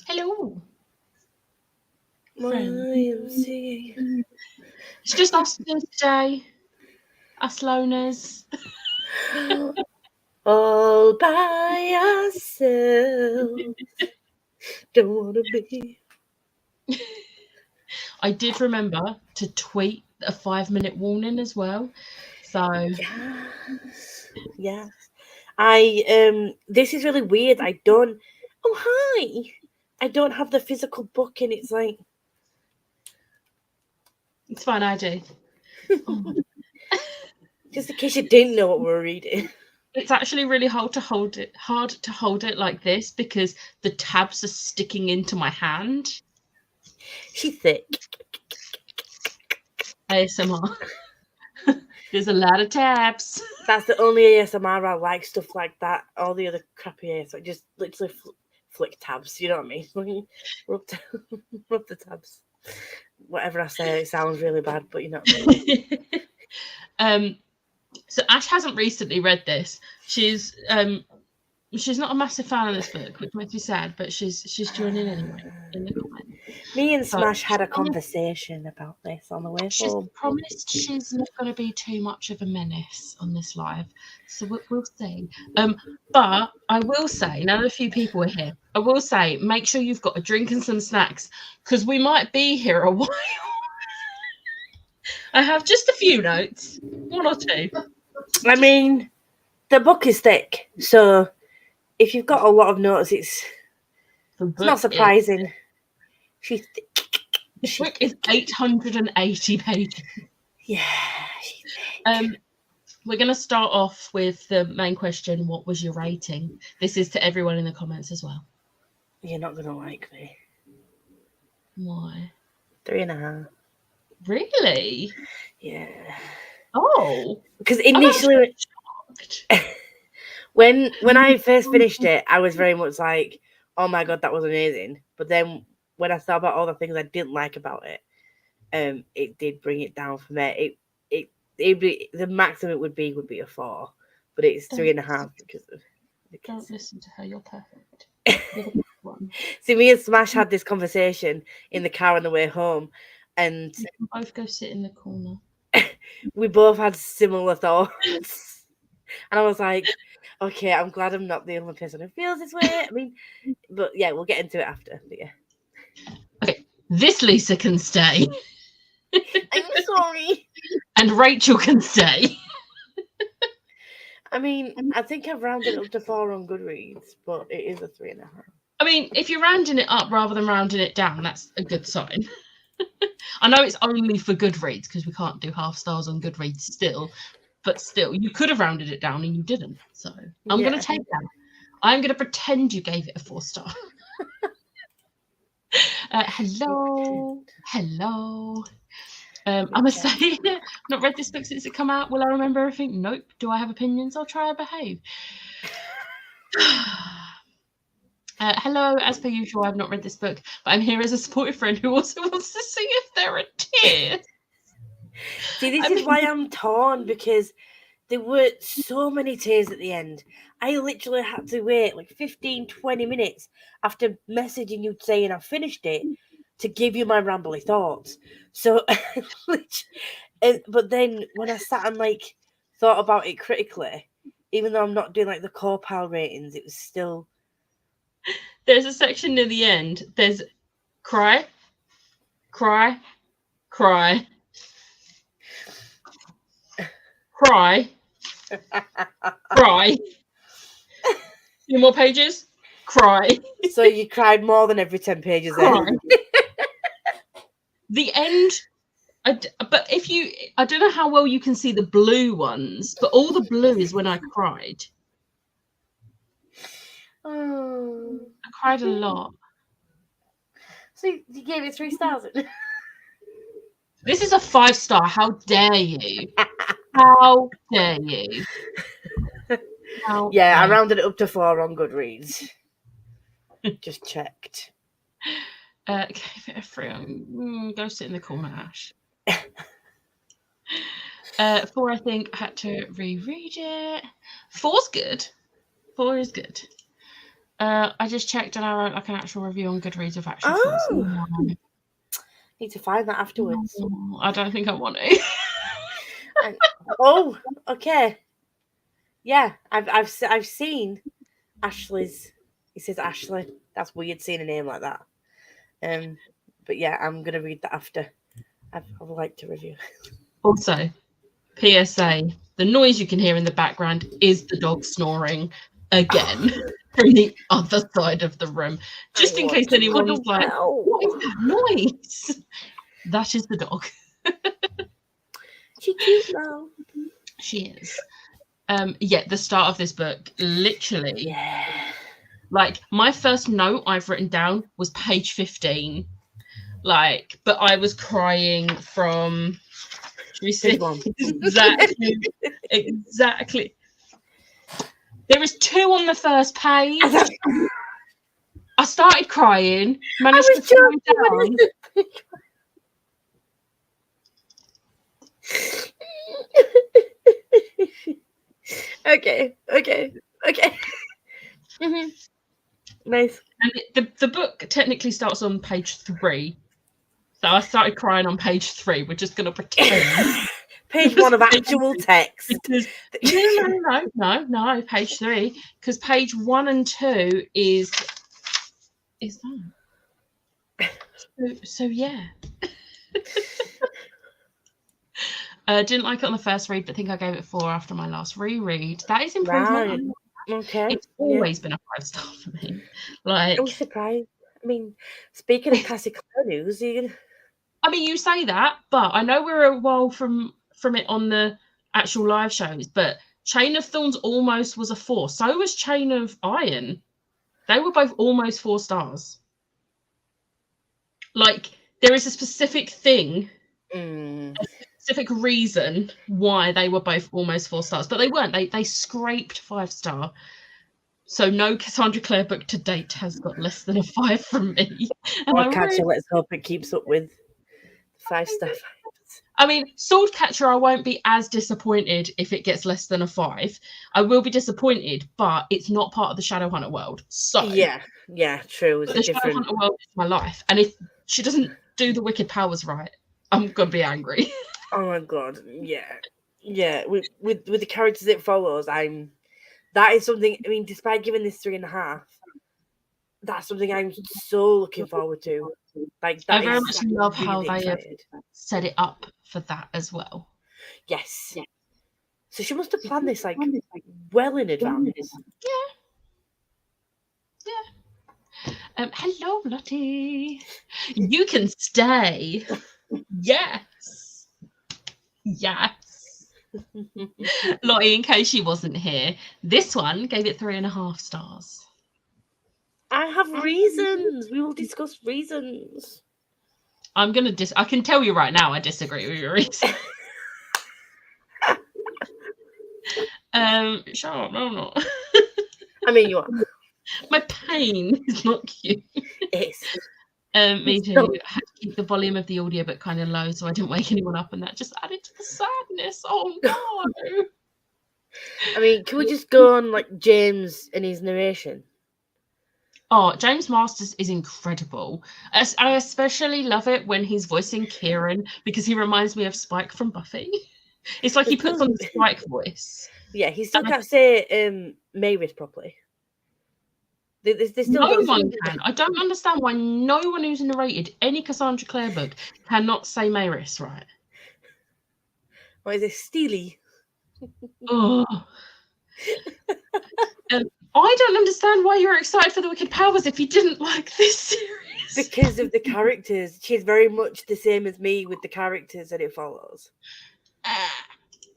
Hello, friend. YMCA. It's just us two today, us loners. All by ourselves. Don't want to be. I did remember to tweet a 5-minute warning as well. So Yes. Yes. This is really weird. I don't. Oh, hi. I don't have the physical book, and it's like. it's fine, I do. Oh, Just in case you didn't know what we were reading. it's actually really hard to hold it like this because the tabs are sticking into my hand. She's thick. ASMR. There's a lot of tabs. That's the only ASMR I like, stuff like that. All the other crappy ASMR, just literally flick tabs, you know what I mean? rub, t- rub the tabs. Whatever I say, it sounds really bad, but you know what I mean. um, so Ash hasn't recently read this. She's not a massive fan of this book, which makes me sad, but she's joining anyway in the comments. Me and So Smash had a conversation about this on the way she's home. promised she's not going to be too much of a menace on this live, so we'll see. But I will say, now that a few people are here, I will say, make sure you've got a drink and some snacks because we might be here a while. I have just a few notes, one or two. I mean, the book is thick, so if you've got a lot of notes, it's not surprising. She's thick. The book is 880 pages. Yeah, she's thick. We're going to start off with the main question. What was your rating? This is to everyone in the comments as well. You're not going to like me. Why? 3.5. Really? Yeah. Oh. Because initially, when I first finished it, I was very much like, oh my God, that was amazing. But then when I thought about all the things I didn't like about it, it did bring it down for me. The maximum it would be a 4, but it's 3.5 because Don't listen to her. You're perfect. You're the best one. See, me and Smash had this conversation in the car on the way home, and You can both go sit in the corner. we both had similar thoughts. And I was like, okay, I'm glad I'm not the only person who feels this way. I mean, but yeah, we'll get into it after. But yeah. Okay, this Lisa can stay. I'm sorry. And Rachel can stay. I mean, I think I've rounded up to 4 on Goodreads, but it is a 3.5. I mean, if you're rounding it up rather than rounding it down, that's a good sign. I know it's only for Goodreads because we can't do half stars on Goodreads still, but still, you could have rounded it down and you didn't. So I'm going to take that. I'm going to pretend you gave it a 4-star. Hello. I'm going to say, I've not read this book since it came out. Will I remember everything? Nope. Do I have opinions? I'll try to behave. Hello, as per usual, I've not read this book, but I'm here as a supportive friend who also wants to see if there are tears. See, this is why I'm torn, because there were so many tears at the end. I literally had to wait like 15-20 minutes after messaging you saying I finished it to give you my rambly thoughts. So, but then when I sat and like thought about it critically, even though I'm not doing like the core pal ratings, it was still. There's a section near the end. There's cry, cry, cry, cry, cry. 2 more pages. Cry. So you cried more than every 10 pages then. The end. But if you, I don't know how well you can see the blue ones, but all the blue is when I cried. Oh. I cried a lot. So you gave it 3 stars? This is a 5-star. How dare you? How dare you? I rounded it up to 4 on Goodreads. Just checked. Gave it a 3. Go sit in the corner, Ash. 4, I think I had to reread it. 4's good. 4 is good. I just checked and I wrote like an actual review on Goodreads of actual thoughts. Oh, need to find that afterwards. No, I don't think I want to. Oh, okay. Yeah, I've seen Ashley's. He says Ashley. That's weird seeing a name like that. But yeah, I'm gonna read that after. I would like to review. Also, PSA: the noise you can hear in the background is the dog snoring again from the other side of the room. Just in case anyone was like, "What is that noise?" That is the dog. She's cute though. She is. Yeah, the start of this book, literally. Yeah. Like, my first note I've written down was page 15. Like, but I was crying from. Should we see? Exactly. There is 2 on the first page. I started crying. Managed to slow down. Okay. Mm-hmm. Nice. And the book technically starts on page 3. So I started crying on page 3. We're just going to pretend. Page 1 of actual text. Because, no, page 3. Because page 1 and 2 is that. So yeah. Didn't like it on the first read, but think I gave it 4 after my last reread. That is improvement. Right. Okay. It's always been a 5-star for me. Like, I'm surprised. I mean, speaking of classic news, I mean, you say that, but I know we're a while from it on the actual live shows, but Chain of Thorns almost was a 4. So was Chain of Iron. They were both almost 4 stars. Like, there is a specific thing, a specific reason why they were both almost 4 stars, but they weren't. They scraped 5-star. So no Cassandra Clare book to date has got less than a 5 from me. And let's hope it keeps up with 5-star. I mean, Swordcatcher, I won't be as disappointed if it gets less than a 5. I will be disappointed, but it's not part of the Shadowhunter world. So yeah, true. It's the Shadowhunter world is my life, and if she doesn't do the wicked powers right, I'm gonna be angry. Oh my god, yeah. With the characters it follows, that is something. I mean, despite giving this 3.5, that's something I'm so looking forward to. Like, I very much love how they have excited. set it up for that as well. Yes. So she must have planned this like well in advance. Yeah. Hello, Lottie. You can stay. Yes. Lottie, in case she wasn't here, this one gave it 3.5 stars. I have reasons. We will discuss reasons. I'm gonna I can tell you right now I disagree with your reason. Shut up, no, I'm not. I mean, you are. My pain is not cute. It is. Me too. I had to keep the volume of the audiobook kind of low so I didn't wake anyone up, and that just added to the sadness. Oh no. I mean, can we just go on like James and his narration? Oh, James Masters is incredible. I especially love it when he's voicing Kieran, because he reminds me of Spike from Buffy. It's like he puts on the Spike voice. Yeah, he still can't say Mavis properly. They still no one can. I don't understand why no one who's narrated any Cassandra Clare book cannot say Maris right. Or is it Steely? Oh. I don't understand why you're excited for the Wicked Powers if you didn't like this series. Because of the characters. She's very much the same as me with the characters that it follows.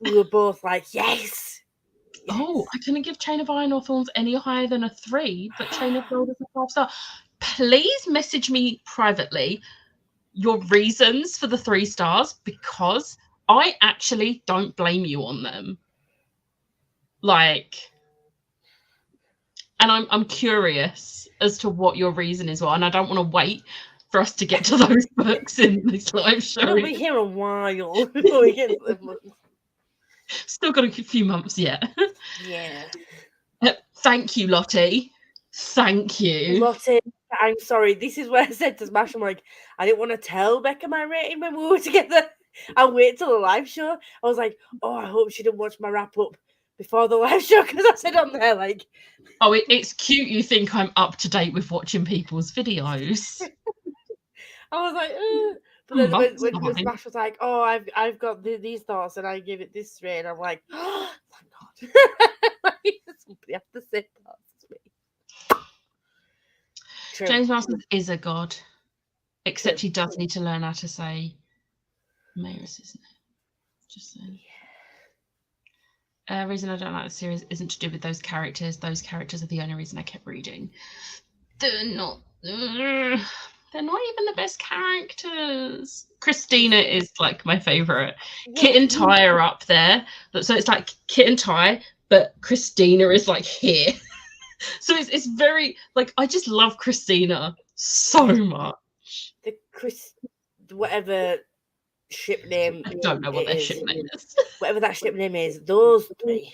We were both like, yes. Oh, I couldn't give Chain of Iron or Thorns any higher than a 3, but Chain of Gold is a 5-star. Please message me privately your reasons for the 3 stars, because I actually don't blame you on them. Like, and I'm curious as to what your reason is, and I don't want to wait for us to get to those books in this live show. We'll be here a while before we get to the books. Still got a few months yet. Yeah. Thank you, Lottie. Thank you. Lottie, I'm sorry. This is where I said to Smash, I'm like, I didn't want to tell Becca my rating when we were together. I'll wait till the live show. I was like, oh, I hope she didn't watch my wrap up before the live show, because I said on there, like, oh, it's cute. You think I'm up to date with watching people's videos. I was like, ugh. But then when Smash was like, oh, I've got these thoughts and I give it this rating, I'm like, oh, thank God. Somebody has to say that to me. True. James Marsden is a god, except he does need to learn how to say Maris, isn't it? Just saying. Reason I don't like the series isn't to do with those characters. Those characters are the only reason I kept reading. They're not even the best characters. Christina is like my favorite. Kit and Ty are up there. So it's like Kit and Ty, but Christina is like here. So it's very like, I just love Christina so much. The whatever ship name. I don't know what their ship name is. Whatever that ship name is, those three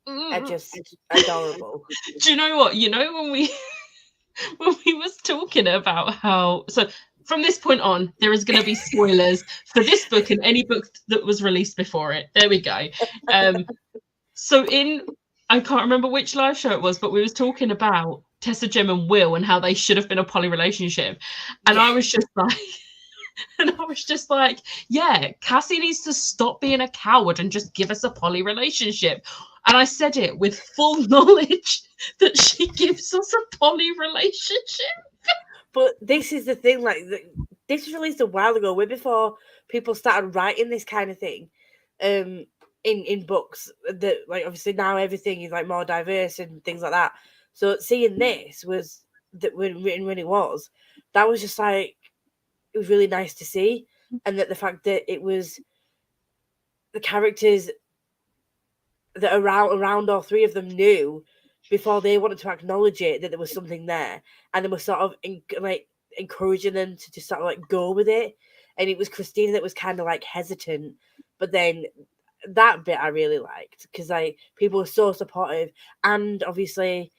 are just adorable. Do you know what? You know when we was talking about how, so from this point on, there is going to be spoilers for this book and any book that was released before it. There we go. So I can't remember which live show it was, but we was talking about Tessa, Jem, and Will and how they should have been a poly relationship. And I was just like, yeah, Cassie needs to stop being a coward and just give us a poly relationship. And I said it with full knowledge that she gives us a poly relationship. But this is the thing, like, this was released a while ago, way before people started writing this kind of thing. In books, that, like, obviously now everything is like more diverse and things like that. So seeing this was that when it was, that was just like, it was really nice to see. And that the fact that it was the characters that around all three of them knew before they wanted to acknowledge it that there was something there, and they were sort of encouraging them to just sort of like go with it. And it was Christina that was kind of like hesitant, but then that bit I really liked, because like people were so supportive, and obviously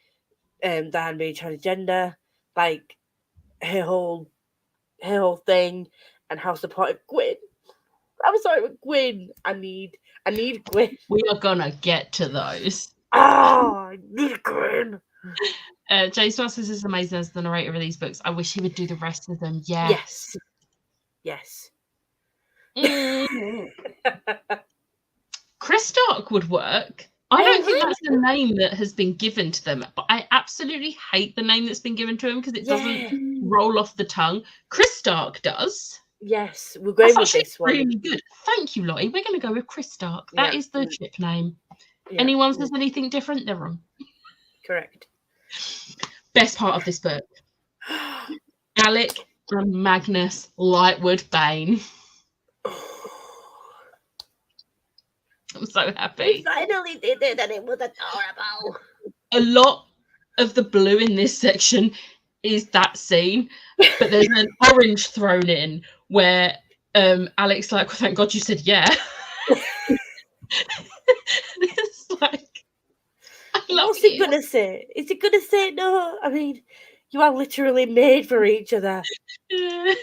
Diane being transgender, like her whole thing, and how supportive Gwyn. I'm sorry, but Gwyn. I need Gwyn. We are gonna get to those. I need Gwyn. James Masters is amazing as the narrator of these books. I wish he would do the rest of them. Yes. Chris Stark would work. I don't think that's the name that has been given to them, but I absolutely hate the name that's been given to him because it doesn't roll off the tongue. Chris Stark does. Yes, we're going with this one. Really good. Thank you, Lottie. We're going to go with Chris Stark. That is the ship name. Yeah. Anyone says anything different, they're wrong. Correct. Best part of this book. Alec and Magnus Lightwood Bane. I'm so happy. We finally did it, and it was adorable. A lot of the blue in this section is that scene, but there's an orange thrown in where Alec's like, well, thank God you said yeah. It's like, I love What's it gonna say? Is it gonna say no? I mean, you are literally made for each other. Yeah.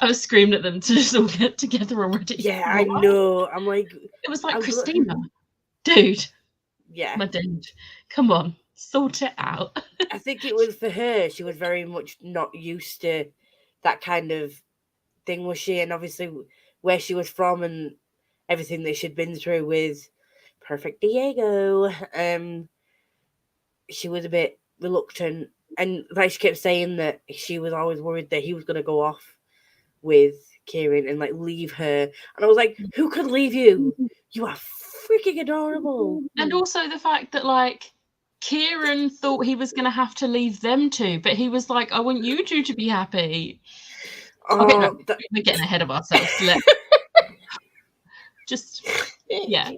I was screaming at them to just all get together already. Yeah, I know. I'm like, it was like, Christina, dude. Yeah, my dude, come on, sort it out. I think it was for her. She was very much not used to that kind of thing, was she? And obviously, where she was from and everything that she'd been through with Perfect Diego, she was a bit reluctant, and like she kept saying that she was always worried that he was going to go off with Kieran and like leave her. And I was like, who could leave you? You are freaking adorable. And also the fact that like Kieran thought he was going to have to leave them too, but he was like, I want you two to be happy. We're getting ahead of ourselves. Just, yeah.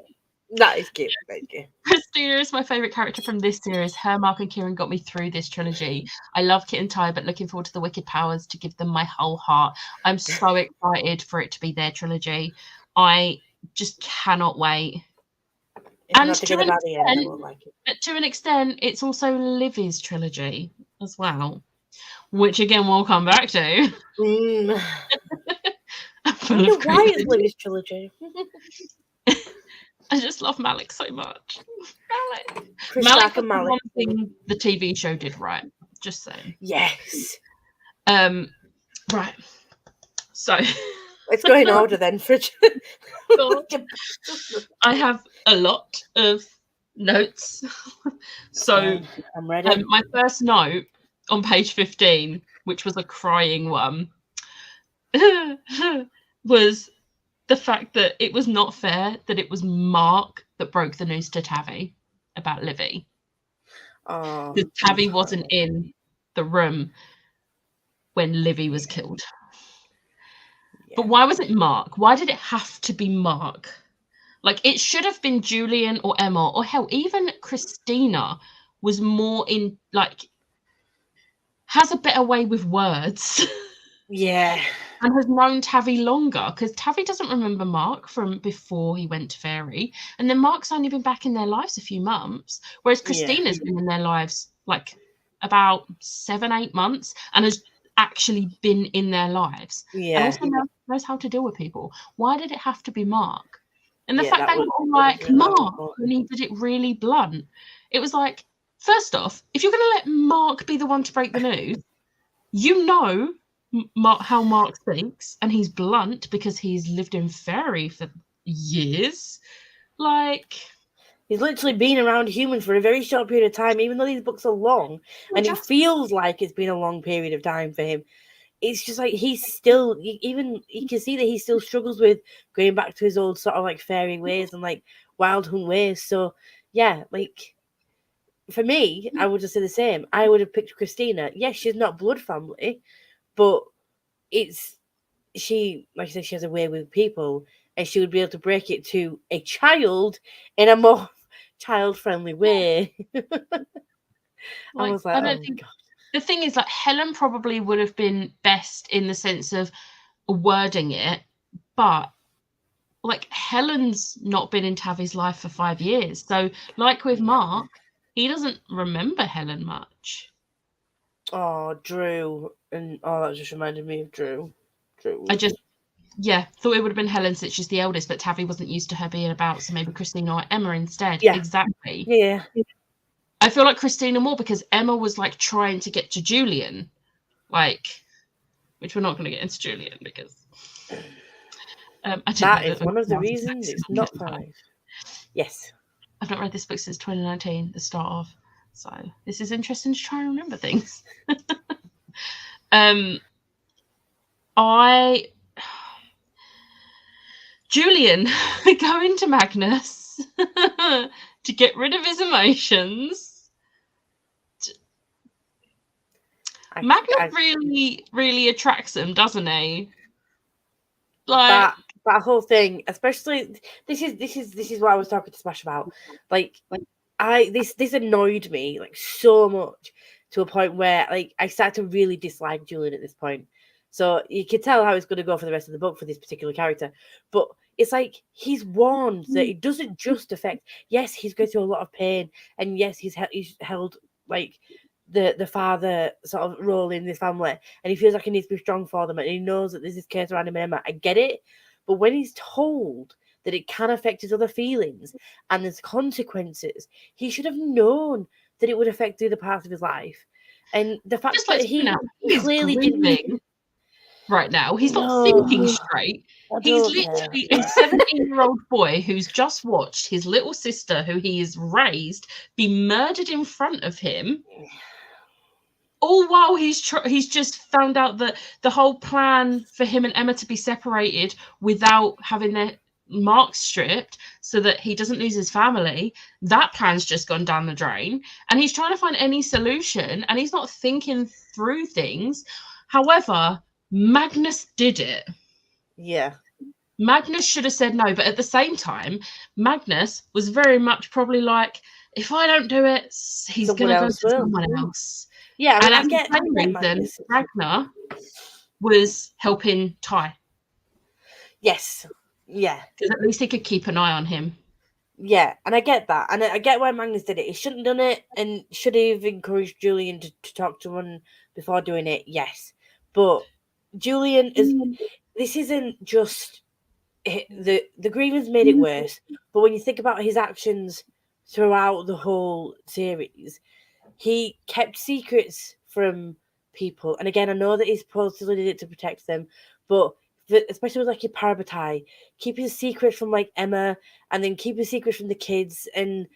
That is cute. Thank you. Christina is my favourite character from this series. Her, Mark and Kieran got me through this trilogy. I love Kit and Ty, but looking forward to the Wicked Powers to give them my whole heart. I'm so excited for it to be their trilogy. I just cannot wait. And not together by the end, I won't like it. to an extent, it's also Livy's trilogy as well, which again we'll come back to. Why is Livy's trilogy? I just love Malik so much. Chris Malik and was Malik. one thing the TV show did right. Just saying. Yes. Right. So let's go in order then, Fridge. I have a lot of notes. So I'm ready. My first note on page 15, which was a crying one, was the fact that it was not fair that it was Mark that broke the news to Tavi about Livy. Because Tavi wasn't in the room when Livy was killed. Yeah. But why was it Mark? Why did it have to be Mark? Like, it should have been Julian or Emma, or hell, even Christina was more in, like, has a better way with words. Yeah. And has known Tavi longer, because Tavi doesn't remember Mark from before he went to Fairy. And then Mark's only been back in their lives a few months, whereas Christina's been in their lives, like, about 7-8 months and has actually been in their lives. Yeah. And also knows how to deal with people. Why did it have to be Mark? And the fact they were all like, Mark, and he did it really blunt. It was like, first off, if you're going to let Mark be the one to break the news, you know how Mark thinks, and he's blunt because he's lived in Fairy for years. Like, he's literally been around humans for a very short period of time, even though these books are long, and it feels like it's been a long period of time for him. It's just like he's still, even you can see that he still struggles with going back to his old sort of like Fairy ways and like Wild Hunt ways. So yeah, like for me, I would just say the same. I would have picked Christina. Yes, she's not blood family, but she, like I said, she has a way with people, and she would be able to break it to a child in a more child-friendly way. I was like, oh God. The thing is, like, Helen probably would have been best in the sense of wording it, but like Helen's not been in Tavi's life for 5 years. So like with Mark, he doesn't remember Helen much. Oh, Drew. And that just reminded me of Drew. I just thought it would have been Helen since she's the eldest, but Tavi wasn't used to her being about, so maybe Christina or Emma instead. Yeah. Exactly. Yeah. I feel like Christina more because Emma was like trying to get to Julian, like, which we're not going to get into Julian because that is one of the reasons it's not 5. Yes. I've not read this book since 2019, the start of, so this is interesting to try and remember things. Julian going to Magnus to get rid of his emotions. Magnus really, really attracts him, doesn't he? Like that whole thing, especially this is what I was talking to Smash about. Like this annoyed me like so much to a point where like I started to really dislike Julian at this point. So you can tell how it's going to go for the rest of the book for this particular character. But it's like he's warned that it doesn't just affect. Yes, he's going through a lot of pain, and yes, he's held like the father sort of role in this family, and he feels like he needs to be strong for them, and he knows that there's this case around him and Emma. I get it, but when he's told that it can affect his other feelings and there's consequences, he should have known that it would affect the other parts of his life. And the fact that he clearly didn't right now, he's not thinking straight. He's literally a 17-year-old boy who's just watched his little sister, who he has raised, be murdered in front of him. All while he's just found out that the whole plan for him and Emma to be separated without having their marks stripped so that he doesn't lose his family, that plan's just gone down the drain. And he's trying to find any solution, and he's not thinking through things. However, Magnus did it. Yeah. Magnus should have said no, but at the same time, Magnus was very much probably like, if I don't do it, he's going to go to someone else. Yeah, I mean, and for the same reason, Ragnar was helping Ty. Yes. Yeah. Because at least he could keep an eye on him. Yeah, and I get that, and I get why Magnus did it. He shouldn't have done it, and should he have encouraged Julian to talk to one before doing it? Yes, but Julian is. This isn't just the grievance made it worse, but when you think about his actions throughout the whole series, he kept secrets from people. And again, I know that he's supposedly did it to protect them, but especially with like your parabatai, keeping secrets from like Emma, and then keeping secrets from the kids. And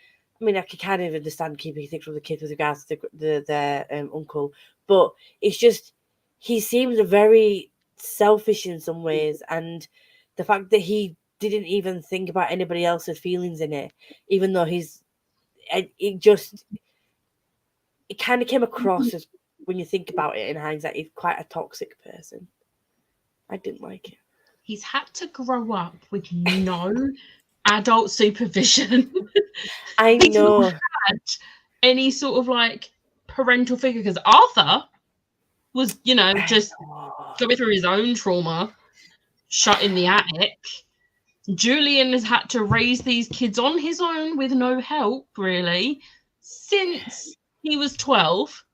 I mean, I can kind of understand keeping secrets from the kids with regards to their uncle, but it's just he seems very selfish in some ways, and the fact that he didn't even think about anybody else's feelings in it, even though it kind of came across as, when you think about it in hindsight, he's quite a toxic person. I didn't like it. He's had to grow up with no adult supervision. I He's know. not had any sort of like parental figure, because Arthur was, just going through his own trauma, shut in the attic. Julian has had to raise these kids on his own with no help, really, since he was 12,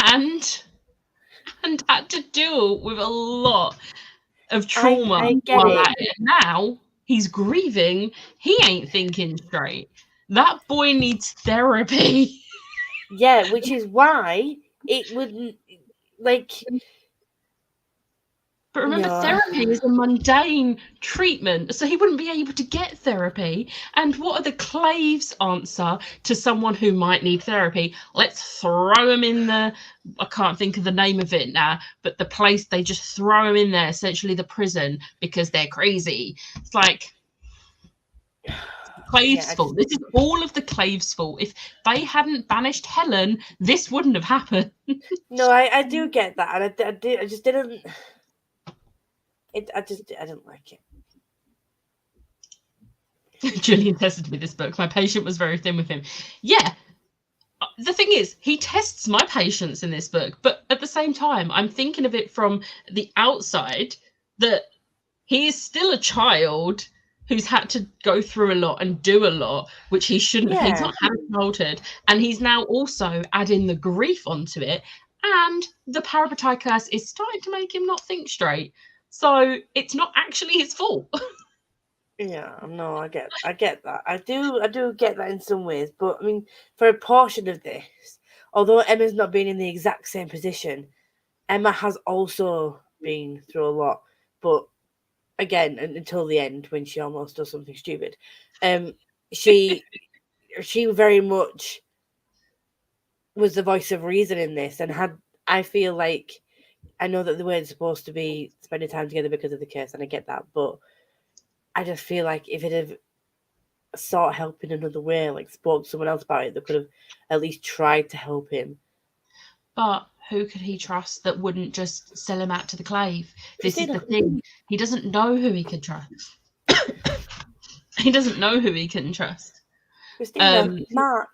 and had to deal with a lot of trauma I get while it. at it. Now he's grieving. He ain't thinking straight. That boy needs therapy. Yeah, which is why it wouldn't like. But remember, No. therapy is a mundane treatment, so he wouldn't be able to get therapy. And what are the Claves' answer to someone who might need therapy? Let's throw him in I can't think of the name of it now, but the place they just throw him in there, essentially the prison, because they're crazy. It's like Claves' fault. This is all of the Claves' fault. If they hadn't banished Helen, this wouldn't have happened. No, I do get that, and I just didn't. I didn't like it. Julian tested me this book. My patient was very thin with him. Yeah. The thing is, he tests my patience in this book, but at the same time, I'm thinking of it from the outside that he is still a child who's had to go through a lot and do a lot, which he shouldn't have. He's not had a childhood, and he's now also adding the grief onto it, and the parabatai curse is starting to make him not think straight. So it's not actually his fault. Yeah, no, I get that. I do get that in some ways, but I mean, for a portion of this, although Emma's not been in the exact same position, Emma has also been through a lot. But again, until the end, when she almost does something stupid, she very much was the voice of reason in this, and I feel like, I know that they weren't supposed to be spending time together because of the curse, and I get that, but I just feel like if it had sought help in another way, like spoke to someone else about it, they could have at least tried to help him. But who could he trust that wouldn't just sell him out to the Clave? Christina. This is the thing. He doesn't know who he can trust. He doesn't know who he can trust. Christina, Mark.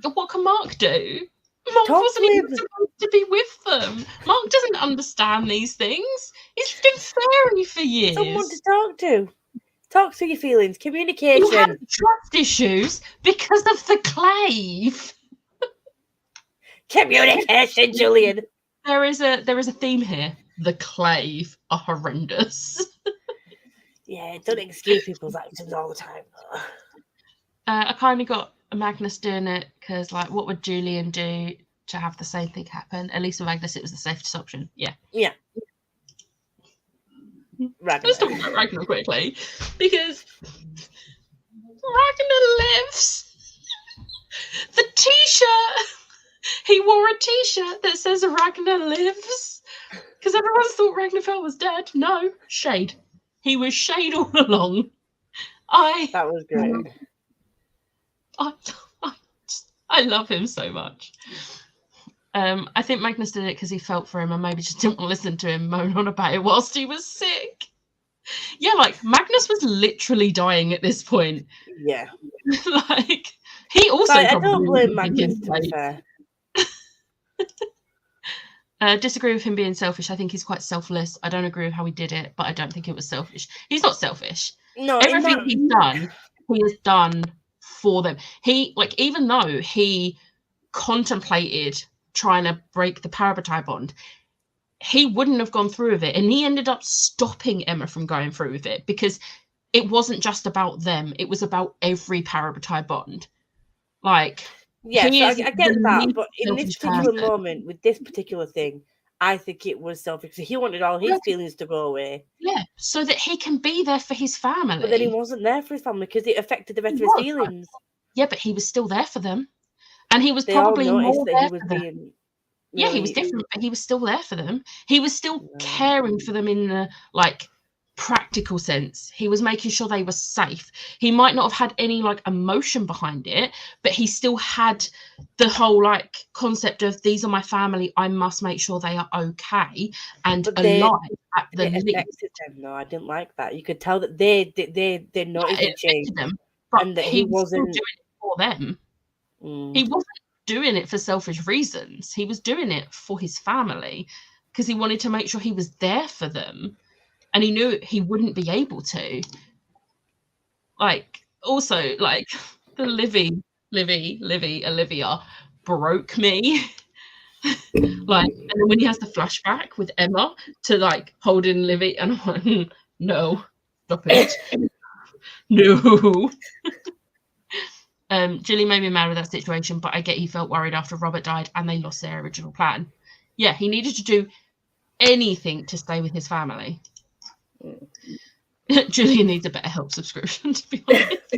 What can Mark do? Mark wasn't even supposed to be with them. Mark doesn't understand these things. He's been fairy for years. Someone to talk to. Talk through your feelings. Communication. You have trust issues because of the Clave. Communication, Julian. There is a theme here. The Clave are horrendous. Yeah, don't excuse people's actions all the time. I kind of got Magnus doing it because, like, what would Julian do to have the same thing happen? At least with Magnus, it was the safest option. Yeah. Yeah. Let's talk about Ragnar quickly, because Ragnar lives. The T-shirt. He wore a T-shirt that says Ragnar lives, because everyone thought Ragnarfell was dead. No, shade. He was shade all along. That was great. I love him so much. I think Magnus did it because he felt for him and maybe just didn't want to listen to him moan on about it whilst he was sick. Yeah, like, Magnus was literally dying at this point. Yeah. Like, he also I don't blame Magnus, to be fair. Disagree with him being selfish. I think he's quite selfless. I don't agree with how he did it, but I don't think it was selfish. He's not selfish. No, Everything he has done for them. He, like, even though he contemplated trying to break the parabatai bond, he wouldn't have gone through with it, and he ended up stopping Emma from going through with it because it wasn't just about them, it was about every parabatai bond. Like, yeah, he so I is get the that, least but in this selfish particular person. moment with this particular thing, I think it was selfish. He wanted all his feelings to go away. Yeah, so that he can be there for his family. But then he wasn't there for his family because it affected the rest He of his was, feelings. yeah, but he was still there for them. And he was They all probably noticed more that there he was for them. being Yeah, he was really. different, but he was still there for them. He was still caring for them in the, like, practical sense. He was making sure they were safe. He might not have had any, like, emotion behind it, but he still had the whole, like, concept of, these are my family, I must make sure they are okay and But alive at the it least. affected them, though. I didn't like that. You could tell that they noticed the change, them, but and that he was still wasn't doing it for them. He wasn't doing it for selfish reasons. He was doing it for his family because he wanted to make sure he was there for them, and he knew he wouldn't be able to. Like, also, like, the Olivia broke me. Like, and then when he has the flashback with Emma to, like, holding Livy, and I'm like, no, stop it. No. Julie made me mad with that situation, but I get he felt worried after Robert died and they lost their original plan. Yeah, he needed to do anything to stay with his family. Julian needs a BetterHelp subscription, to be honest.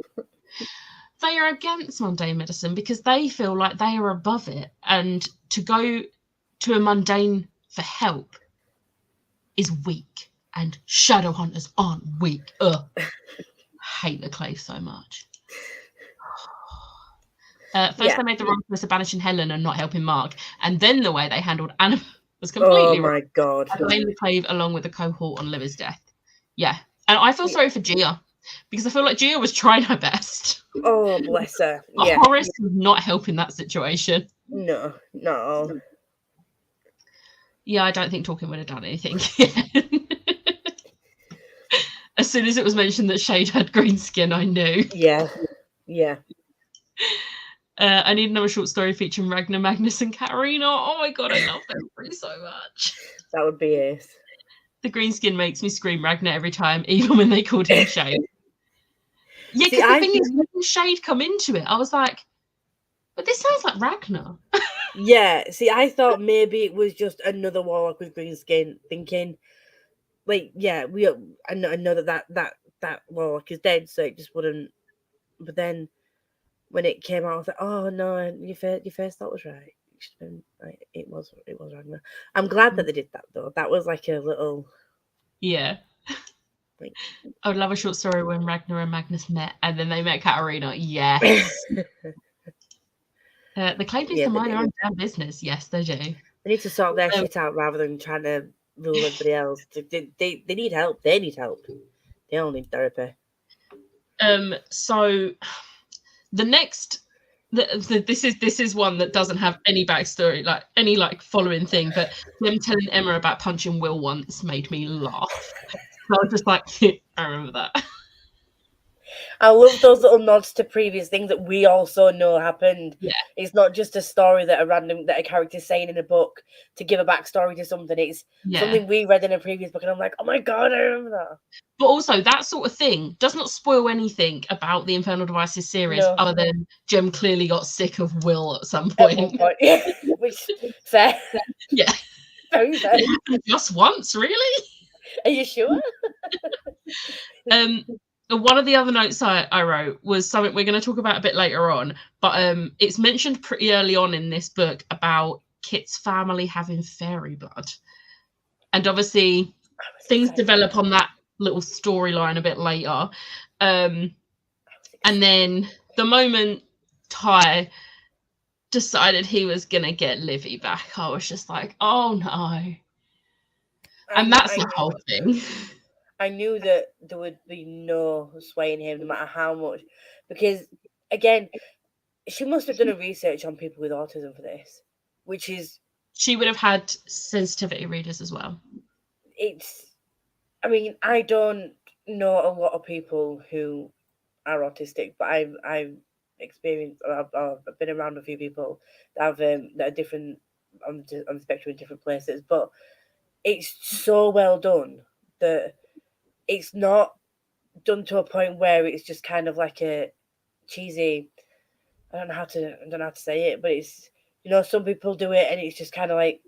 They are against mundane medicine because they feel like they are above it, and to go to a mundane for help is weak, and shadow hunters aren't weak. Ugh. I hate the clay so much. First, they made the wrong choice of banishing Helen and not helping Mark, and then the way they handled Anna was completely wrong. Oh my god! I blame the Clave along with the cohort on Liver's death. Yeah, and I feel sorry for Gia because I feel like Gia was trying her best. Oh, bless her. But Yeah. Horace was not helping that situation. No. Yeah, I don't think talking would have done anything. As soon as it was mentioned that Shade had green skin, I knew. Yeah. I need another short story featuring Ragnar, Magnus, and Katarina. Oh my god, I love them three so much. That would be ace. The green skin makes me scream Ragnar every time, even when they called him Shade. Yeah, because the thing is, when Shade come into it, I was like, but this sounds like Ragnar. Yeah, see, I thought maybe it was just another warlock with green skin, thinking, like, yeah, I know that warlock is dead, so it just wouldn't. But then when it came out, I was like, oh no, your first thought was right. It was Ragnar. I'm glad that they did that though. That was like a little. Yeah. Like, I would love a short story when Ragnar and Magnus met and then they met Katarina. Yes. The Clave needs to mind their own damn business. Yes, they do. They need to sort their shit out rather than trying to rule everybody else. They need help. They need help. They all need therapy. So the next this is one that doesn't have any backstory, like any like following thing, but them telling Emma about punching Will once made me laugh. So I was just like, I remember that. I love those little nods to previous things that we also know happened. Yeah. It's not just a story that a character's saying in a book to give a backstory to something. It's something we read in a previous book, and I'm like, oh my god, I remember that. But also, that sort of thing does not spoil anything about the Infernal Devices series, other than Jem clearly got sick of Will at some point. At one point. Yeah, which fair. Yeah. Very fair. It happened just once, really? Are you sure? One of the other notes I wrote was something we're going to talk about a bit later on, but it's mentioned pretty early on in this book about Kit's family having fairy blood. And obviously things develop on that little storyline a bit later. And then the moment Ty decided he was going to get Livy back, I was just like, oh no. And that's the whole thing. I knew that there would be no swaying him, no matter how much. Because, again, she must have done a research on people with autism for this, which is... She would have had sensitivity readers as well. I mean, I don't know a lot of people who are autistic, but I've experienced, or I've been around a few people that have that are different on the spectrum in different places. But it's so well done that it's not done to a point where it's just kind of like a cheesy. I don't know how to say it, but it's, some people do it and it's just kind of like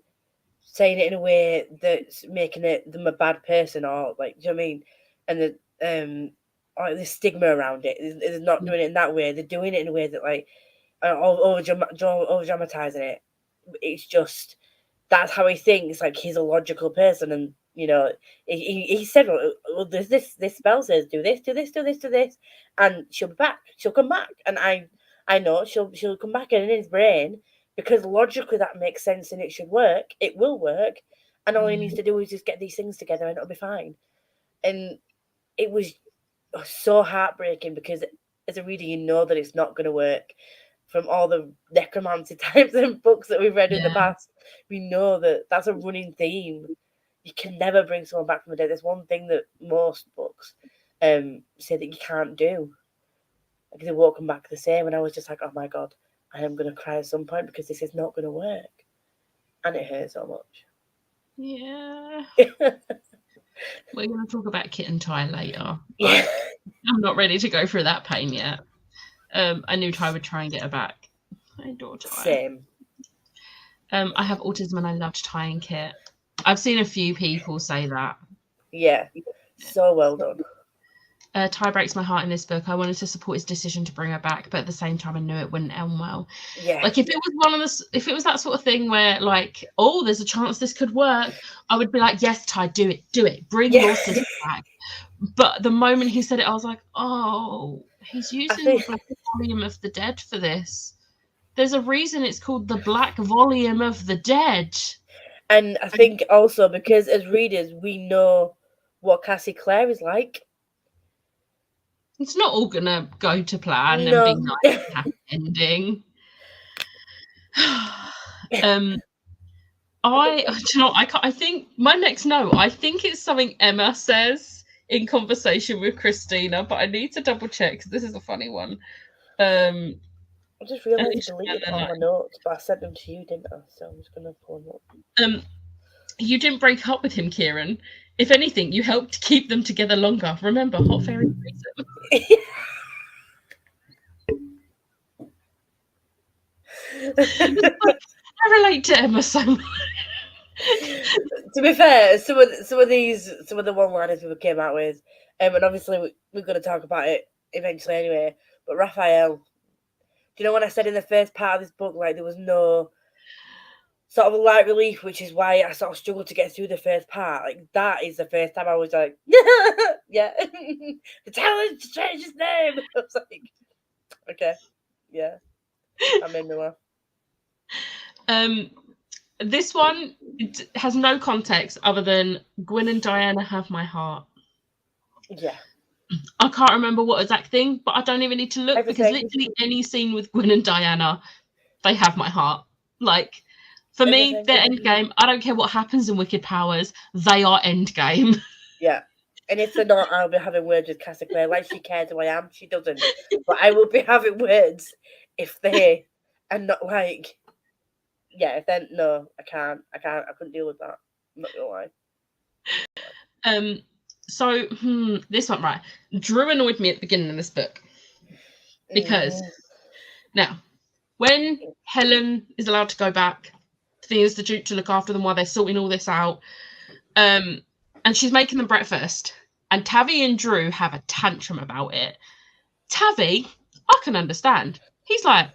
saying it in a way that's making them a bad person, or like, do you know what I mean? And the or the stigma around it is not doing it in that way. They're doing it in a way that like over dramatizing it. It's just that's how he thinks. Like he's a logical person, and he said, "Well, there's this spell says do this, do this, do this, do this, and she'll be back. She'll come back." And I know she'll come back, and in his brain, because logically that makes sense and it should work. It will work, and all he needs to do is just get these things together, and it'll be fine. And it was so heartbreaking because as a reader, you know that it's not going to work. From all the necromancy types and books that we've read in the past, we know that that's a running theme. You can never bring someone back from the dead. There's one thing that most books say that you can't do. Like they won't come back the same. And I was just like, oh my God, I am going to cry at some point because this is not going to work. And it hurts so much. Yeah. We're going to talk about Kit and Ty later. Yeah. I'm not ready to go through that pain yet. I knew Ty would try and get her back. I adore Ty. Same. I have autism and I loved Ty and Kit. I've seen a few people say that. Yeah. So well done. Ty breaks my heart in this book. I wanted to support his decision to bring her back, but at the same time I knew it wouldn't end well. Yeah. Like if it was that sort of thing where like, oh, there's a chance this could work, I would be like, yes, Ty, do it. Bring your sister back. But the moment he said it, I was like, oh, he's using the Black Volume of the Dead for this. There's a reason it's called the Black Volume of the Dead. And I think also because as readers, we know what Cassie Clare is like. It's not all gonna go to plan and be nice and happy ending. I think my next note, I think it's something Emma says in conversation with Christina, but I need to double check because this is a funny one. I just realised I deleted all my notes, but I sent them to you, didn't I? So I'm just gonna pull them up. You didn't break up with him, Kieran. If anything, you helped keep them together longer. Remember, Hot Fairy reason. I relate to Emma so much. To be fair, some of the one-liners people came out with, and obviously we're going to talk about it eventually anyway. But Raphael, do you know when I said in the first part of this book, like there was no sort of light relief, which is why I sort of struggled to get through the first part. Like that is the first time I was like, yeah, the challenge to change his name. I was like, okay, yeah, I made me laugh. This one has no context other than Gwyn and Diana have my heart. Yeah. I can't remember what exact thing, but I don't even need to look because literally any scene with Gwyn and Diana, they have my heart. Like, for me, they're endgame. I don't care what happens in Wicked Powers. They are endgame. Yeah. And if they're not, I'll be having words with Cassie Clare. Like she cares who I am, she doesn't. But I will be having words if they are not like... Yeah, if then no, I couldn't deal with that. I'm not gonna lie. So this one, right? Drew annoyed me at the beginning of this book because now when Helen is allowed to go back to the Institute to look after them while they're sorting all this out, and she's making them breakfast, and Tavi and Drew have a tantrum about it. Tavi, I can understand. He's like,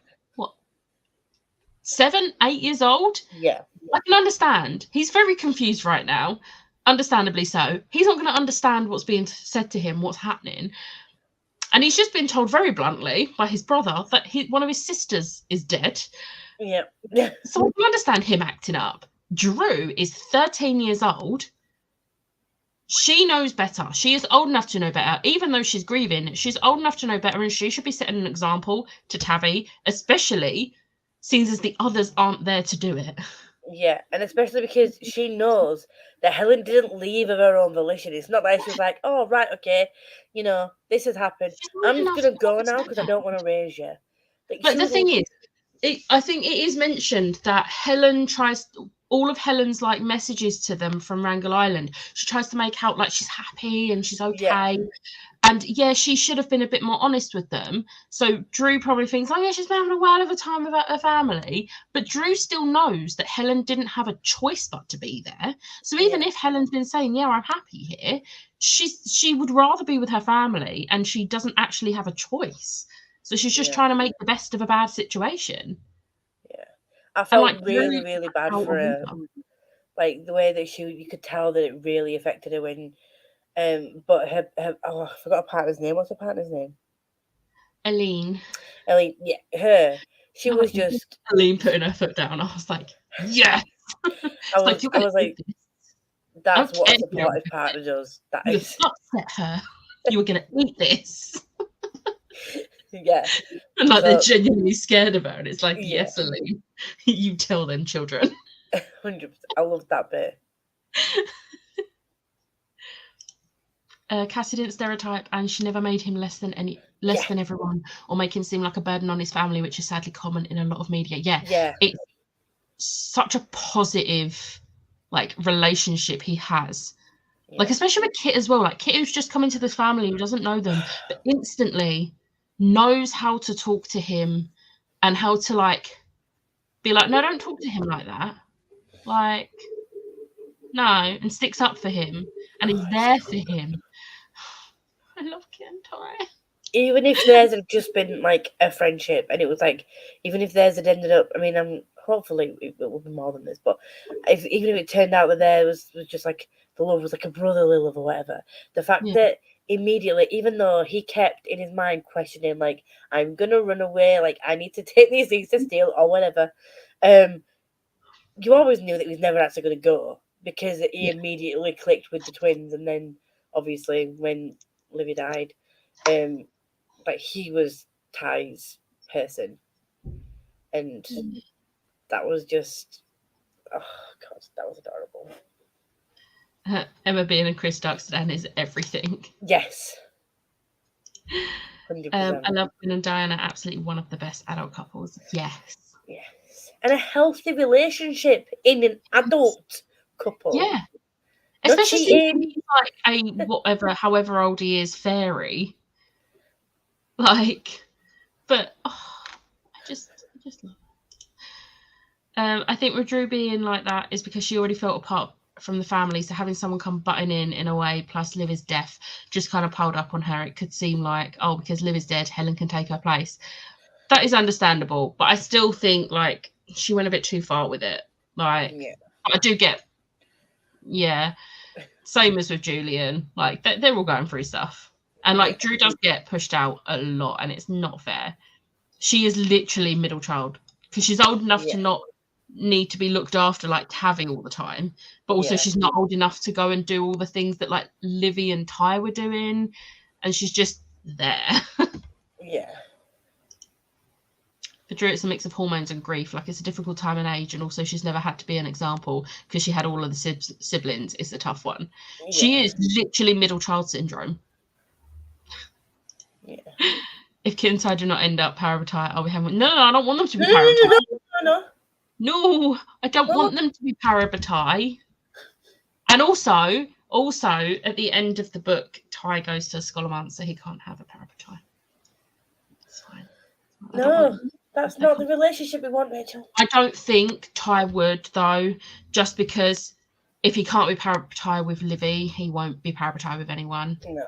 7, 8 years old? Yeah. I can understand. He's very confused right now. Understandably so. He's not going to understand what's being said to him, what's happening. And he's just been told very bluntly by his brother that one of his sisters is dead. Yeah. So I can understand him acting up. Drew is 13 years old. She knows better. She is old enough to know better. Even though she's grieving, she's old enough to know better, and she should be setting an example to Tavi, especially... seems as the others aren't there to do it. Yeah, and especially because she knows that Helen didn't leave of her own volition. It's not like she was like, "Oh, right, okay, this has happened. She's old I'm just enough gonna to go now because I understand. don't want to raise you." Like But she the was, thing is, I think it is mentioned that Helen tries all of Helen's like messages to them from Wrangel Island. She tries to make out like she's happy and she's yeah, okay. And yeah, she should have been a bit more honest with them. So Drew probably thinks, oh yeah, she's been having a while of a time with her family. But Drew still knows that Helen didn't have a choice but to be there. So even yeah, if Helen's been saying, yeah, I'm happy here, she would rather be with her family, and she doesn't actually have a choice. So she's just yeah, trying to make the best of a bad situation. yeah. I And felt like Drew really, really bad out for on her. her. Like the way that you could tell that it really affected her when, but her oh, I forgot her partner's name. What's her partner's name? Aline. Ellie. Yeah, her. She was just. Aline putting her foot down. I was like, yes. It's like, you're I gonna was eat like, this. that's what Okay, a supportive partner does. That you is, upset her. You were gonna eat this. yeah. And like they're So genuinely scared of her. And it's like, yeah, yes, Aline, you tell them, children. 100%. I love that bit. Cassie didn't stereotype, and she never made him less than Yeah, everyone, or make him seem like a burden on his family, which is sadly common in a lot of media. Yeah, yeah, it's such a positive like relationship he has. Like, yeah, especially with Kit as well. Like, Kit, who's just come into this family, who doesn't know them, but instantly knows how to talk to him and how to, like, be like, no, don't talk to him like that. Like, no, and sticks up for him and is oh, it's there for cool. him. I love Kit and Ty. Even if theirs had just been like a friendship, and it was like, even if theirs had ended up, I mean, hopefully it will be more than this, but even if it turned out that there was just like the love was like a brotherly love or whatever, the fact Yeah, that immediately, even though he kept in his mind questioning, like, I'm gonna run away, like, I need to take these things to steal or whatever, you always knew that he was never actually going to go because he yeah, immediately clicked with the twins, and then obviously when Livy died, like he was Ty's person, and that was just, oh god, that was adorable. Emma being a Chris Duxton is everything. Yes, 100%. I love Gwen and Diana, absolutely one of the best adult couples. Yes. Yes, and a healthy relationship in an adult couple. Yeah. No Especially since cheating. he's like a whatever, however old he is, fairy. Like, but I just love it. I think with Drew being like that is because she already felt apart from the family, so having someone come butting in a way, plus Liv is deaf, just kind of piled up on her. It could seem like, oh, because Liv is dead, Helen can take her place. That is understandable, but I still think like she went a bit too far with it. Like, Yeah, I do get, yeah, same as with Julian. Like, they're all going through stuff, and yeah, like Drew does get pushed out a lot, and it's not fair. She is literally middle child because she's old enough to yeah, not need to be looked after like Tavi all the time, but also yeah, she's not old enough to go and do all the things that like Livy and Ty were doing, and she's just there. yeah, For Drew, it's a mix of hormones and grief. Like, it's a difficult time and age, and also she's never had to be an example because she had all of the siblings. It's a tough one. She yeah, is literally middle child syndrome. yeah. If Kit and Ty do not end up parabatai, are we having? No, I don't want them to be No, no, no, parabatai. no, no, No, I don't no. want them to be parabatai. And also at the end of the book, Ty goes to Scholomance, so he can't have a parabatai. It's fine. No, that's not the relationship we want, Rachel. I don't think Ty would, though, just because if he can't be parabatai with Livy, he won't be parabatai with anyone. No,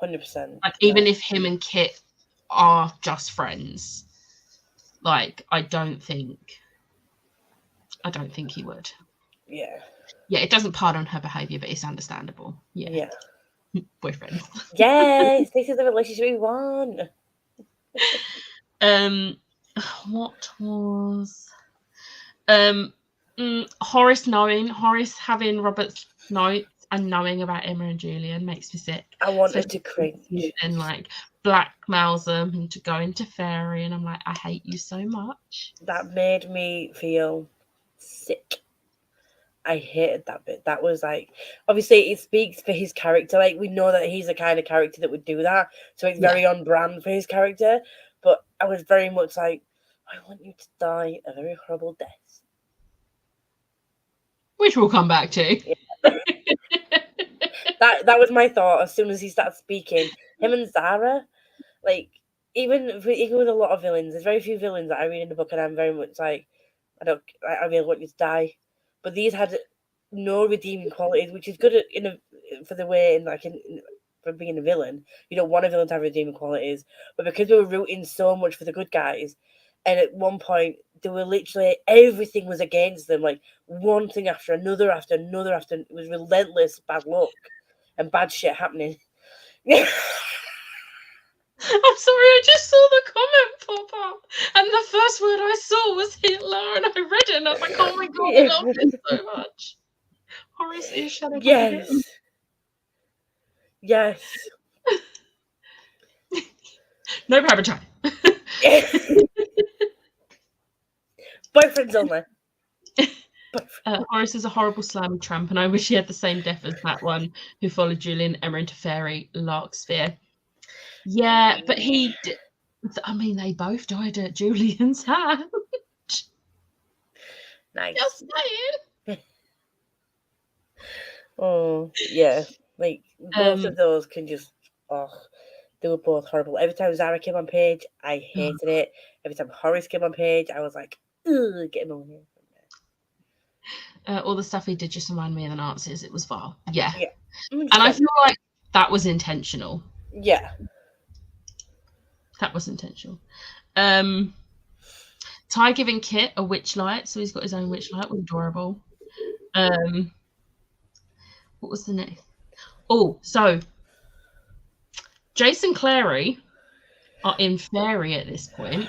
100%. Like, even if him and Kit are just friends, like, I don't think he would. Yeah. Yeah, it doesn't pardon her behaviour, but it's understandable. Yeah. Boyfriend. Yes, this is the relationship we want. What was Horace having Robert's notes and knowing about Emma and Julian makes me sick. I wanted to cringe. And like blackmails them into going to Fairy, and I'm like, I hate you so much. That made me feel sick. I hated that bit. That was like, obviously, it speaks for his character. Like, we know that he's the kind of character that would do that, so it's very on brand for his character. But I was very much like, I want you to die a very horrible death. Which we'll come back to. Yeah. that was my thought as soon as he started speaking. Him and Zara, like, even with a lot of villains, there's very few villains that I read in the book, and I'm very much like, I really want you to die. But these had no redeeming qualities, which is good for the way for being a villain. You don't want a villain to have redeeming qualities, but because we were rooting so much for the good guys, and at one point they were literally everything was against them, like one thing after another after another after it was relentless bad luck and bad shit happening. I'm sorry, I just saw the comment pop up, and the first word I saw was Hitler, and I read it, and I was like, "Oh my god, I love this so much." Horace is Shadow. Yes. Yes. No private time. Boyfriends only. Horace is a horrible slammy tramp, and I wish he had the same death as that one who followed Julian Emma into Fairy Larksphere. Yeah, but I mean, they both died at Julian's hand. Nice. Just saying. Oh, yeah. Like, both of those can just, they were both horrible. Every time Zara came on page, I hated it. Every time Horace came on page, I was like, ugh, get him on here. All the stuff he did just reminded me of the Nazis. It was vile. Yeah. 100%. And I feel like that was intentional. Yeah. That was intentional. Ty giving Kit a witch light, so he's got his own witch light, was adorable. What was the next? Oh, so Jace and Clary are in Fairy at this point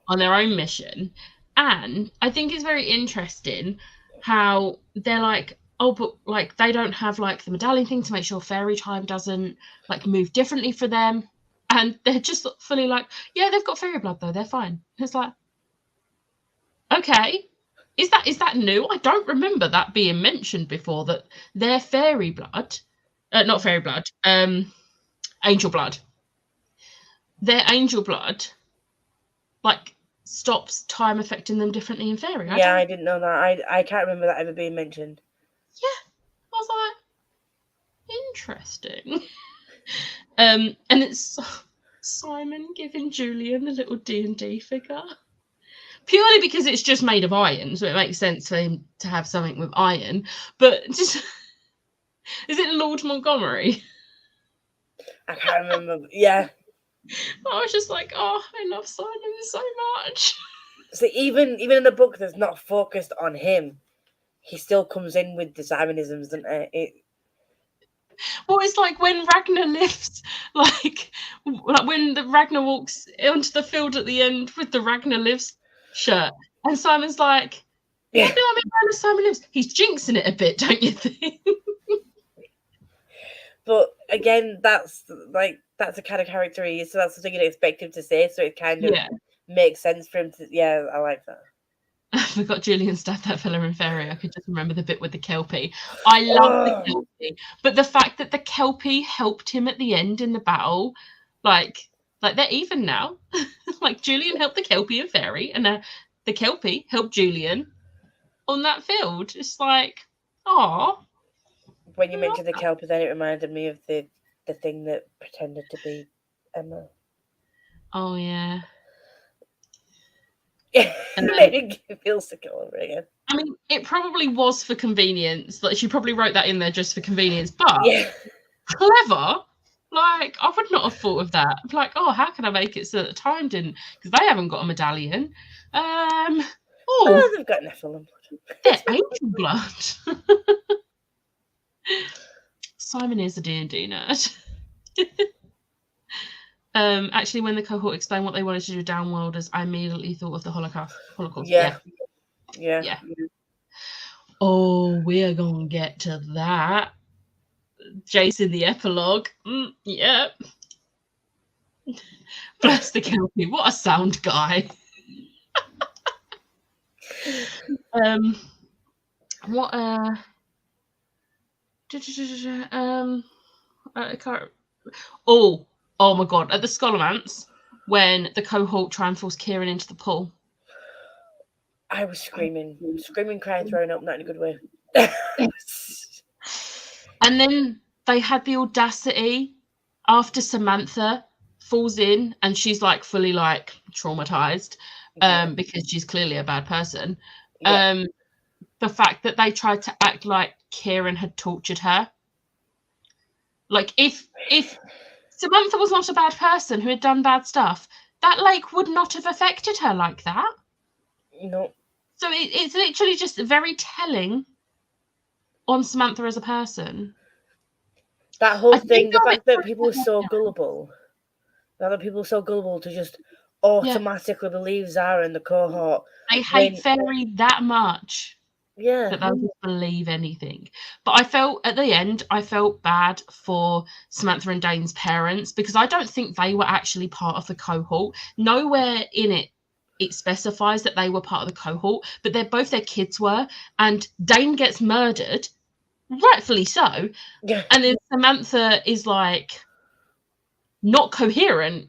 on their own mission, and I think it's very interesting how they're like, oh, but like they don't have like the medallion thing to make sure Fairy time doesn't like move differently for them, and they're just fully like, yeah, they've got fairy blood though, they're fine. It's like, okay, is that new? I don't remember that being mentioned before, that their fairy blood, not fairy blood, angel blood. Their angel blood, like, stops time affecting them differently in Fairy. I didn't know that. I can't remember that ever being mentioned. Yeah, I was like, interesting. And it's Simon giving Julian the little D&D figure. Purely because it's just made of iron, so it makes sense for him to have something with iron. But just, is it Lord Montgomery? I can't remember. Yeah. I was just like, oh, I love Simon so much. So even in the book that's not focused on him, he still comes in with the Simonisms, doesn't it? Well, it's like when Ragnar lifts, like when the Ragnar walks onto the field at the end with the Ragnar Lives shirt, and Simon's like, yeah, I feel like I'm wearing a Simon Lives. He's jinxing it a bit, don't you think? But again, that's the kind of character he is, so that's something you'd expect him to say, so it kind of makes sense for him to, I like that. I forgot Julian stabbed that fella in Fairy. I could just remember the bit with the Kelpie. I love the Kelpie, but the fact that the Kelpie helped him at the end in the battle, like they're even now. Like, Julian helped the Kelpie in Fairy, and the Kelpie helped Julian on that field. It's like, oh. When you mentioned the Kelpie, then it reminded me of the thing that pretended to be Emma. Oh, yeah. And it feels to go over again. I mean, it probably was for convenience. Like, she probably wrote that in there just for convenience, but clever. Like, I would not have thought of that. Like, oh, how can I make it so that the time didn't? Because they haven't got a medallion. They've got Nephilim blood. They're angel blood. Simon is a D&D nerd. Actually, when the cohort explained what they wanted to do downworlders, I immediately thought of the Holocaust. Yeah. Oh, we're gonna get to that. Jason, the epilogue. Yep. Bless the Kelpie. What a sound guy. What I can't. Oh my god! At the Scholomance, when the cohort try and force Kieran into the pool. I was screaming, crying, throwing up, not in a good way. And then they had the audacity after Samantha falls in and she's like fully like traumatized because she's clearly a bad person. Yeah. The fact that they tried to act like Kieran had tortured her. Like if Samantha was not a bad person who had done bad stuff, that lake would not have affected her like that. No. So it's literally just very telling on Samantha as a person. That whole thing, the fact that people are so gullible. That people are so gullible to just automatically believe Zara and the cohort. They hate Fairy that much. Yeah. That they'll just believe anything. But I felt at the end, I felt bad for Samantha and Dane's parents because I don't think they were actually part of the cohort. Nowhere in it specifies that they were part of the cohort, but both their kids were. And Dane gets murdered, rightfully so. Yeah. And then Samantha is like not coherent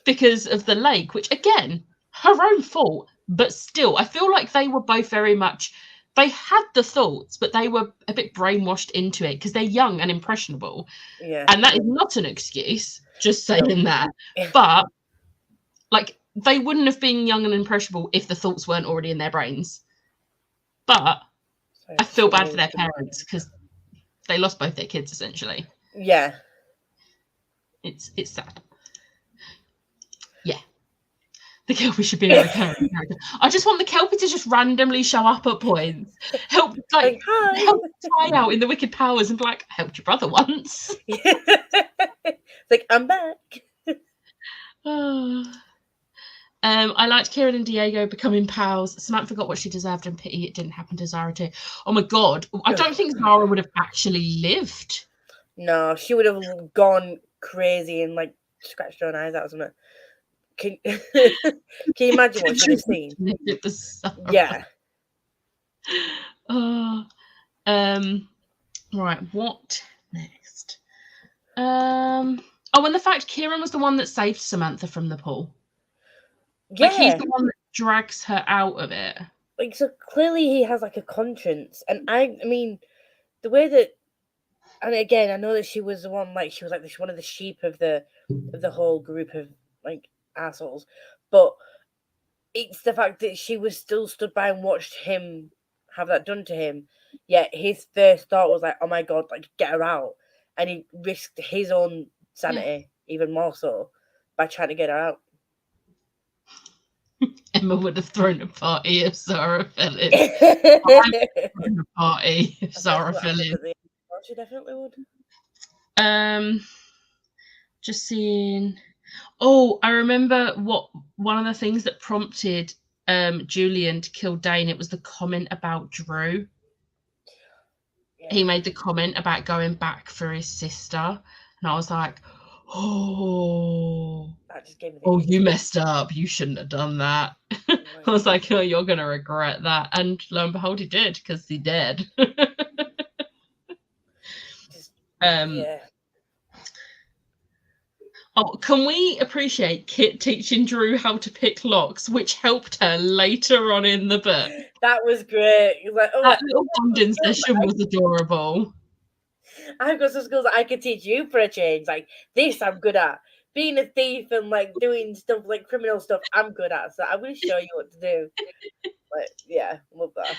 because of the lake, which again, her own fault. But still, I feel like they were both very much. They had the thoughts, but they were a bit brainwashed into it because they're young and impressionable. Yeah. And that is not an excuse, just saying that. But, like, they wouldn't have been young and impressionable if the thoughts weren't already in their brains. But I feel bad for their parents because they lost both their kids, essentially. Yeah. It's sad. Yeah. The Kelpie should be a recurring character. I just want the Kelpie to just randomly show up at points. Help hi. Help Ty out in the Wicked Powers and be like, I helped your brother once. Like, I'm back. I liked Kieran and Diego becoming pals. Samantha got what she deserved and pity it didn't happen to Zara too. Oh my god. I don't think Zara would have actually lived. No, she would have gone crazy and like scratched her own eyes out or something. Can you imagine what she'd have seen? Yeah. Right, what next? And the fact Kieran was the one that saved Samantha from the pool. Yeah. Like, he's the one that drags her out of it. Like, so clearly he has like a conscience. And I mean, the way that, and again, I know that she was the one, like, she was like one of the sheep of the whole group of like assholes. But it's the fact that she was still stood by and watched him have that done to him. Yet his first thought was like, oh my god, like, get her out. And he risked his own sanity even more so by trying to get her out. Emma would have thrown a party if Zara fell in. I would have thrown a party if Zara fell in. She definitely would. Just seeing. Oh, I remember one of the things that prompted Julian to kill Dane. It was the comment about Drew. Yeah. He made the comment about going back for his sister, and I was like, oh, that just gave me you messed up. You shouldn't have done that. I was like, oh, you're gonna regret that. And lo and behold, he did, because he did. Yeah. Oh, can we appreciate Kit teaching Drew how to pick locks, which helped her later on in the book? That was great. Like, that little bonding session was adorable. I've got some skills that I could teach you for a change. Like, this I'm good at. Being a thief and like doing stuff like criminal stuff, I'm good at. So I'm going to show you what to do. Like, yeah, love that.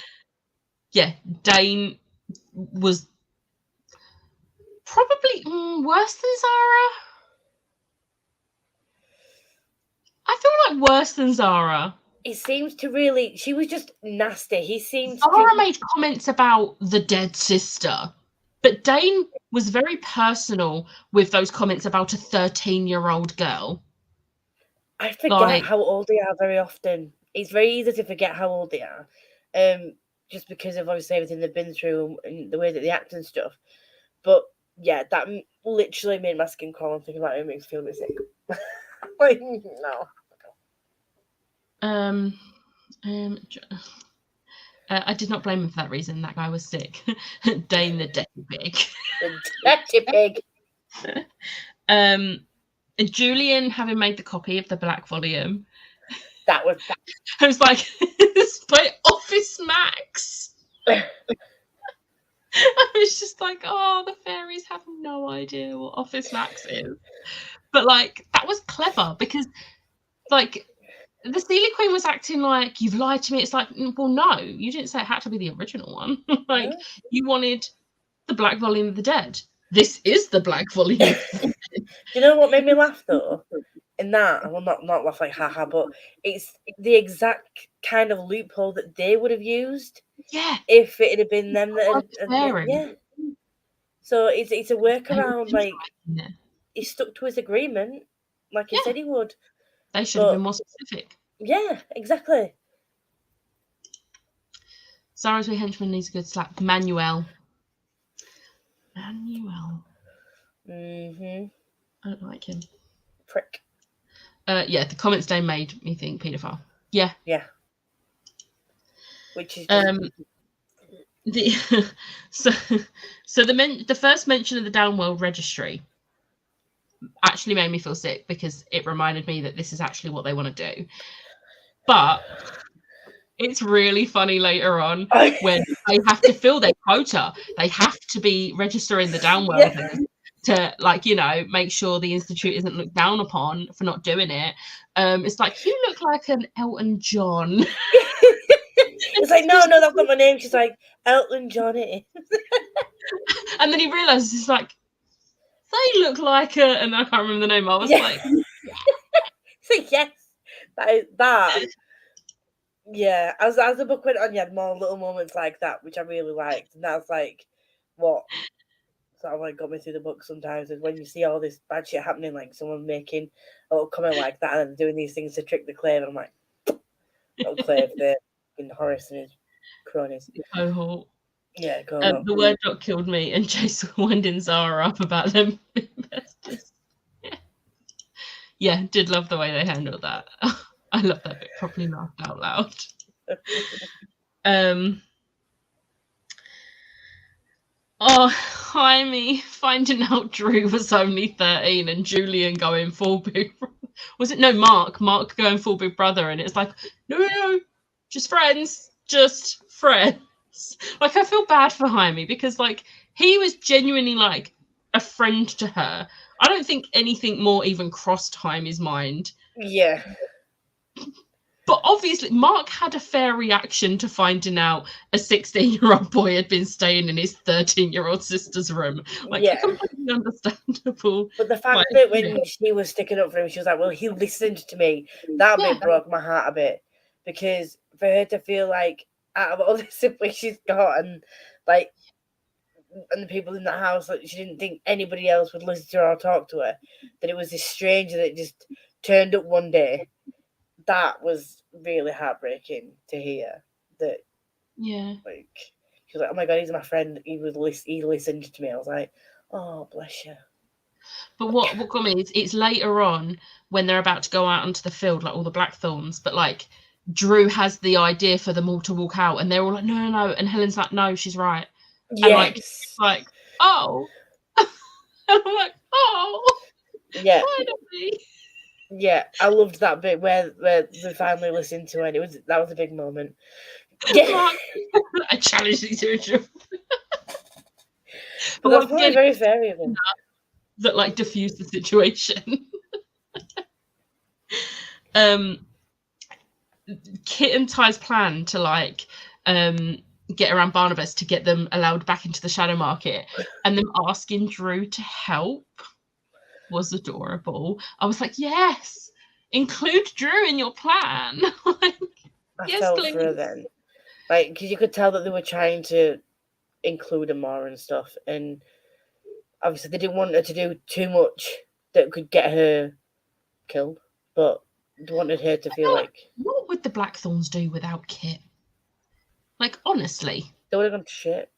Yeah, Dane was probably worse than Zara. I feel like worse than Zara. He seems to really. She was just nasty. He seems. Zara made comments about the dead sister, but Dane was very personal with those comments about a 13-year-old girl. I forget how old they are very often. It's very easy to forget how old they are, just because of obviously everything they've been through and the way that they act and stuff. But yeah, that literally made my skin crawl. I'm thinking about it, makes me feel sick. Like, no. I did not blame him for that reason. That guy was sick. Dane the Dirty Pig. The Dirty Pig. And Julian, having made the copy of the Black Volume, That was. I was like, it's by Office Max. I was just like, oh, the fairies have no idea what Office Max is. But like, that was clever because, like, the Sealy Queen was acting like, you've lied to me. It's like, well, no, you didn't say it had to be the original one. Like, you wanted the Black Volume of the Dead. This is the Black Volume. Do you know what made me laugh though? In that, well, not laugh like haha, but it's the exact kind of loophole that they would have used. Yeah. If it had been them that had, yeah. So it's a workaround. Like he stuck to his agreement, like he said he would. They should have been more specific. Yeah, exactly. Sarah's wee henchman needs a good slap. Manuel. Mm-hmm. I don't like him. Prick. Yeah, the comments they made me think paedophile. Yeah. Yeah. Which is the first mention of the Downworld Registry actually made me feel sick because it reminded me that this is actually what they want to do. But it's really funny later on when they have to fill their quota. They have to be registering the Downworlders to, like, you know, make sure the Institute isn't looked down upon for not doing it. It's like, you look like an Elton John. It's like, no, that's not my name. She's like, Elton John it is. And then he realizes, it's like, they look like a, and I can't remember the name. I was like, so yes, that. Yeah, as the book went on, you had more little moments like that, which I really liked, and that's like what sort of like got me through the book sometimes, is when you see all this bad shit happening, like someone making a little comment like that and doing these things to trick the Clave, and I'm like, oh, Clave, they're in Horace and his cronies. Cohort. Yeah, cohort. The word doc killed me, and Jason winding Zara up about them being bestest. Yeah, did love the way they handled that. I love that bit. Probably laughed out loud. Jaime finding out Drew was only 13 and Julian going full big. Was it no Mark going full big brother? And it's like, no, just friends. Like, I feel bad for Jaime because, like, he was genuinely like a friend to her. I don't think anything more even crossed Jaime's mind. Yeah. But obviously, Mark had a fair reaction to finding out a 16-year-old boy had been staying in his 13-year-old sister's room. Like, completely understandable. But the fact that when she was sticking up for him, she was like, well, he listened to me. That bit broke my heart a bit. Because for her to feel like, out of all the siblings she's got, and like, and the people in the house, like, she didn't think anybody else would listen to her or talk to her, that it was this stranger that just turned up one day. That was really heartbreaking to hear. That, like, she was like, oh my god, he's my friend. He listened to me. I was like, oh, bless you. But what got me is it's later on when they're about to go out onto the field, like all the Blackthorns, but like Drew has the idea for them all to walk out, and they're all like, no, and Helen's like, no, she's right. Yes. And like, oh, and I'm like, oh, yeah. Finally. Yeah, I loved that bit where they finally listened to it. That was a big moment. Yeah. I challenge you to a joke. But that's probably very fair of him. That like diffused the situation. Kit and Ty's plan to like get around Barnabas to get them allowed back into the shadow market, and them asking Drew to help was adorable. I was like, yes, include Drew in your plan. Like, I felt for her then, like, because you could tell that they were trying to include her more and stuff, and obviously they didn't want her to do too much that could get her killed, but they wanted her to feel like, what would the Blackthorns do without Kit? Like, honestly, they would have gone to shit.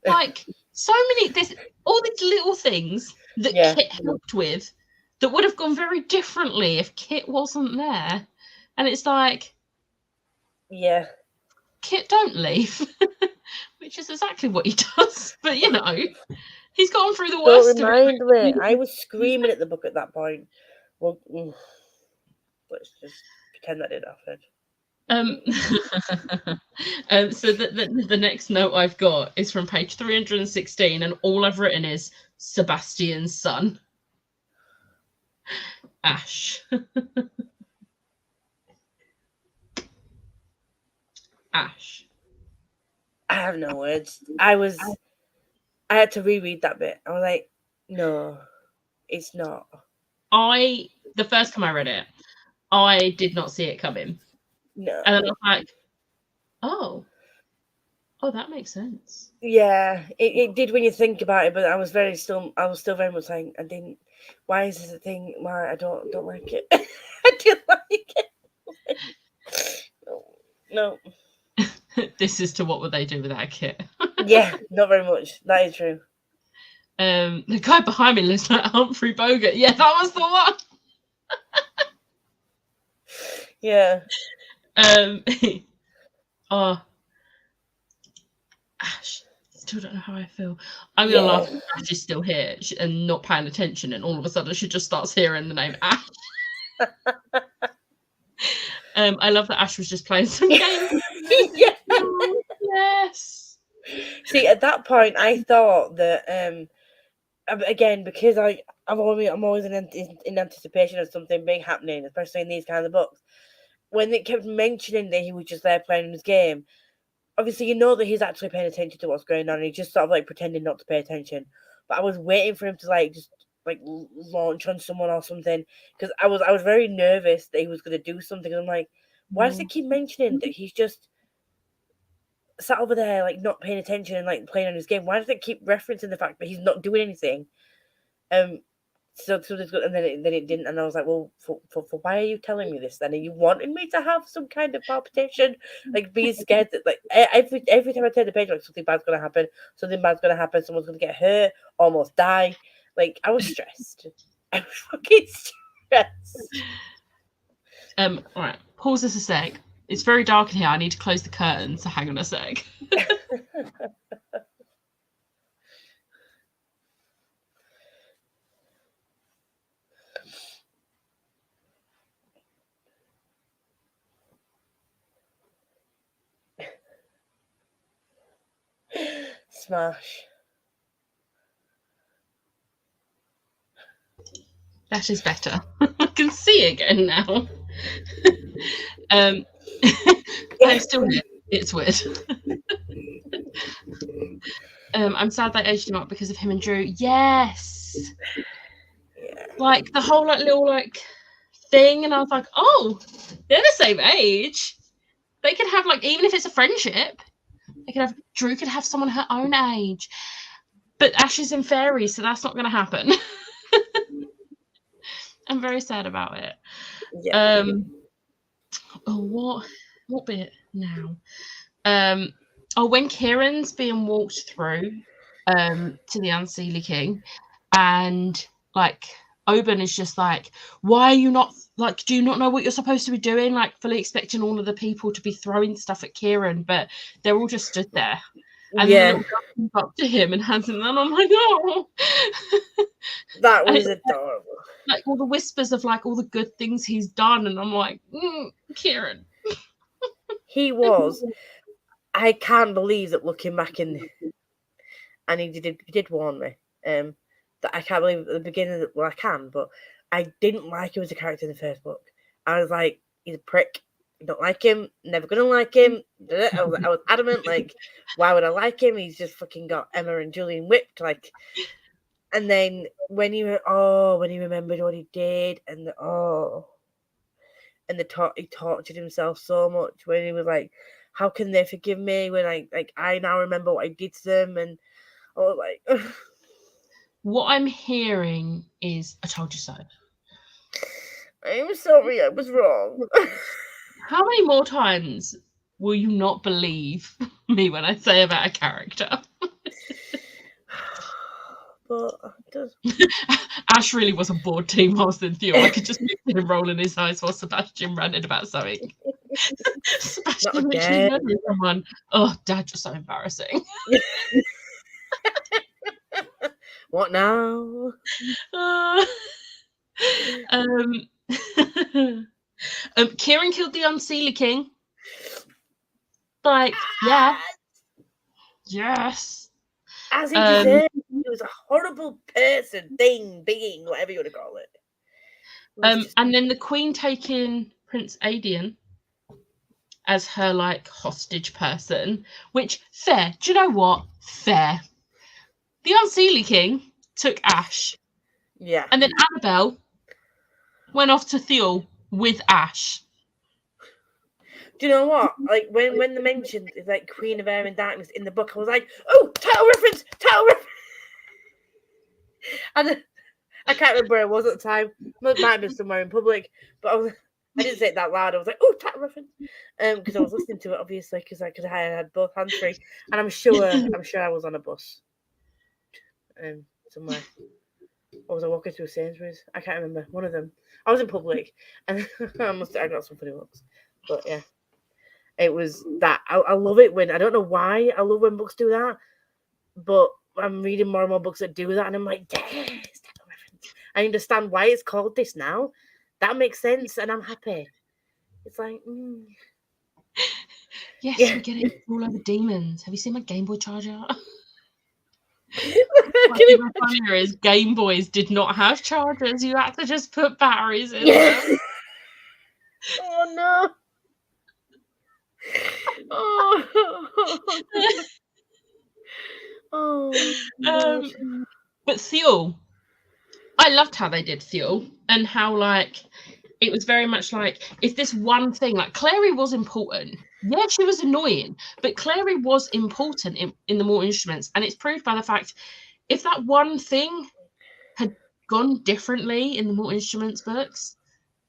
Like, so many, all these little things that Kit helped with that would have gone very differently if Kit wasn't there. And it's like, yeah, Kit, don't leave. Which is exactly what he does. But, you know, he's gone through the worst. Don't remind me. I was screaming at the book at that point. Well, let's just pretend that didn't happen. So the next note I've got is from page 316, and all I've written is Sebastian's son. Ash. Ash. I have no words. I had to reread that bit. I was like, no, it's not. The first time I read it, I did not see it coming. No. And then I was like, oh, that makes sense. Yeah, it did when you think about it, but I was still very much saying, why is this a thing? Why I don't like it. I didn't like it. No. This is to what would they do without Kit? Yeah, not very much. That is true. The guy behind me looks like Humphrey Bogart. Yeah, that was the one. Yeah. Ash. Still don't know how I feel. I'm gonna laugh if Ash is still here and not paying attention, and all of a sudden she just starts hearing the name Ash. I love that Ash was just playing some games. Yeah. Yes. See, at that point, I thought that again, because I'm always in anticipation of something big happening, especially in these kinds of books. When it kept mentioning that he was just there playing his game, obviously you know that he's actually paying attention to what's going on, and he's just sort of like pretending not to pay attention. But I was waiting for him to like just like launch on someone or something, because I was very nervous that he was going to do something. And I'm like, why does it keep mentioning that he's just sat over there like not paying attention and like playing on his game? Why does it keep referencing the fact that he's not doing anything? So and then it didn't, and I was like, well, for why are you telling me this then? Are you wanting me to have some kind of palpitation, like being scared that like every time I turn the page, like something bad's gonna happen, someone's gonna get hurt, almost die. Like I was stressed. I was fucking stressed. All right, pause this a sec. It's very dark in here. I need to close the curtains, so hang on a sec. Smash. That is better. I can see again now. I'm still here. It's weird. I'm sad they aged him up because of him and Drew. Yes. Yeah. Like the whole like little like thing, and I was like, oh, they're the same age. They could have like, even if it's a friendship, Drew could have someone her own age. But Ash is in fairies, so that's not going to happen. I'm very sad about it. Yeah. What bit now? When Kieran's being walked through to the Unseelie King, and like Oban is just like, why are you not like, do you not know what you're supposed to be doing? Like fully expecting all of the people to be throwing stuff at Kieran, but they're all just stood there. And the little girl comes up to him and hands him, and I'm like, oh. That was adorable. Like all the whispers of like all the good things he's done, and I'm like, Kieran. He was. I can't believe that looking back and he did warn me. That I can't believe at the beginning. Well, I can, but I didn't like him as a character in the first book. I was like, he's a prick. I don't like him. Never gonna like him. I was adamant. Like, why would I like him? He's just fucking got Emma and Julian whipped. Like, and then when he remembered what he did, and he tortured himself so much when he was like, how can they forgive me when I now remember what I did to them? And I was like, what I'm hearing is, I told you so. I'm sorry, I was wrong. How many more times will you not believe me when I say about a character? But Ash really was a bored team whilst in Theo. I could just see him rolling his eyes while Sebastian ranted about something. Sebastian literally again. murdering someone. Oh, Dad, you're so embarrassing. What now? Kieran killed the Unseelie King. Like, yeah. Yes. As he deserved. He was a horrible person, being, whatever you want to call it. And then the Queen taking Prince Adian as her like hostage person, which fair. Do you know what? Fair. The Unseelie King took Ash. Yeah. And then Annabelle went off to Theol with Ash. Do you know what? Like when they mentioned like Queen of Air and Darkness in the book, I was like, oh, title reference. And I can't remember where I was at the time. It might have been somewhere in public, but I didn't say it that loud. I was like, oh, title reference. Because I was listening to it, obviously, because I had both hands free. And I'm sure I was on a bus. Somewhere. Or was I walking through Sainsbury's? I can't remember. One of them. I was in public. And I got some funny looks. But yeah. It was that. I love it when, I don't know why I love when books do that, but I'm reading more and more books that do that, and I'm like, yes, I understand why it's called this now. That makes sense, and I'm happy. It's like, Yes, we get it. It's all over demons. Have you seen my Game Boy charger? My favorite funnier is Game Boys did not have chargers. You had to just put batteries in them. Oh no. But Theol, I loved how they did Theol, and how like it was very much like, if this one thing, like Clary was important. Yeah, she was annoying, but Clary was important in the Mortal Instruments, and it's proved by the fact, if that one thing had gone differently in the Mortal Instruments books,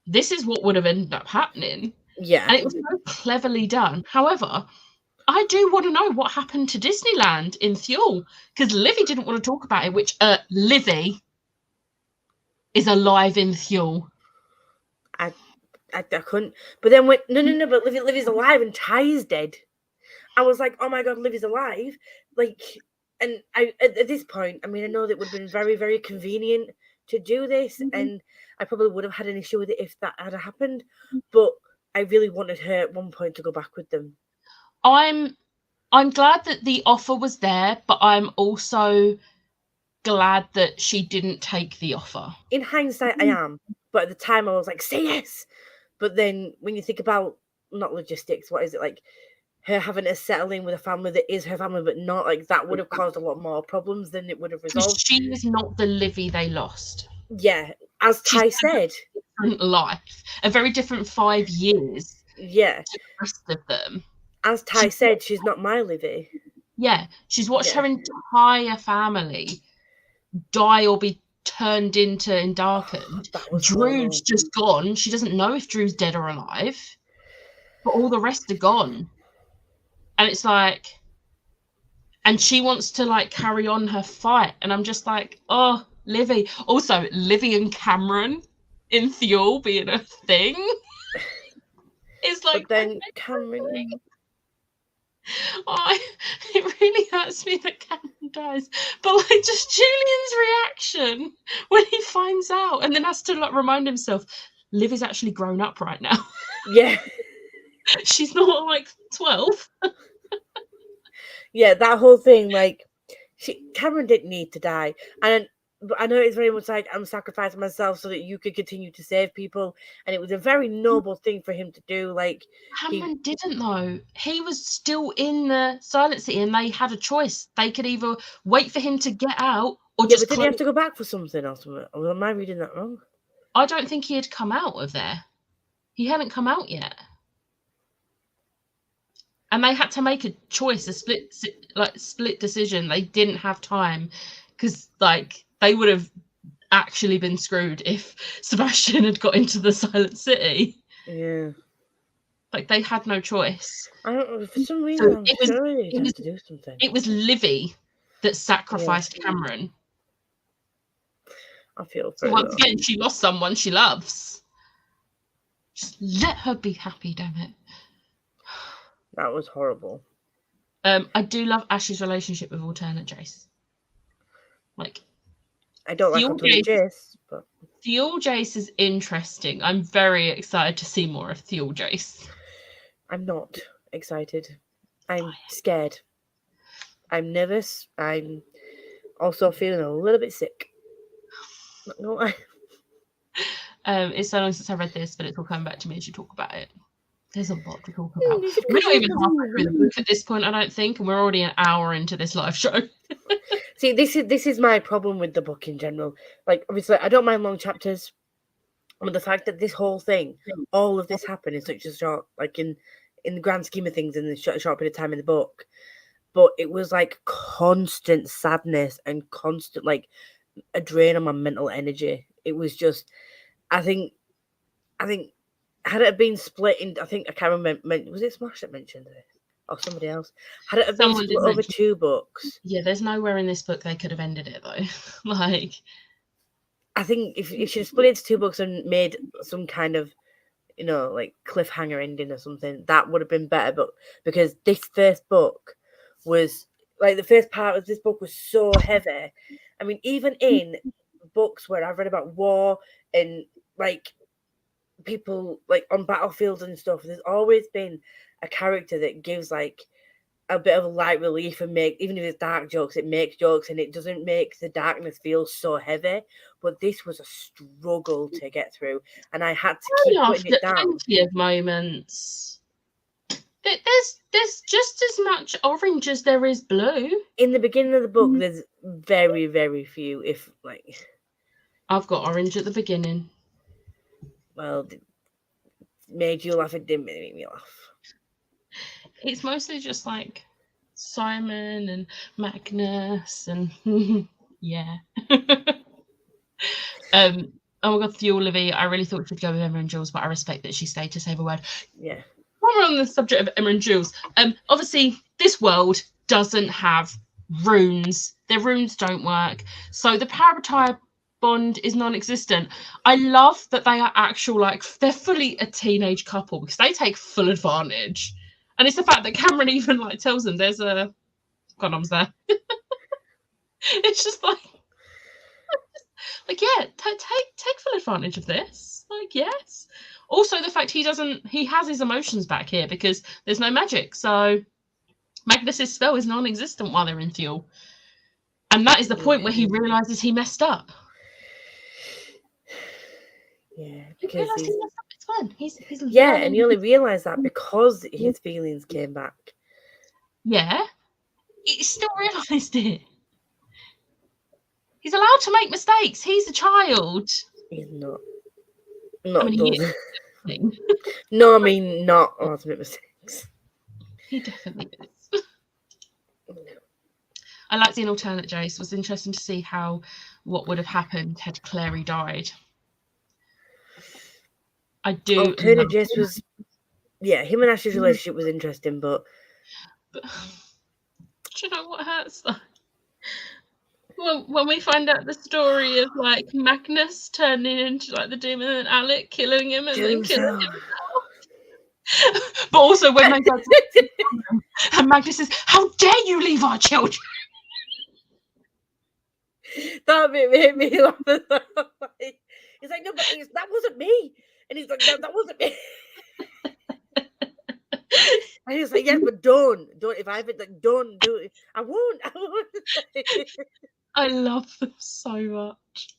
this is what would have ended up happening. Yeah. And it was so cleverly done. However, I do want to know what happened to Disneyland in Theol, because Livy didn't want to talk about it, which Livy is alive in Theol. I couldn't. But then but Livy's alive and Ty's dead. I was like, oh my god, Livy's alive. Like, and at this point, I mean, I know that would have been very, very convenient to do this, and I probably would have had an issue with it if that had happened. But I really wanted her at one point to go back with them. I'm glad that the offer was there, but I'm also glad that she didn't take the offer. In hindsight, I am. But at the time, I was like, say yes. But then when you think about, not logistics, what is it, like her having to settle in with a family that is her family, but not, like, that would have caused a lot more problems than it would have resolved. She is not the Livy they lost. Yeah, as Ty said. Different life, a very different 5 years. Yeah. To the rest of them. As Ty said, she's not my Livy. Yeah, she's watched her entire family die or be turned into and darkened. Drew's just gone. She doesn't know if Drew's dead or alive, but all the rest are gone. And it's like, and she wants to like carry on her fight, and I'm just like, oh, Livy. Also, Livy and Cameron in Theol being a thing. It's like, but then Cameron. Oh, it really hurts me that Cameron dies. But like, just Julian's reaction when he finds out, and then has to like remind himself, Liv is actually grown up right now. Yeah. She's not like 12. Yeah, that whole thing, like, Cameron didn't need to die. But I know it's very much like, I'm sacrificing myself so that you could continue to save people. And it was a very noble thing for him to do. Like, Cameron didn't, though. He was still in the Silent City, and they had a choice. They could either wait for him to get out, or just. But did he have to go back for something or something? Or am I reading that wrong? I don't think he had come out of there. He hadn't come out yet. And they had to make a choice, a split decision. They didn't have time, because like they would have actually been screwed if Sebastian had got into the Silent City. Yeah. Like they had no choice. I don't know, for some reason I'm sure he had to do something. It was Livy that sacrificed Cameron. I feel so once again, she lost someone she loves. Just let her be happy, damn it. That was horrible. I do love Ash's relationship with alternate Jace. Like, I don't like alternate Jace, but Theol Jace is interesting. I'm very excited to see more of Theol Jace. I'm not excited. I'm scared. I'm nervous. I'm also feeling a little bit sick. Not gonna lie. It's so long since I read this, but it's all coming back to me as you talk about it. There's a lot to talk about. Is it We're not 'cause even halfway through the book at this point, I don't think, and we're already an hour into this live show. See, this is my problem with the book in general. Like, obviously, I don't mind long chapters, but the fact that this whole thing, all of this happened in such a short, like in the grand scheme of things, in the short period of time in the book, but it was like constant sadness and constant like a drain on my mental energy. It was just, I think, had it been split in, I think I can't remember. Was it Smash that mentioned this, or somebody else? Had it been Someone did split over mention- 2 books? Yeah, there's nowhere in this book they could have ended it though. Like, I think if she split it into 2 books and made some kind of, you know, like cliffhanger ending or something, that would have been better. But because this first book was like, the first part of this book was so heavy. I mean, even in books where I've read about war and like people like on battlefields and stuff, there's always been a character that gives like a bit of light relief and make, even if it's dark jokes, it makes jokes and it doesn't make the darkness feel so heavy. But this was a struggle to get through, and I had to keep putting it down. Plenty of moments. There's just as much orange as there is blue. In the beginning of the book, there's very, very few, if like. I've got orange at the beginning. Well, it made you laugh. It didn't make me laugh. It's mostly just like Simon and Magnus and yeah. Oh my god, Theol Livy. I really thought she'd go with Emma and Jules, but I respect that she stayed to save a word. Yeah. While we're on the subject of Emma and Jules, obviously this world doesn't have runes. Their runes don't work, so the parabatai bond is non-existent. I love that they are actual, like, they're fully a teenage couple because they take full advantage. And it's the fact that Cameron even like tells them there's a condoms there. It's just like yeah, take full advantage of this. Like, yes. Also, the fact he has his emotions back here because there's no magic. So Magnus's spell is non-existent while they're in Theol. And that is the point where he realizes he messed up. Yeah, because he messed up. It's fine. He's yeah, and you only realize that because his feelings came back. Yeah, he still realized it. He's allowed to make mistakes. He's a child. He's not. I mean, he is. No, I mean, not allowed to make mistakes. He definitely is. I liked the alternate Jace. It was interesting to see what would have happened had Clary died. I do. Alternate Jace was, yeah, him and Ash's relationship was interesting, but do you know what hurts though? Well, when we find out the story of like Magnus turning into like the demon and Alec killing him and then killing him. But also when they go and Magnus says, "How dare you leave our children?" That bit made me laugh. He's like, no, but that wasn't me. And he's like, no, that wasn't me. And he's like, yes, but don't. If I have it, like, don't do it. I won't. I love them so much.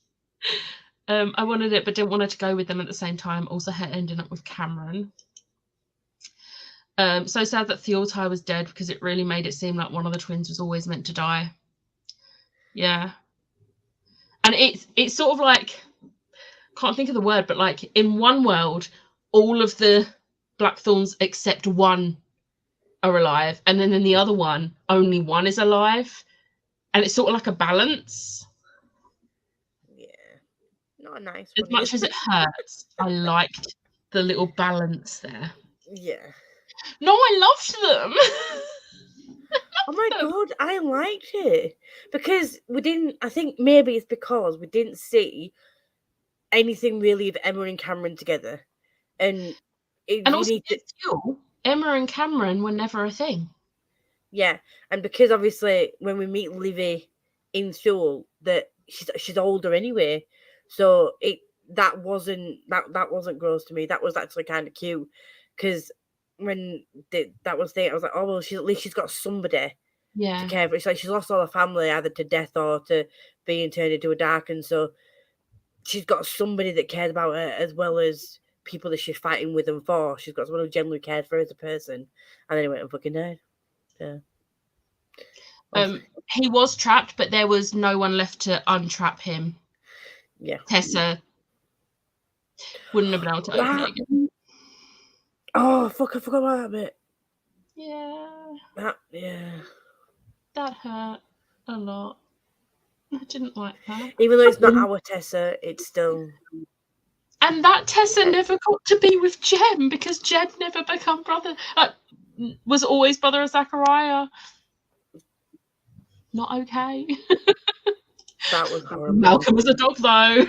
I wanted it, but didn't want her to go with them at the same time. Also, her ending up with Cameron. So sad that Theoltai was dead because it really made it seem like one of the twins was always meant to die. Yeah. And it's sort of like, can't think of the word, but like in one world, all of the Blackthorns except one are alive, and then in the other one, only one is alive. And it's sort of like a balance. Yeah. Not a nice one. As much as it hurts, I liked the little balance there. Yeah. No, I loved them. Oh my god, I liked it. Because we didn't, I think maybe it's because we didn't see anything really of Emma and Cameron together. And also, Emma and Cameron were never a thing. Yeah, and because obviously when we meet Livy in school, that she's older anyway, so that wasn't gross to me. That was actually kind of cute, because when that was there, I was like, oh well, at least she's got somebody to care for. It's like she's lost all her family either to death or to being turned into a dark, and so she's got somebody that cares about her as well as people that she's fighting with and for. She's got someone who genuinely cared for her as a person, and then he went and fucking died. Yeah. He was trapped, but there was no one left to untrap him. Yeah. Tessa wouldn't have been able to open it again. Oh, fuck, I forgot about that bit. Yeah. Yeah. That hurt a lot. I didn't like that. Even though it's not our Tessa, it's still... And that Tessa never got to be with Jem, because Jem never became brother... was always brother of Zachariah. Not okay. That was horrible. Malcolm was a dog, though.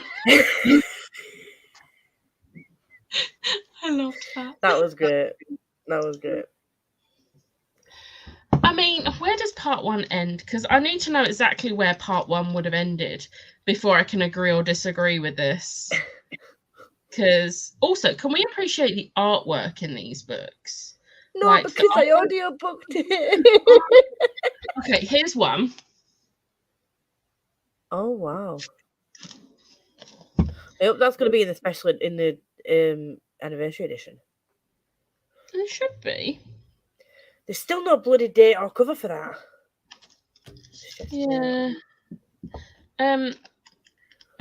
I loved that. That was good. I mean, where does part 1 end? Because I need to know exactly where part 1 would have ended before I can agree or disagree with this. Because also, can we appreciate the artwork in these books? No, because I audiobooked it. Okay, here's one. Oh wow! I hope that's going to be in the special in the anniversary edition. It should be. There's still no bloody date or cover for that. Yeah.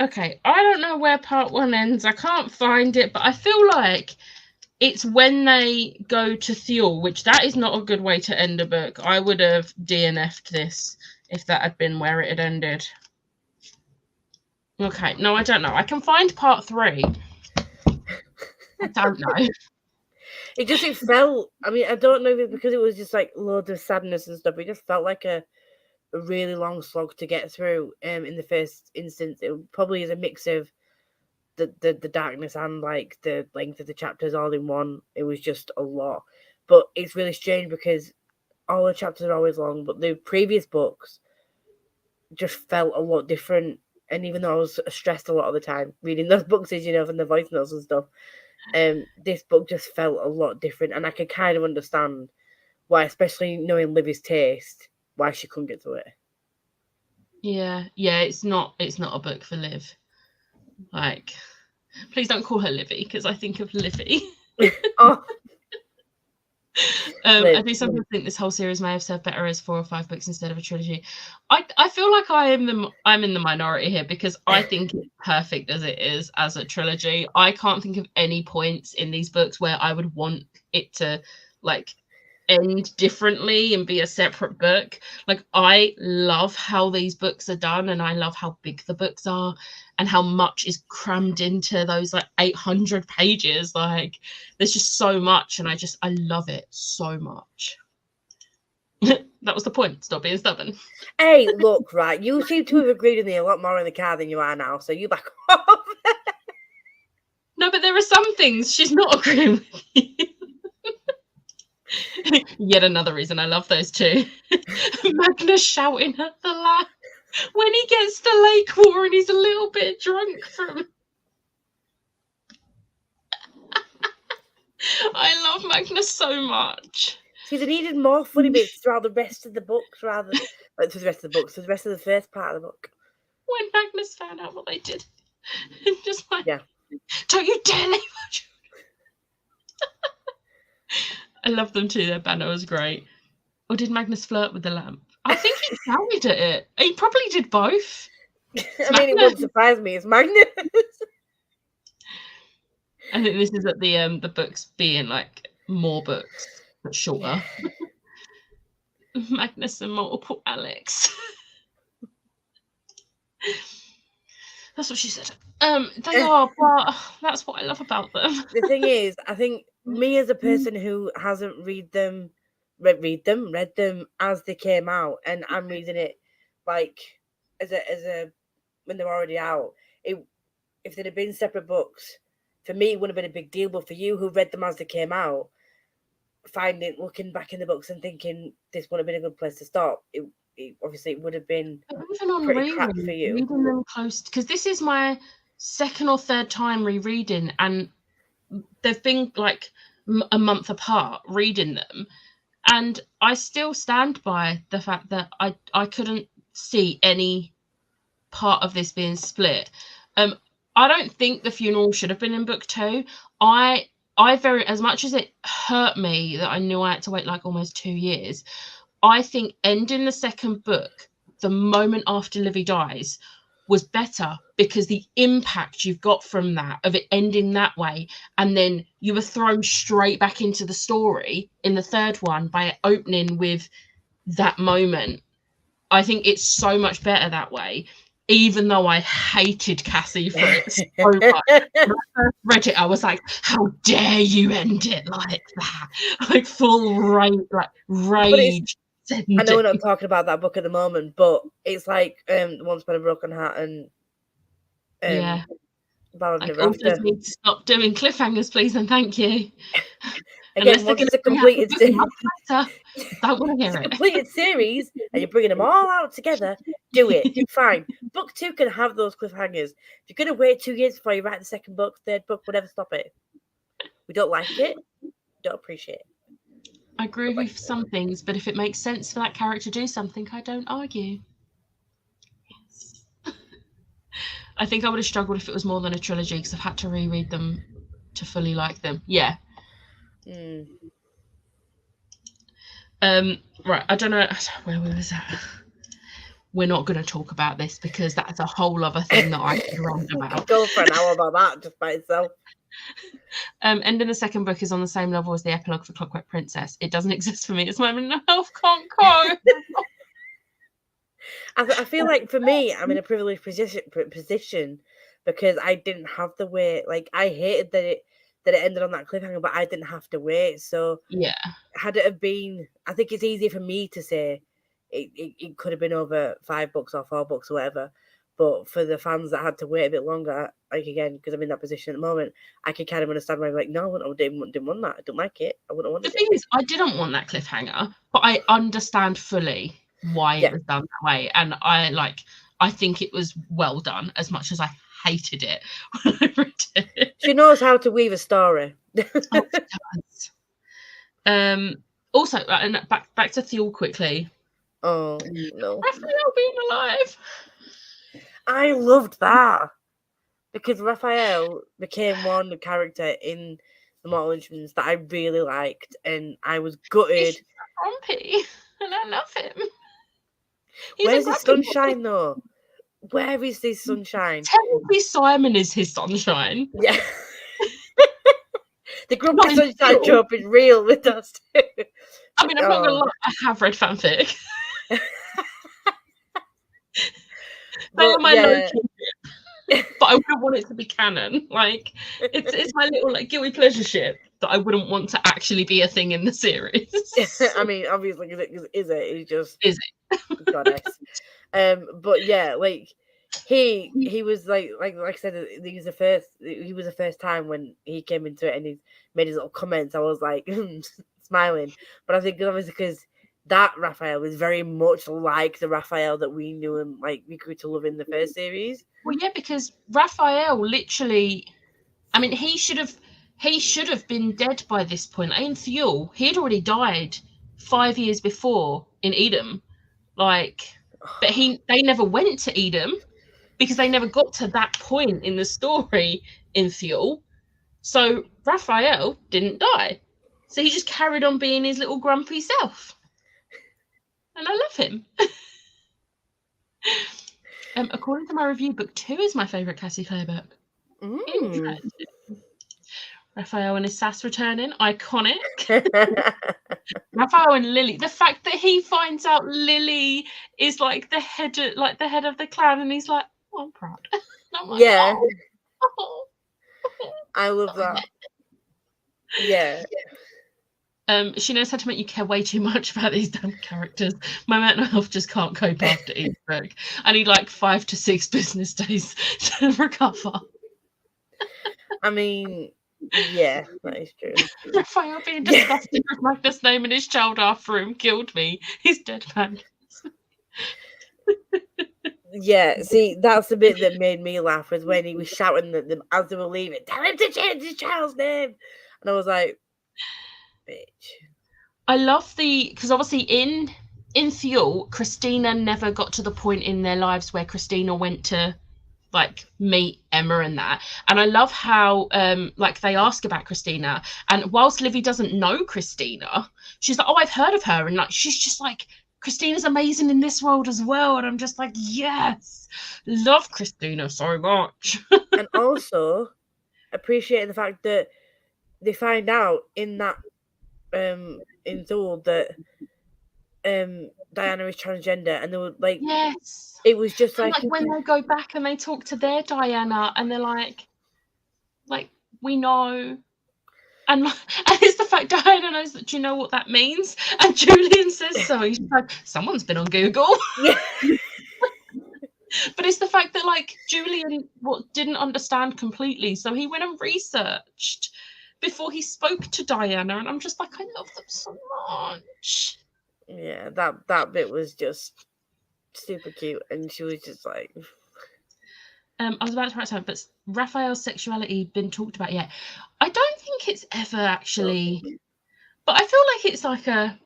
Okay, I don't know where part 1 ends. I can't find it, but I feel like it's when they go to Thule, which that is not a good way to end a book. I would have DNF'd this if that had been where it had ended. Okay, no, I don't know. I can find part 3. I don't know. It felt, I mean, I don't know if it's because it was just like loads of sadness and stuff. It just felt like a really long slog to get through in the first instance. It probably is a mix of the darkness and like the length of the chapters all in one. It was just a lot. But it's really strange because all the chapters are always long, but the previous books just felt a lot different. And even though I was stressed a lot of the time reading those books, as you know, from the voice notes and stuff, this book just felt a lot different, and I could kind of understand why, especially knowing Livy's taste, why she couldn't get through it. Yeah, it's not a book for Liv. Like, please don't call her Livy, because I think of Livy. Oh. I do sometimes think this whole series may have served better as 4 or 5 books instead of a trilogy. I feel like I'm in the minority here, because I think it's perfect as it is as a trilogy. I can't think of any points in these books where I would want it to like end differently and be a separate book. Like, I love how these books are done, and I love how big the books are and how much is crammed into those like 800 pages. Like, there's just so much, and I love it so much. That was the point. Stop being stubborn. Hey, look, right, you seem to have agreed with me a lot more in the car than you are now, so you back off. No, but there are some things she's not agreeing with you. Yet another reason I love those two. Magnus shouting at the lad when he gets to Lake Water and he's a little bit drunk from... I love Magnus so much. See, they needed more funny bits throughout the rest of the books, rather than through the rest of the books, through the rest of the first part of the book. When Magnus found out what they did, and just like, yeah, don't you dare leave my children. I love them too. Their banner was great. Or did Magnus flirt with the lamp? I think he carried at it. He probably did both. I mean, it wouldn't surprise me. It's Magnus. I think this is at the books being like more books but shorter. Yeah. Magnus and multiple Alex. That's what she said. They are, but that's what I love about them. The thing is, I think me as a person who hasn't read them as they came out, and I'm reading it like as a when they're already out. If they'd have been separate books, for me it wouldn't have been a big deal. But for you who read them as they came out, looking back in the books and thinking this would have been a good place to stop, it obviously it would have been even on pretty crap for you. reading them close, because this is my second or third time rereading, and they've been like a month apart reading them, and I still stand by the fact that I couldn't see any part of this being split. I don't think the funeral should have been in book 2. I very, as much as it hurt me that I knew I had to wait like almost 2 years, I think ending the second book the moment after Livy dies was better, because the impact you've got from that, of it ending that way, and then you were thrown straight back into the story in the third one by it opening with that moment. I think it's so much better that way, even though I hated Cassie for it so much. When I first read it, I was like, how dare you end it like that? Like full rage. I know we're not talking about that book at the moment, but it's like Once Upon a Broken Heart and Ballad of Never After. Need to stop doing cliffhangers, please, and thank you. Again, once it's a completed series, I don't want to hear it. Completed series, and you're bringing them all out together. Do it, fine. Book 2 can have those cliffhangers. If you're going to wait 2 years before you write the second book, third book, whatever, stop it. We don't like it. Don't appreciate it. I agree with some things, but if it makes sense for that character to do something, I don't argue. Yes. I think I would have struggled if it was more than a trilogy, because I've had to reread them to fully like them. Yeah. Right, I don't know where was that. We're not going to talk about this, because that's a whole other thing that I could rant about. Go for an hour about that just by itself. Ending the second book is on the same level as the epilogue for Clockwork Princess. It doesn't exist for me. It's my mental health can't cope. I feel like for me, I'm in a privileged position because I didn't have to wait. Like, I hated that it ended on that cliffhanger, but I didn't have to wait. So yeah, had it have been, I think it's easier for me to say it could have been over 5 books or 4 books or whatever. But for the fans that had to wait a bit longer, like, again, because I'm in that position at the moment, I can kind of understand why I'm like, no, I didn't want that. I don't like it. I wouldn't want it. The thing is, I didn't want that cliffhanger, but I understand fully why it was done that way. And I think it was well done, as much as I hated it when I read it. She knows how to weave a story. Oh, she does. Also, and back to Theol quickly. Oh, no. Raphael being alive. I loved that, because Raphael became one character in the Mortal Instruments that I really liked, and I was gutted. He's grumpy, and I love him. Where's the sunshine, though? Where is this sunshine? Technically, Simon is his sunshine. Yeah. The grumpy sunshine joke is real with us too. I mean, I'm not gonna lie, I have read fanfic. They are my local, but I wouldn't want it to be canon. Like, it's my little guilty pleasure ship that I wouldn't want to actually be a thing in the series. I mean, obviously, is it? It's just is it? Goddess. But yeah, like he was like I said, he was the first time when he came into it and he made his little comments. I was like smiling, but I think obviously because that Raphael was very much like the Raphael that we knew and like we grew to love in the first series. Well, yeah, because Raphael literally, I mean, he should have been dead by this point. In Theol, he had already died 5 years before in Edom, but they never went to Edom because they never got to that point in the story in Theol. So Raphael didn't die, so he just carried on being his little grumpy self. And I love him. According to my review, book 2 is my favourite Cassie Clare book. Interesting. Raphael and his sass returning, iconic. Raphael and Lily. The fact that he finds out Lily is like the head of the clan, and he's like, "Oh, I'm proud." Like, yeah. Oh. I love that. Yeah. She knows how to make you care way too much about these damn characters. My mental health just can't cope after each book. I need 5 to 6 business days to recover. I mean, Yeah, that is true. Raphael being disgusted with Magnus naming his child after him killed me. He's dead, man. Yeah, see, that's the bit that made me laugh, was when he was shouting at them as they were leaving, "Tell him to change his child's name!" And I was like, bitch. I love because obviously in Fuel, Christina never got to the point in their lives where Christina went to like meet Emma and that. And I love how like they ask about Christina, and whilst Livy doesn't know Christina, she's like, oh, I've heard of her, and like she's just like, Christina's amazing in this world as well. And I'm just like, yes, love Christina so much. And also appreciating the fact that they find out in that in Thule that Diana is transgender, and they were like, yes, it was just and like when they go back and they talk to their Diana, and they're like we know. And it's the fact Diana knows that. Do you know what that means? And Julian says so. He's like, someone's been on Google. yeah. But it's the fact that like Julian didn't understand completely, so he went and researched before he spoke to Diana, and I'm just like, I love them so much. Yeah, that bit was just super cute, and she was just like, I was about to write something, but Raphael's sexuality been talked about yet? I don't think it's ever actually, but I feel like it's like a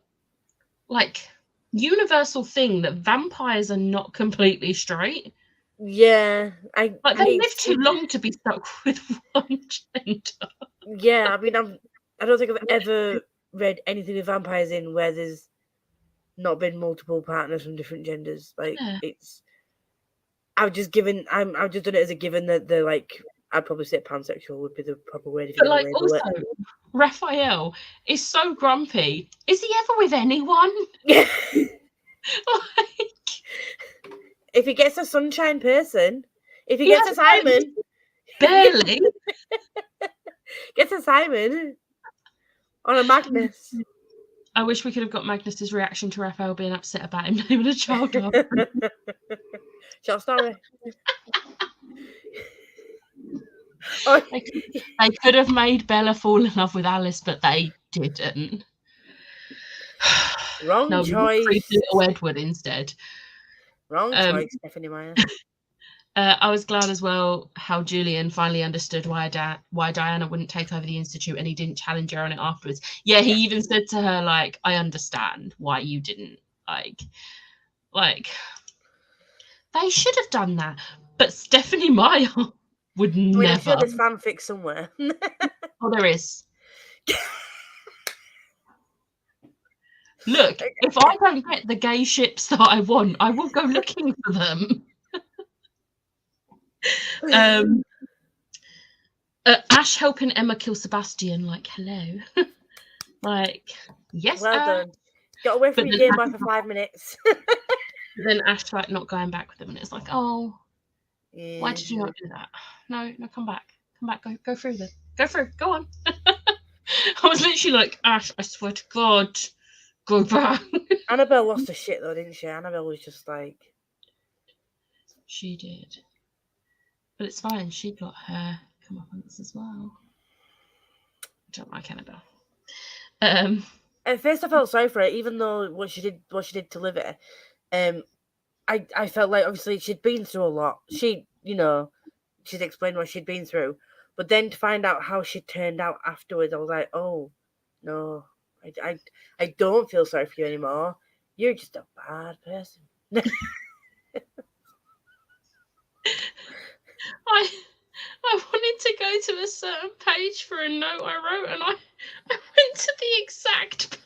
universal thing that vampires are not completely straight. yeah, they live too long to be stuck with one gender. Yeah, I mean, I don't think I've ever read anything with vampires in where there's not been multiple partners from different genders. Like it's, I've just done it as a given that they're like, I'd probably say pansexual would be the proper way to label also, it. Raphael is so grumpy. Is he ever with anyone? If he gets a sunshine person, if he gets a Simon, barely gets a Simon on a Magnus. I wish we could have got Magnus's reaction to Raphael being upset about him naming a child after him. Short story. They could have made Bella fall in love with Alice, but they didn't. Wrong choice. Little Edward instead. Wrong choice, Stephanie Meyer. I was glad as well how Julian finally understood why Diana wouldn't take over the Institute, and he didn't challenge her on it afterwards. Yeah, he even said to her, like, I understand why you didn't. Like they should have done that. But Stephanie Meyer would never. I'm sure there's fanfic somewhere. Oh, there is. Look, if I don't get the gay ships that I want, I will go looking for them. Ash helping Emma kill Sebastian, like, hello. Like, yes. Well done. Got away from your Game Boy for 5 minutes. Then Ash like not going back with him, and it's like, oh, why did you not do that? No, come back, go through this, go on. I was literally like, Ash, I swear to God, go back. Annabelle lost her shit though, didn't she? Annabelle was just like, she did, but it's fine. She got her comeuppance as well. I don't like Annabelle. At first, I felt sorry for her, even though what she did to Livy. I felt like obviously she'd been through a lot. She'd explained what she'd been through, but then to find out how she turned out afterwards, I was like, oh no, I don't feel sorry for you anymore. You're just a bad person. I wanted to go to a certain page for a note I wrote, and I went to the exact page.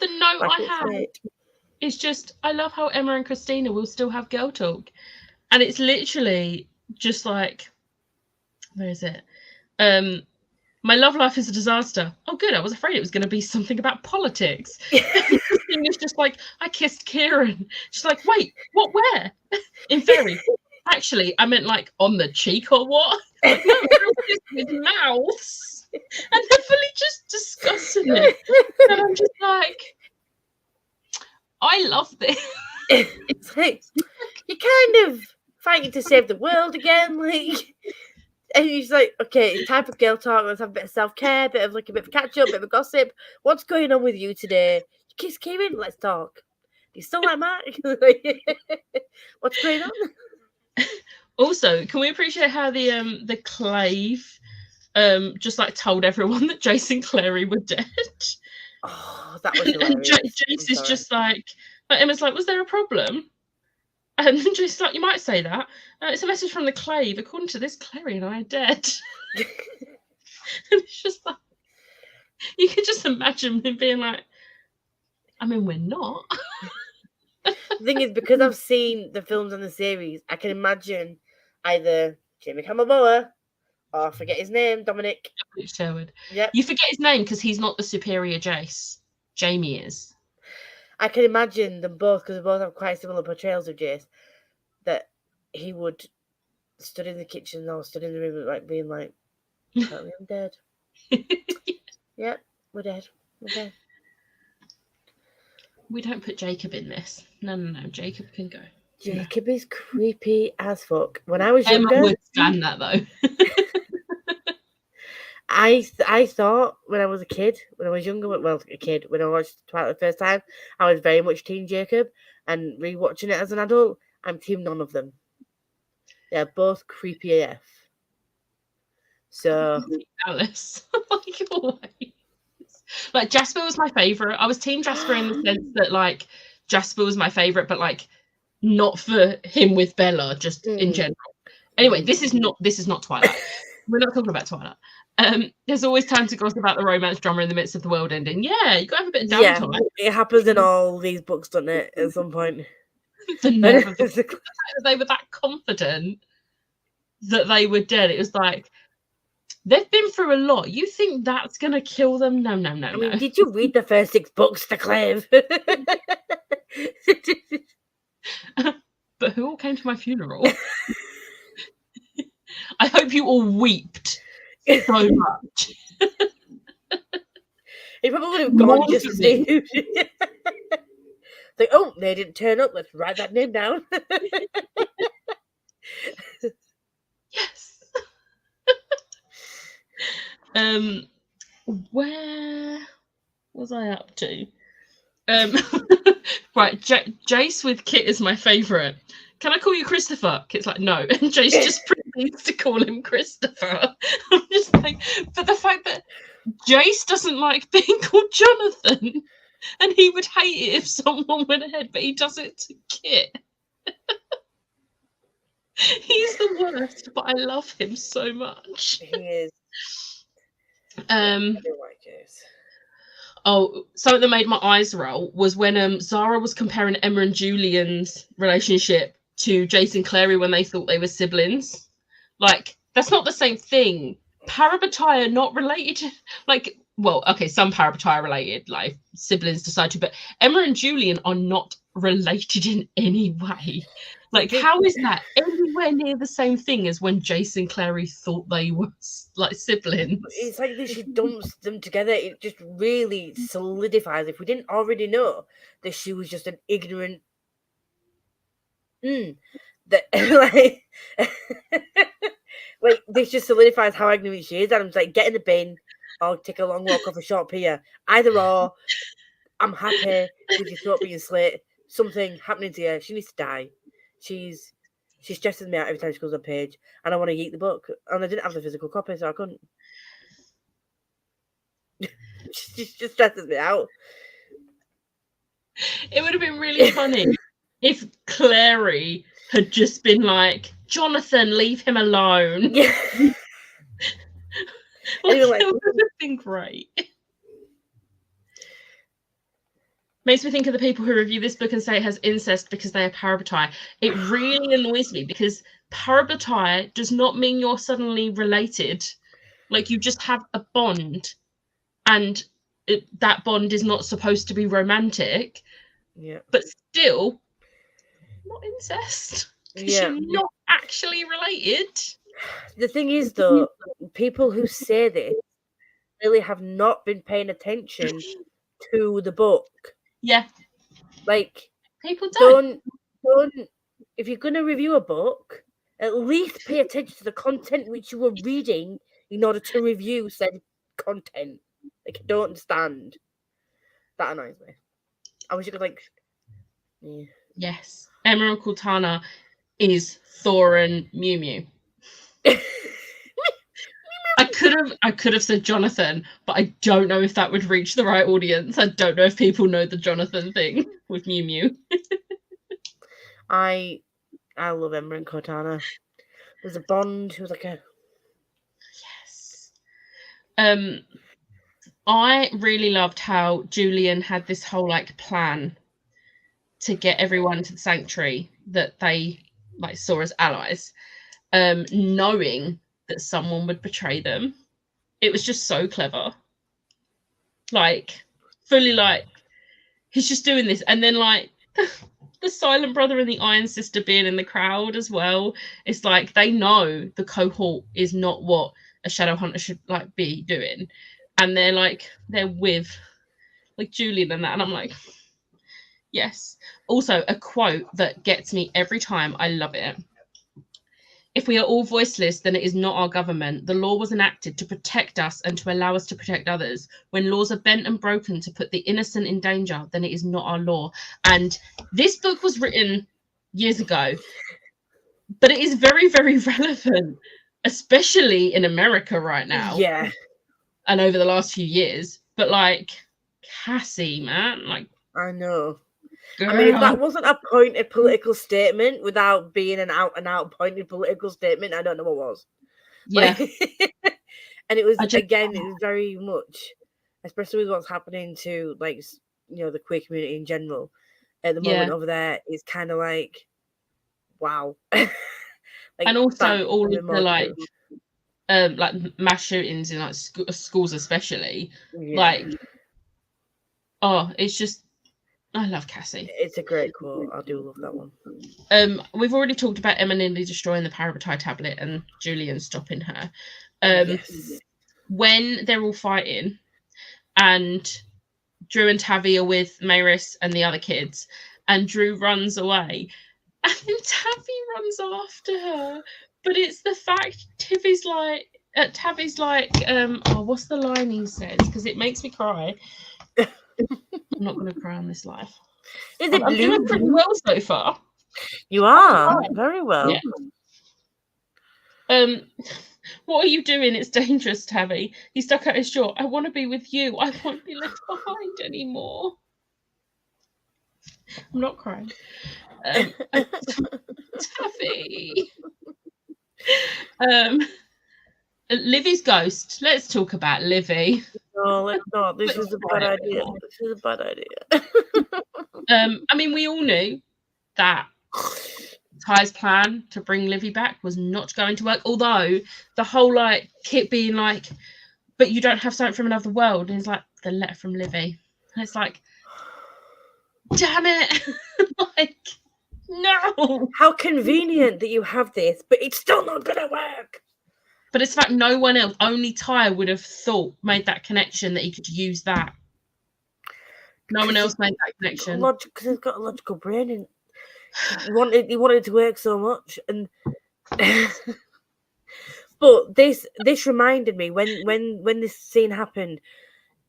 The note I have is just, I love how Emma and Christina will still have girl talk. And it's literally just like, where is it? My love life is a disaster. Oh, good. I was afraid it was going to be something about politics. Christina's just like, I kissed Kieran. She's like, wait, what, where? In Fairy. Actually, I meant like on the cheek or what? Like, no, with mouths. And they're fully just discussing it. And I'm just like, I love this. It's like, you're kind of fighting to save the world again. Like, And he's like, okay, it's time for girl talk. Let's have a bit of self-care, a bit of catch up, bit of a gossip. What's going on with you today? You kiss Kieran? Let's talk. Do you still like Mark? What's going on? Also, can we appreciate how the Clave just like told everyone that Jace and Clary were dead? Oh, that was hilarious. And Jace is just like Emma's like, was there a problem? And then Jace's like, you might say that. It's a message from the Clave. According to this, Clary and I are dead. And it's just like, you can just imagine him being like, I mean, we're not. The thing is, because I've seen the films and the series, I can imagine either Jamie Camelboa or I forget his name, Dominic Sherwood. Yep. You forget his name because he's not the superior Jace. Jamie is. I can imagine them both, because they both have quite similar portrayals of Jace, that he would stood in the kitchen or stood in the room like being like, apparently I'm dead. Yep, we're dead. We're dead. We don't put Jacob in this. No. Jacob can go. Jacob is creepy as fuck. When I was younger, Emma would stand that though. I thought when I was a kid, when I was younger, when I watched Twilight the first time, I was very much Team Jacob, and rewatching it as an adult, I'm Team none of them. They're both creepy AF. So Alice, like always. Like Jasper was my favorite. I was Team Jasper in the sense that like Jasper was my favorite, but like not for him with Bella, just in general. Anyway, this is not Twilight. We're not talking about Twilight. There's always time to gossip about the romance drama in the midst of the world ending. Yeah, you got to have a bit of downtime. Yeah, it happens in all these books, doesn't it? At some point. The nerve of they were that confident that they were dead. It was like, they've been through a lot. You think that's going to kill them? No. I mean, did you read the first 6 books to Clave? But who all came to my funeral? I hope you all wept so much. He probably would have gone just to see. Like, oh, they didn't turn up. Let's write that name down. Yes. Where was I up to? Right, Jace with Kit is my favourite. Can I call you Christopher? Kit's like, no. And Jace just proceeds to call him Christopher. I'm just like, but the fact that Jace doesn't like being called Jonathan, and he would hate it if someone went ahead, but he does it to Kit. He's the worst, but I love him so much. He is. I don't like this. Oh, something that made my eyes roll was when Zara was comparing Emma and Julian's relationship to Jace and Clary when they thought they were siblings. Like, that's not the same thing. Parabatai are not related. Like, well, okay, some Parabatai are related, like siblings decide to, but Emma and Julian are not related in any way. Like, how is that anywhere near the same thing as when Jace and Clary thought they were like siblings? It's like that she dumps them together. It just really solidifies. If we didn't already know that she was just an ignorant, that like this just solidifies how ignorant she is. And I'm like, get in the bin, or take a long walk off a short pier. Either or, I'm happy with your throat being slit. Something happening to her. She needs to die. She stresses me out every time she goes on page, and I want to eat the book. And I didn't have the physical copy, so I couldn't. She just stresses me out. It would have been really funny if Clary had just been like, Jonathan, leave him alone. Yeah. It would have been great. Makes me think of the people who review this book and say it has incest because they are Parabatai. It really annoys me because Parabatai does not mean you're suddenly related. Like, you just have a bond, and that bond is not supposed to be romantic. Yeah. But still, not incest. Because you're not actually related. The thing is, though, people who say this really have not been paying attention to the book. Yeah. Like, people don't. If you're going to review a book, At least pay attention to the content which you were reading in order to review said content. Like, I don't understand. That annoys me. I wish you could, like... Yeah. Yes. Emerald Cortana is Thorin Mew Mew. I could have said Jonathan, but I don't know if that would reach the right audience. I don't know if people know the Jonathan thing with Mew Mew. I love Ember and Cortana. There's a bond. It was like a... Yes. I really loved how Julian had this whole like plan to get everyone to the sanctuary that they like saw as allies, knowing that someone would betray them. It was just so clever. Like, fully like, he's just doing this. And then like the Silent Brother and the Iron Sister being in the crowd as well. It's like they know the cohort is not what a shadow hunter should like be doing. And they're with like Julian and that. And I'm like, yes. Also, a quote that gets me every time. I love it. If we are all voiceless, then it is not our government. The law was enacted to protect us and to allow us to protect others. When laws are bent and broken to put the innocent in danger, then it is not our law. And this book was written years ago, but it is very, very relevant, especially in America right now. Yeah. And over the last few years. But like, Cassie, man, like... I know. Girl. I mean, if that wasn't a pointed political statement without being an out-and-out pointed political statement, I don't know what was. Yeah. And it was, again, it was very much, especially with what's happening to, like, you know, the queer community in general, at the moment over there, it's kind of like, wow. Like, and also all of the, like, mass shootings in, like, schools especially. Yeah. Like, oh, it's just, I love Cassie. It's a great quote. I do love that one. We've already talked about Emma Nearly destroying the Parabatai tablet and Julian stopping her. Yes. When they're all fighting and Drew and Tavi are with Maris and the other kids, and Drew runs away, and then Tavi runs after her. But it's the fact Tavi's like, oh, what's the line he says? Because it makes me cry. I'm not going to cry on this live. Is it I'm doing pretty well so far. You are very well. Yeah. What are you doing? It's dangerous, Tavi. He stuck out his jaw. I want to be with you. I won't be left behind anymore. I'm not crying. Tavi. Livy's ghost. Let's talk about Livy. No, let's not. This is a bad idea. This is a bad idea. I mean, we all knew that Ty's plan to bring Livy back was not going to work. Although the whole like Kit being like, "But you don't have something from another world," and it's like the letter from Livy, and it's like, damn it, like no. How convenient that you have this, but it's still not gonna work. But it's fact no one else, only Ty would have made that connection that he could use that. No one else made that connection. Because he's got a logical brain, and he wanted it to work so much. And but this reminded me when this scene happened.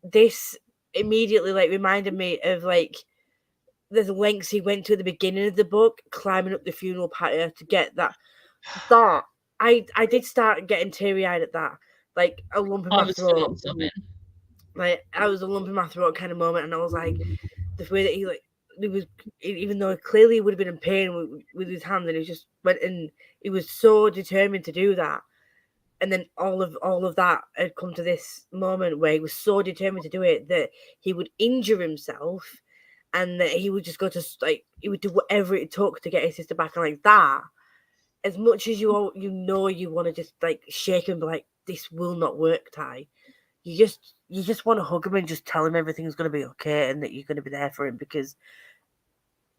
This immediately like reminded me of like the lengths he went to at the beginning of the book, climbing up the funeral pyre to get that. I did start getting teary-eyed at that, like a lump in my throat. Like I was a lump in my throat kind of moment, and I was like, the way that he like, it was, even though clearly he would have been in pain with his hand, and he just went, and he was so determined to do that, and then all of that had come to this moment where he was so determined to do it that he would injure himself, and that he would just go to like he would do whatever it took to get his sister back, and like that. As much as you want to just like shake him and be like, this will not work, Ty. You just want to hug him and just tell him everything's going to be okay and that you're going to be there for him, because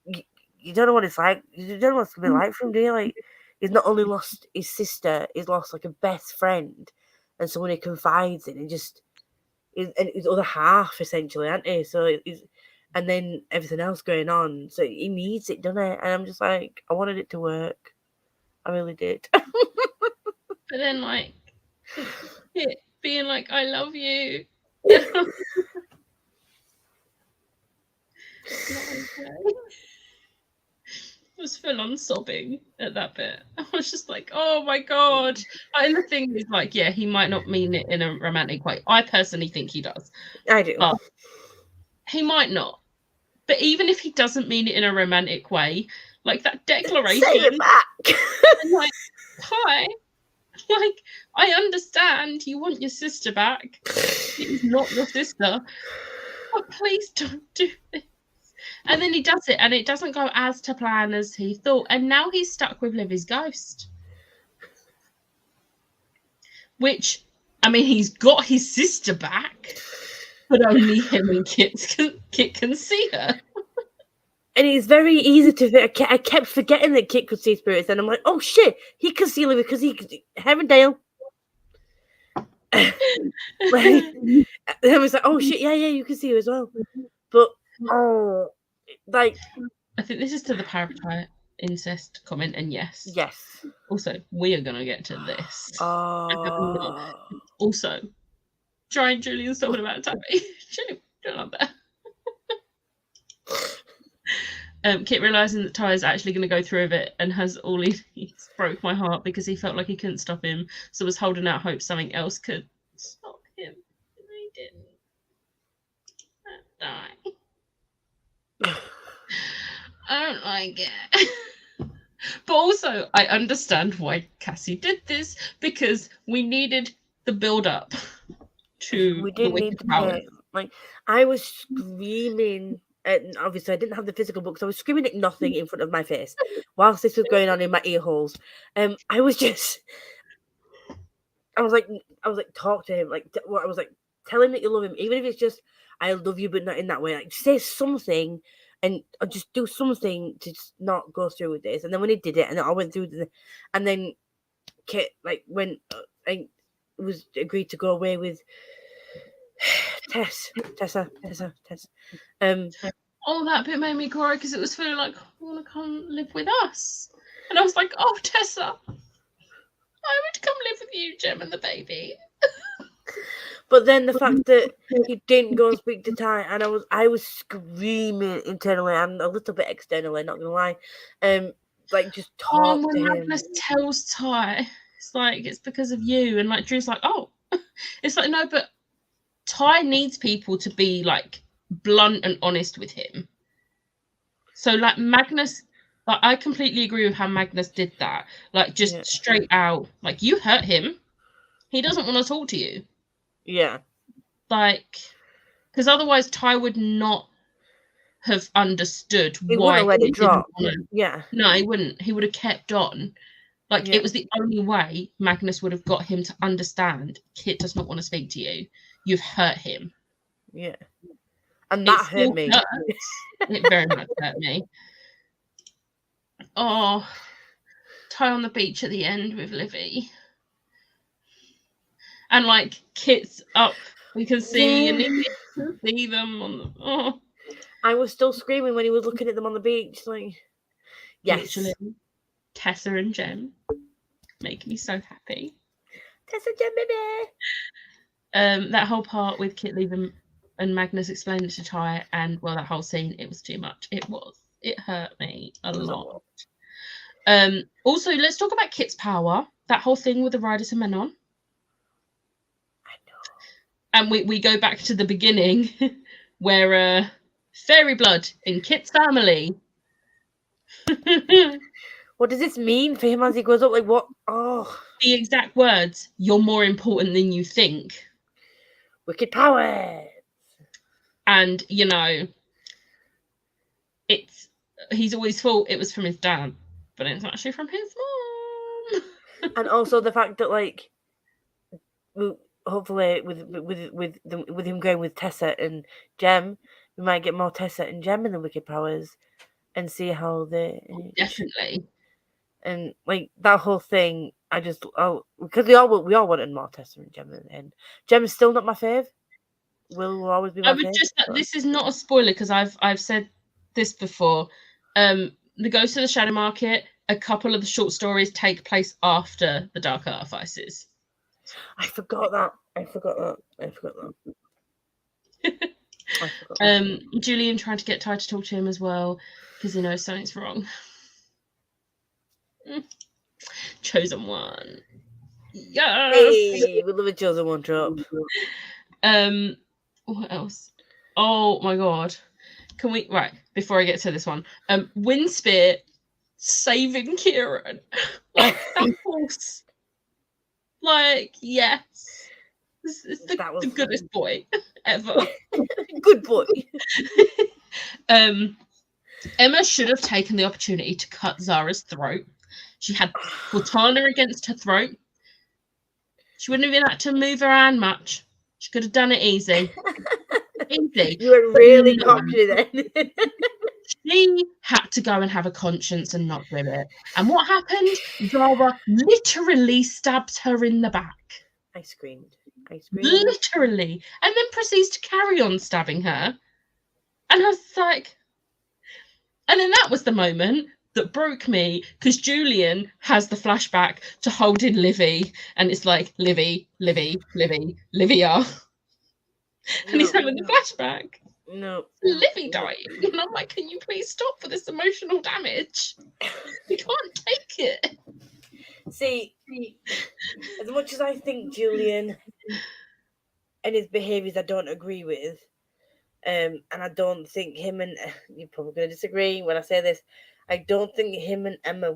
you don't know what it's like. You don't know what it's going to be like for him, do you? Like, he's not only lost his sister, he's lost like a best friend and someone he confides in, and his other half essentially, aren't he? So and then everything else going on. So he needs it, doesn't it? And I'm just like, I wanted it to work. I really did. But then, like, Kit being like, I love you. I was full on sobbing at that bit. I was just like, oh my God. And the thing is, like, yeah, he might not mean it in a romantic way. I personally think he does. I do. But he might not. But even if he doesn't mean it in a romantic way, like that declaration. Say it back. I'm like, hi. Like, I understand you want your sister back. She's not your sister. But please don't do this. And then he does it, and it doesn't go as to plan as he thought. And now he's stuck with Livy's ghost. Which, I mean, he's got his sister back, but only him and Kit can see her. And it's very easy to. I kept forgetting that Kit could see spirits, and I'm like, oh shit, he can see Livy because he Heavendale. Like, and I was like, oh shit, yeah, you can see her as well. But like, I think this is to the parasite incest comment, and yes. Also, we are gonna get to this. Also, trying Julian's talking about Tabby. Julian, don't love that. Kit realizing that Ty is actually going to go through with it and has all he needs broke my heart because he felt like he couldn't stop him, so was holding out hope something else could stop him. And he didn't. Die. I don't like it. But also, I understand why Cassie did this because we needed the build-up to we didn't need power. Like, I was screaming. And obviously, I didn't have the physical books. I was screaming at nothing in front of my face whilst this was going on in my ear holes. I was like, talk to him. Like, I was like, tell him that you love him, even if it's just, I love you, but not in that way. Like, say something, and just do something to just not go through with this. And then when he did it, and I went through and then Kit when I was agreed to go away with Tessa. Oh, that bit made me cry because it was feeling like, I want to come live with us. And I was like, oh, Tessa, I would come live with you, Jem and the baby. But then the fact that he didn't go and speak to Ty, and I was screaming internally and a little bit externally, not gonna lie. Like, just talk to him. Magnus tells Ty, it's like, it's because of you, and like Drew's like, oh, it's like, no, but Ty needs people to be like blunt and honest with him. So like Magnus, like, I completely agree with how Magnus did that. Like, just straight out, like, you hurt him. He doesn't want to talk to you. Yeah. Like, because otherwise Ty would not have understood he why wouldn't let it drop. Yeah. No, he wouldn't. He would have kept on. Like, it was the only way Magnus would have got him to understand Kit does not want to speak to you. You've hurt him. Yeah. And that hurt me. It very much hurt me. Oh, Ty on the beach at the end with Livy. And like Kit's up, we can see, and he can see them on the. Oh. I was still screaming when he was looking at them on the beach. Like, yes, literally, Tessa and Jem make me so happy. Tessa, Jem, baby. That whole part with Kit leaving and Magnus explaining to Ty, and well, that whole scene, it was too much. It hurt me a lot. Also, let's talk about Kit's power. That whole thing with the Riders and Menon. And we go back to the beginning where fairy blood in Kit's family. What does this mean for him as he grows up? Like, what? Oh. The exact words, you're more important than you think. Wicked power. And, you know, he's always thought it was from his dad, but it's actually from his mom. And also the fact that, like, hopefully with him going with Tessa and Jem, we might get more Tessa and Jem in the Wicked Powers and see how they definitely. And like that whole thing, because we all wanted more Tessa and Jem, and Jem is still not my fave. Will always be my fave. This is not a spoiler because I've said this before. The Ghost of the Shadow Market, a couple of the short stories take place after the Dark Artifices. I forgot that. Julian tried to get Ty to talk to him as well because he knows something's wrong. Chosen One. Yes. Hey, we love a Chosen One trope. What else? Oh my god. Can we before I get to this one? Windspear saving Kieran. Like that horse. Like, yes. This is the goodest boy ever. Good boy. Emma should have taken the opportunity to cut Zara's throat. She had Cortana against her throat. She wouldn't have even had to move her hand much. She could have done it easy. Easy. You were really cocky then. She had to go and have a conscience and not do it. And what happened? Zara literally stabbed her in the back. I screamed. Literally. And then proceeds to carry on stabbing her. And I was like... And then that was the moment that broke me, because Julian has the flashback to holding Livy, and it's like, Livy, Livia. And he's having the flashback. No. Livy dying. And I'm like, can you please stop for this emotional damage? We can't take it. See, as much as I think Julian and his behaviours I don't agree with, and I don't think him and... You're probably going to disagree when I say this. I don't think him and Emma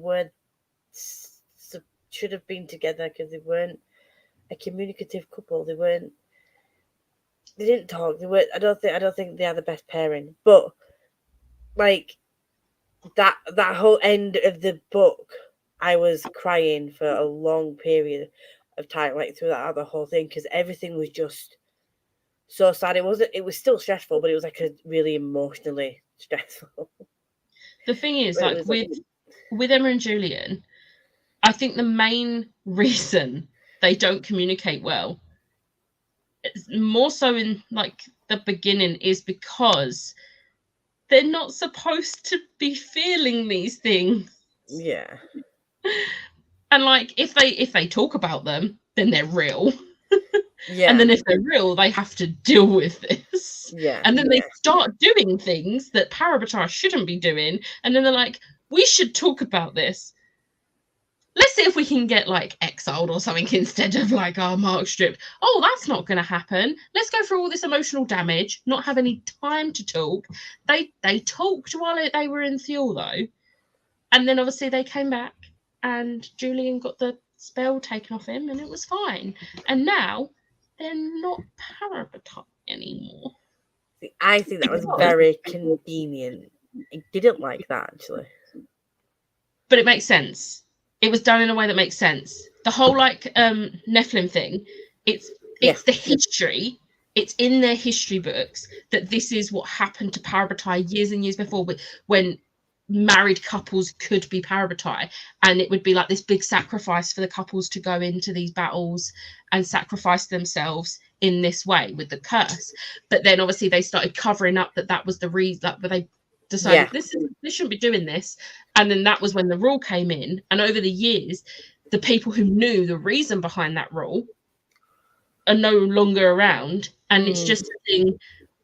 should have been together, because they weren't a communicative couple. They didn't talk. I don't think they are the best pairing. But like that whole end of the book, I was crying for a long period of time, like through the whole thing, because everything was just so sad. It was still stressful, but it was like a really emotionally stressful. The thing is, like with Emma and Julian, I think the main reason they don't communicate well, more so in like the beginning, is because they're not supposed to be feeling these things. Yeah. And like if they talk about them, then they're real. Yeah. And then if they're real, they have to deal with this. Yeah. And then they start doing things that Parabatar shouldn't be doing. And then they're like, we should talk about this. Let's see if we can get like exiled or something instead of like our mark strip. Oh, that's not going to happen. Let's go through all this emotional damage, not have any time to talk. They talked while they were in Thule though. And then obviously they came back and Julian got the spell taken off him and it was fine. And now they're not Parabatar anymore. I think that was very convenient. I didn't like that, actually. But it makes sense. It was done in a way that makes sense. The whole like Nephilim thing, it's the history. It's in their history books that this is what happened to Parabatai years and years before, when married couples could be Parabatai, and it would be like this big sacrifice for the couples to go into these battles and sacrifice themselves in this way with the curse. But then obviously they started covering up that was the reason, that they decided this shouldn't be doing this. And then that was when the rule came in. And over the years, the people who knew the reason behind that rule are no longer around. And it's just a thing.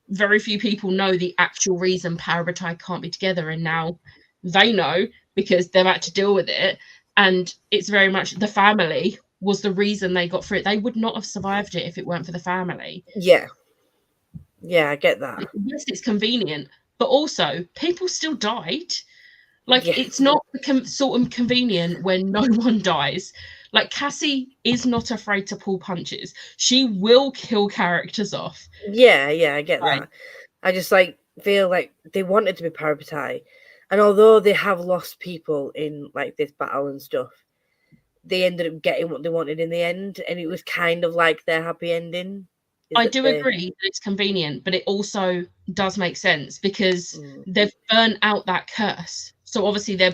Very few people know the actual reason Parabatai can't be together. And now they know because they've had to deal with it. And it's very much the family was the reason they got through it. They would not have survived it if it weren't for the family. Yeah. Yeah, I get that. Yes, it's convenient. But also, people still died. Like, it's not sort of convenient when no one dies. Like, Cassie is not afraid to pull punches. She will kill characters off. Yeah, I get that. I just, feel like they wanted to be Parabatai. And although they have lost people in, this battle and stuff, they ended up getting what they wanted in the end. And it was kind of like their happy ending. I do agree that it's convenient, but it also does make sense because they've burnt out that curse. So obviously that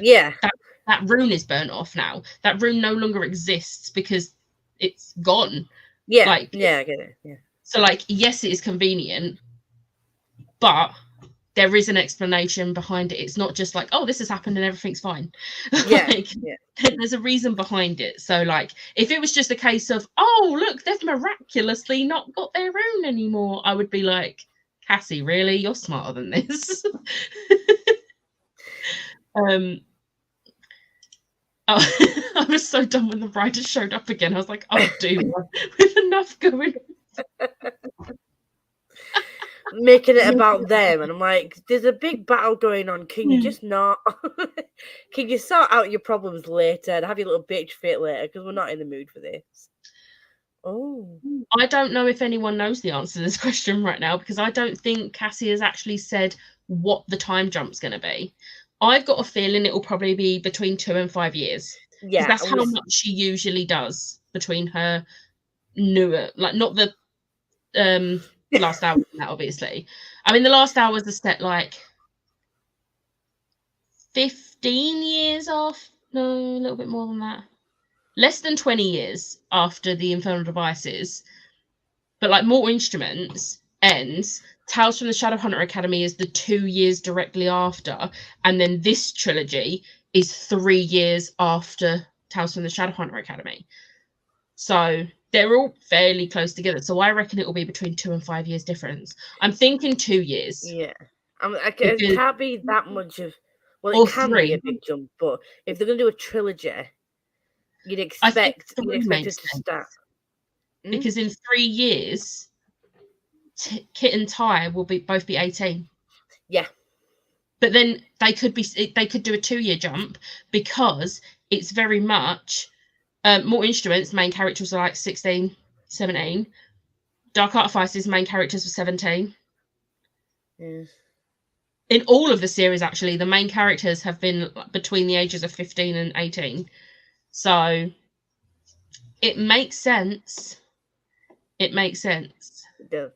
rune is burnt off now. That rune no longer exists because it's gone. Yeah, I get it. Yeah. So yes, it is convenient, but there is an explanation behind it. It's not just like, oh, this has happened and everything's fine. Yeah, Like, there's a reason behind it. So like, if it was just a case of, oh, look, they've miraculously not got their own anymore, I would be like, Cassie, really? You're smarter than this. Oh, I was so done when the writers showed up again. I was like, oh, dude, with enough going on. Making it about them, and I'm like, there's a big battle going on. Can you just not? Can you sort out your problems later and have your little bitch fit later? Because we're not in the mood for this. Oh, I don't know if anyone knows the answer to this question right now, because I don't think Cassie has actually said what the time jump's going to be. I've got a feeling it will probably be between 2 and 5 years. yeah, That's how much she usually does between her newer, like not the last hour, that obviously. I mean, the last hours are set like 15 years off. No, a little bit more than that. Less than 20 years after the Infernal Devices. But like Mortal Instruments ends, Tales from the Shadowhunter Academy is the 2 years directly after, and then this trilogy is 3 years after Tales from the Shadowhunter Academy. So they're all fairly close together. So I reckon it will be between 2 and 5 years difference. I'm thinking 2 years. Yeah. It can't be that much of... Well, Or it can 3. be a big jump, but if they're going to do a trilogy, you'd expect it to start. Because in 3 years, Kit and Ty will both be 18. Yeah. But then they could do a 2-year jump, because it's very much Mortal Instruments main characters are like 16, 17. Dark Artifice's main characters were 17. Yeah. In all of the series, actually, the main characters have been between the ages of 15 and 18. So it makes sense. It makes sense. It does.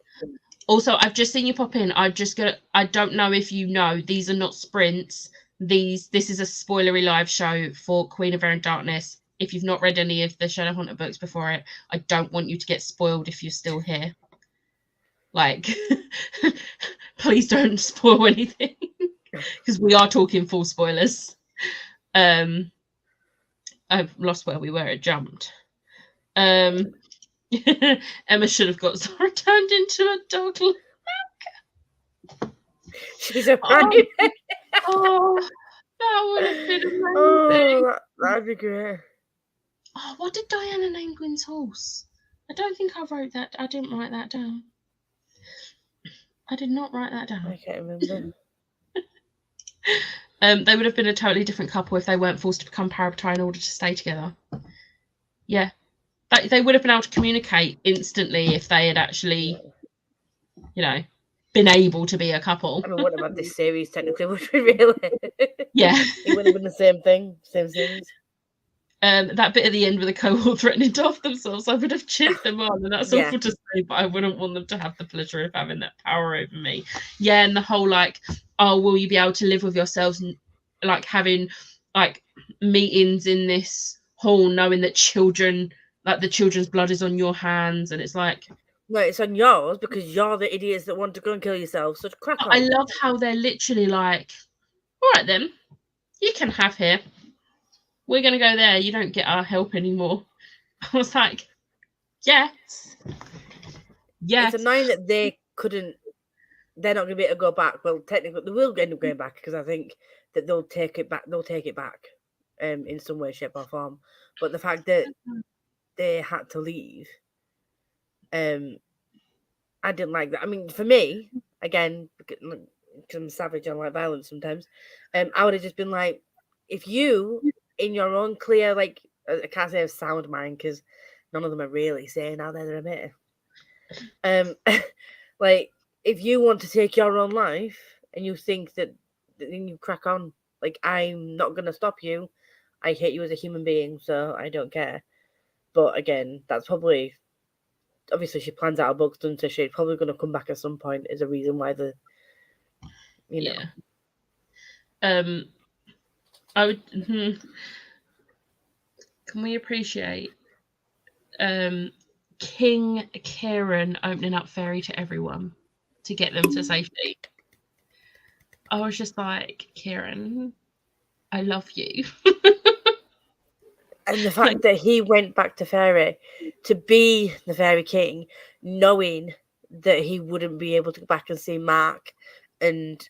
Also, I've just seen you pop in. I don't know if you know, these are not sprints. This is a spoilery live show for Queen of Air and Darkness. If you've not read any of the Shadowhunter books before it, I don't want you to get spoiled if you're still here. Like, please don't spoil anything, because we are talking full spoilers. I've lost where we were. It jumped. Emma should have got Zara turned into a dog. She's a funny. Oh, that would have been amazing. Oh, that'd be great. Oh, what did Diana name Gwyn's horse? I don't think I wrote that. I didn't write that down. I did not write that down. I can't remember. They would have been a totally different couple if they weren't forced to become parabatai in order to stay together. Yeah. They would have been able to communicate instantly if they had actually, been able to be a couple. I mean, wouldn't have had this series technically, would we really? Yeah. It would have been the same thing, same series. That bit at the end with the cohort threatening to off themselves, I would have cheered them on, and that's awful to say, but I wouldn't want them to have the pleasure of having that power over me. Yeah, and the whole like, oh, will you be able to live with yourselves, and like having like meetings in this hall, knowing that children, like the children's blood is on your hands, and it's like, no, it's on yours because you're the idiots that want to go and kill yourself. So crack on. I love how they're literally like, all right then, you can have here. We're going to go there. You don't get our help anymore. I was like, yes. Yes. It's annoying that they're not going to be able to go back. Well, technically, they will end up going back because I think that they'll take it back. They'll take it back in some way, shape, or form. But the fact that they had to leave, I didn't like that. I mean, for me, again, because I'm savage, I like violence sometimes, I would have just been like, if you... in your own clear, like, I can't say sound mind because none of them are really saying out there they're a bit. Like, if you want to take your own life and you think that, then you crack on. Like, I'm not going to stop you. I hate you as a human being, so I don't care. But again, that's probably, obviously she plans out her books, doesn't she? She's probably going to come back at some point as a reason why Yeah. I would... Can we appreciate King Kieran opening up Fairy to everyone to get them to safety? I was just like, Kieran, I love you. And the fact that he went back to Fairy to be the Fairy King, knowing that he wouldn't be able to go back and see Mark and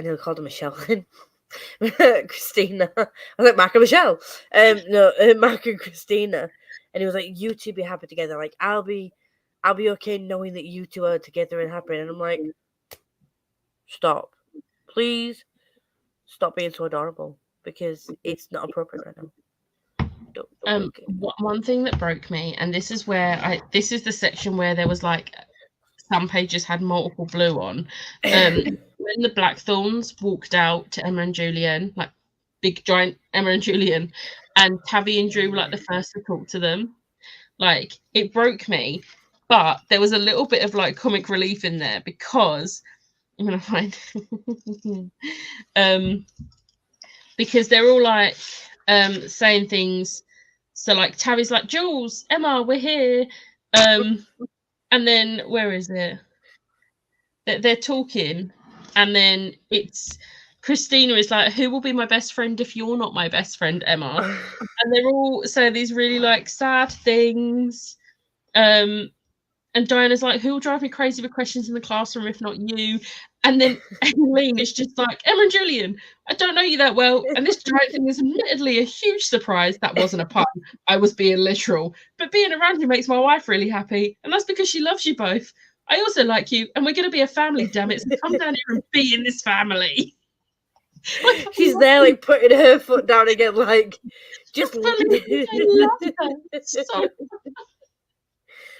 he'll call her Michelle then. Christina. I was like, Mark and Michelle. Mark and Christina. And he was like, you two be happy together. Like, I'll be okay knowing that you two are together and happy. And I'm like, stop. Please stop being so adorable, because it's not appropriate right now. One thing that broke me, and this is the section where there was like some pages had multiple blue on. When the Blackthorns walked out to Emma and Julian, like big giant Emma and Julian, and Tavi and Drew were like the first to talk to them, like it broke me. But there was a little bit of like comic relief in there, because I'm gonna find because they're all like saying things. So like Tavi's like, Jules, Emma, we're here. And then where is it? They're talking, and then it's Christina is like, who will be my best friend if you're not my best friend, Emma? And they're all saying these really like sad things. And Diana's like, who will drive me crazy with questions in the classroom if not you? And then Aileen is just like, Emma and Julian, I don't know you that well. And this giant thing is admittedly a huge surprise. That wasn't a pun. I was being literal. But being around you makes my wife really happy. And that's because she loves you both. I also like you. And we're going to be a family, damn it. So come down here and be in this family. Like, she's there, like, putting her foot down again, like, just I love her so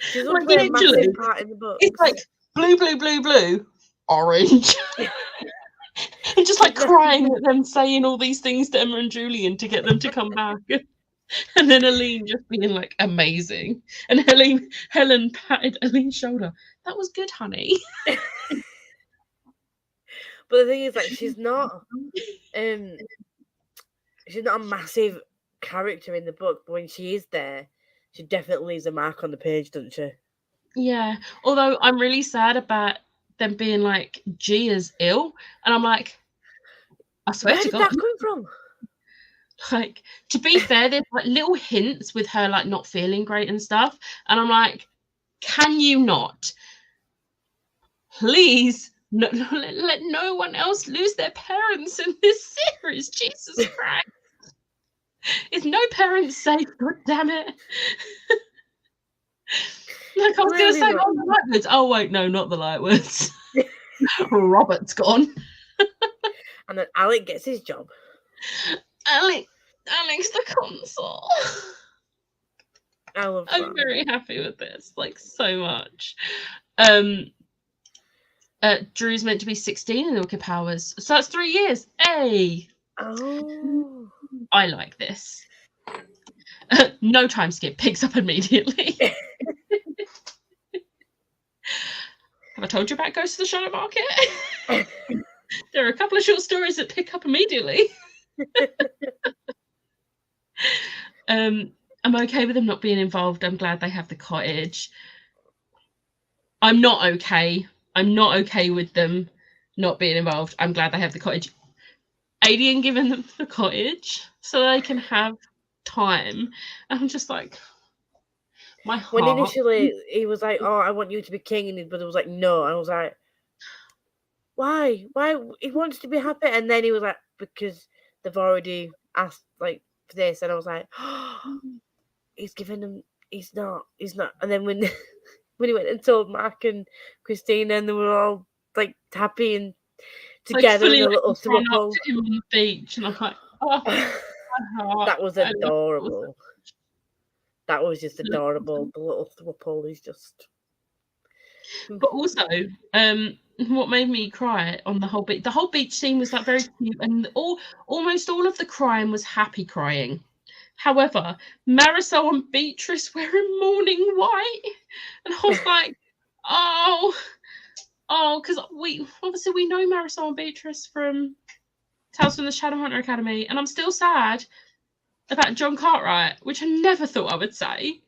she's going to play a massive part in the book. It's like blue, blue, blue, blue, orange. And just like crying at them saying all these things to Emma and Julian to get them to come back. And then Aline just being like amazing. And Helen patted Aline's shoulder. That was good, honey. But the thing is, like, she's not a massive character in the book, but when she is there, she definitely leaves a mark on the page, doesn't she? Yeah. Although I'm really sad about them being like, Gia's ill. And I'm like, I swear Where to did God. that come from? Like, to be fair, there's like little hints with her like not feeling great and stuff. And I'm like, can you not? Please let no one else lose their parents in this series. Jesus Christ. Is no parents safe? God damn it. Like I was going to say, oh, the Lightwoods. Oh, wait, no, not the Lightwoods. Robert's gone. And then Alec gets his job. Alex the console. I'm very happy with this, like, so much. Drew's meant to be 16 in the Wicked Powers, so that's 3 years. Hey! Oh. I like this. No time skip, picks up immediately. Have I told you about Ghost of the Shadow Market? There are a couple of short stories that pick up immediately. I'm okay with them not being involved. I'm glad they have the cottage. I'm not okay with them not being involved. I'm glad they have the cottage. Alien giving them the cottage so they can have time. I'm just like, my heart. When initially he was like, oh, I want you to be king, and his brother was like, no. And I was like, why? He wants to be happy. And then he was like, because they've already asked like for this. And I was like, oh, he's giving them, he's not. And then when he went and told Mark and Christina, and they were all like happy and together in a little throuple. On the beach, and I'm like, oh, that was adorable. That was just adorable. The little throuple is just. But also, what made me cry on the whole beach scene was like very cute, and almost all of the crying was happy crying. However, Marisol and Beatrice wearing mourning white, and I was like, oh, because we know Marisol and Beatrice from Tales from the Shadowhunter Academy, and I'm still sad about John Cartwright, which I never thought I would say,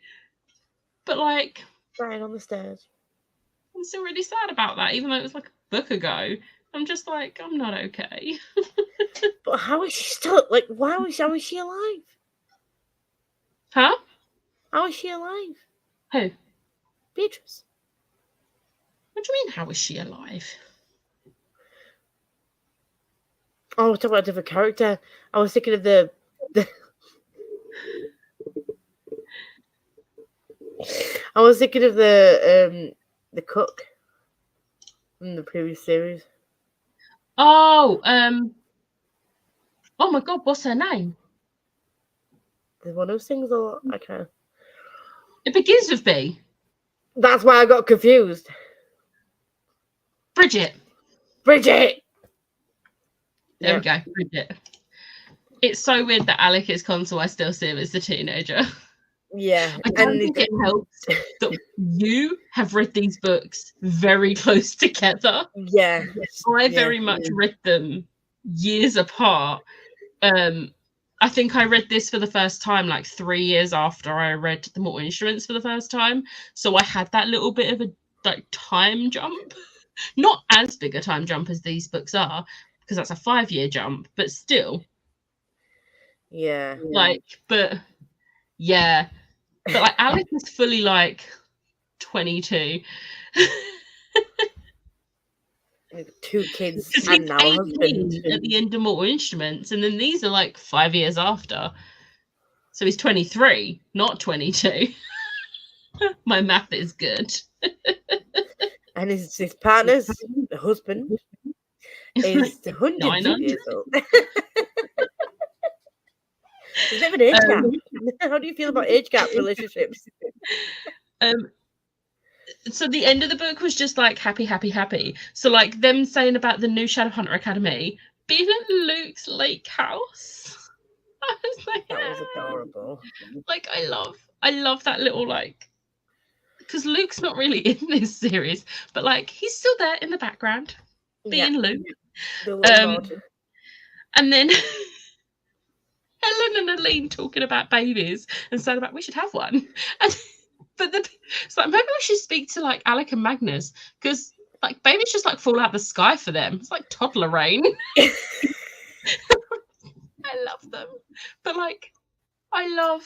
but like crying on the stairs. I'm still really sad about that, even though it was like a book ago. I'm just like, I'm not okay. But how is she still, like, how is she alive? Huh? How is she alive? Who? Beatrice. What do you mean, how is she alive? Oh, we're talking about a different character. I was thinking of the I was thinking of the cook from the previous series. Oh, oh my God, what's her name? The one who sings a lot. I can't. It begins with B. That's why I got confused. Bridget. Bridget. There we go, Bridget. It's so weird that Alec is console. I still see him as the teenager. Yeah, I don't think it helps that you have read these books very close together. Yeah, I very much read them years apart. I think I read this for the first time like 3 years after I read The Mortal Instruments for the first time. So I had that little bit of a like time jump. Not as big a time jump as these books are, because that's a 5-year jump, but still. Yeah. Like, but yeah. But like Alec is fully like 22. 2 kids Because and he's now a husband. 18 at the end of Mortal Instruments, and then these are like 5 years after. So he's 23, not 22. My math is good. And his partner's husband is hundreds of years old. There's a bit of an age gap. How do you feel about age gap relationships? So the end of the book was just like happy, happy, happy. So like them saying about the new Shadowhunter Academy being at Luke's lake house. I was like, that was adorable. Like I love that little like, because Luke's not really in this series, but like he's still there in the background being Luke. And then Helen and Aline talking about babies and saying about we should have one. And but it's like maybe we should speak to like Alec and Magnus, because like babies just like fall out the sky for them. It's like toddler rain. I love them, but like I love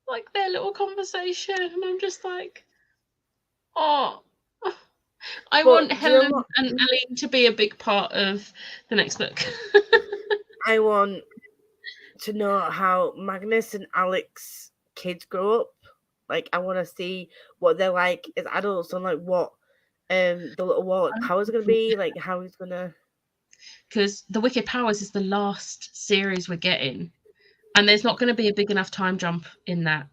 like their little conversation, and I'm just like, oh, I want Helen and Aline to be a big part of the next book. I want to know how Magnus and Alec's kids grow up. Like, I want to see what they're like as adults, and like what the little Warlock powers are going to be, like how he's going to. Because the Wicked Powers is the last series we're getting, and there's not going to be a big enough time jump in that.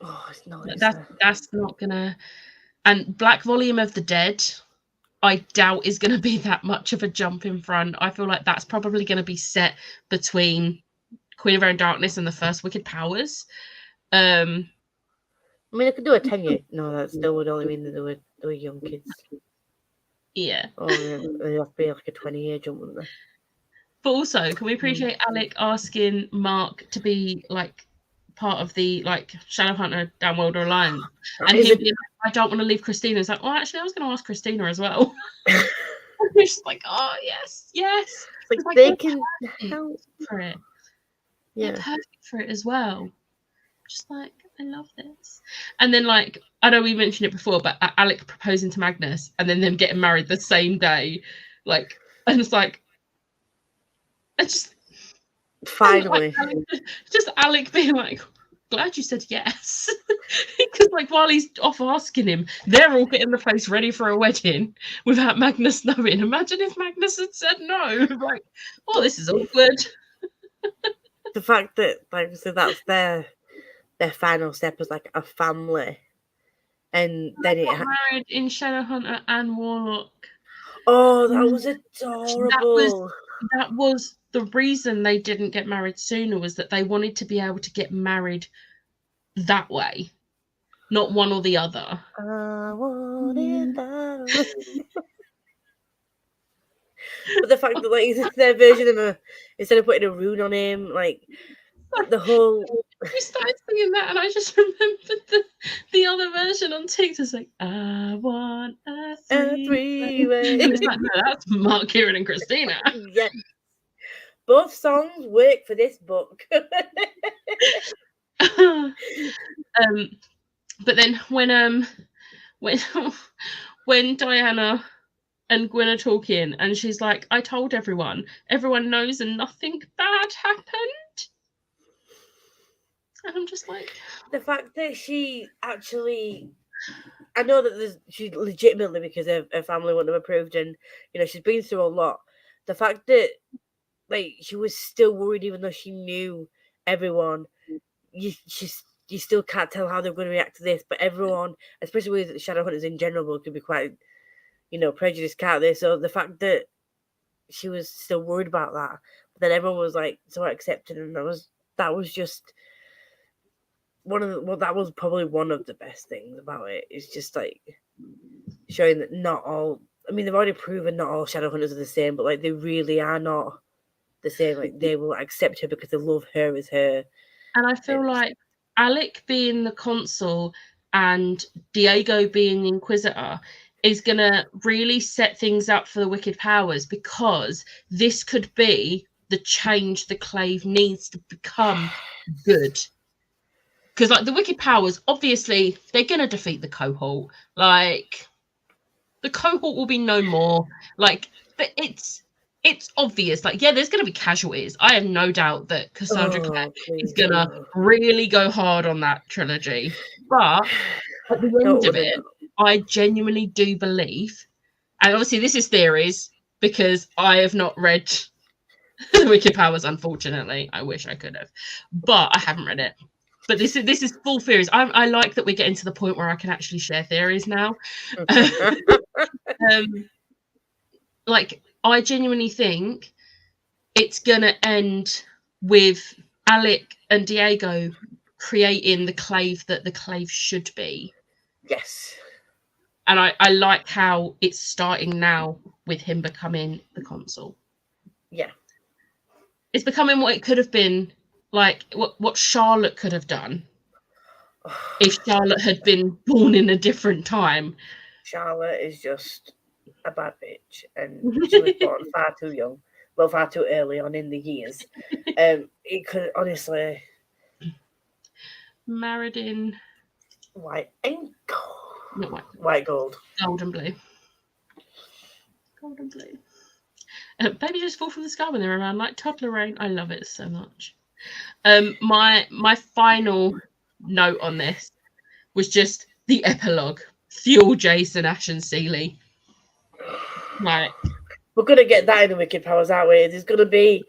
Oh, it's not. That's not gonna. And Black Volume of the Dead, I doubt is going to be that much of a jump in front. I feel like that's probably going to be set between Queen of Air and Darkness and the first Wicked Powers. I mean, I could do a 10-year. No, that still would only mean that they were young kids. Yeah. Or they'd have to be like a 20-year jump, wouldn't they? But also, can we appreciate Alec asking Mark to be like part of the like Shadowhunter Downworlder Alliance, and him being like, I don't want to leave Christina. It's like, well, actually, I was going to ask Christina as well. We're just like, oh yes. Like they can help for it. Yeah, they're perfect for it as well. Just like, I love this. And then like, I know we mentioned it before, but Alec proposing to Magnus and then them getting married the same day, like, and it's like, I just finally like, just Alec being like, glad you said yes. Because like while he's off asking him, they're all getting the place ready for a wedding without Magnus knowing. Imagine if Magnus had said no. Like, oh, this is awkward. The fact that, like, so that's their final step as like a family, and then it got married in Shadowhunter and Warlock. Oh, that was adorable. That was the reason they didn't get married sooner, was that they wanted to be able to get married that way, not one or the other. I wanted that. But the fact that like their version of instead of putting a rune on him, like the whole. You started singing that, and I just remembered the other version on TikTok. It's like, I want a three-way. And it's like, no, that's Mark, Kieran, and Christina. Yeah. Both songs work for this book. But then when Diana and Gwen are talking, and she's like, I told everyone knows, and nothing bad happened. And I'm just like, the fact that she actually, I know that she legitimately, because her family wouldn't have approved, and she's been through a lot. The fact that like she was still worried, even though she knew everyone, you still can't tell how they're going to react to this. But everyone, especially with Shadowhunters in general, could be quite prejudiced, can't they? So the fact that she was still worried about that, but then everyone was like so accepted, and that was just that was probably one of the best things about it. It's just like showing that not all. I mean, they've already proven not all Shadowhunters are the same, but like they really are not the same. Like they will accept her because they love her as her. And I feel like Alec being the consul and Diego being the Inquisitor is going to really set things up for the Wicked Powers, because this could be the change the Clave needs to become good. Because like the Wicked Powers, obviously, they're going to defeat the cohort. Like, the cohort will be no more. Like, but it's obvious. Like, yeah, there's going to be casualties. I have no doubt that Cassandra Clare is going to really go hard on that trilogy. But at the end of it, I genuinely do believe, and obviously this is theories because I have not read The Wicked Powers, unfortunately. I wish I could have, but I haven't read it. But this is full theories. I like that we're getting to the point where I can actually share theories now. Like, I genuinely think it's going to end with Alec and Diego creating the Clave that the Clave should be. Yes. And I like how it's starting now with him becoming the consul. Yeah. It's becoming what it could have been, like what Charlotte could have done if Charlotte had been born in a different time. Charlotte is just a bad bitch, and she was born far too young. Well, far too early on in the years. It could honestly married in white and gold. Not white. White gold. Gold and blue. Gold and blue. Baby just fall from the sky when they're around, like toddler rain. I love it so much. My final note on this was just the epilogue. Fuel, Jason, Ash, and Seeley. Like, we're gonna get that in the Wicked Powers, aren't we? There's gonna be.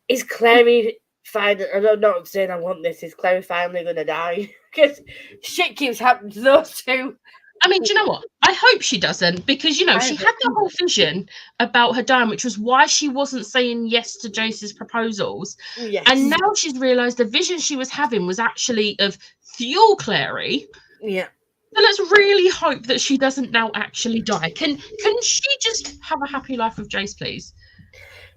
Is Clary fine? I'm not saying I want this. Is Clary finally gonna die? Because shit keeps happening to those two. I mean, do you know what? I hope she doesn't, because, she had that whole vision about her dying, which was why she wasn't saying yes to Jace's proposals. Yes. And now she's realised the vision she was having was actually of Fuel Clary. Yeah. So let's really hope that she doesn't now actually die. Can she just have a happy life with Jace, please?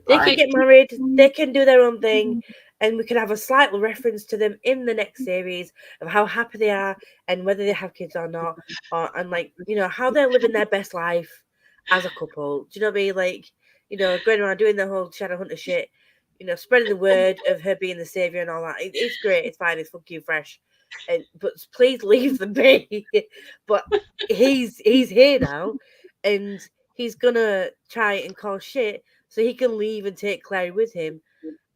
They can get married. They can do their own thing. And we can have a slight reference to them in the next series of how happy they are and whether they have kids or not. And how they're living their best life as a couple. Do you know what I mean? Like, going around doing the whole Shadowhunter shit, spreading the word of her being the savior and all that. It's great. It's fine. It's funky and fresh. But please leave them be. But he's here now, and he's gonna try and call shit so he can leave and take Clary with him.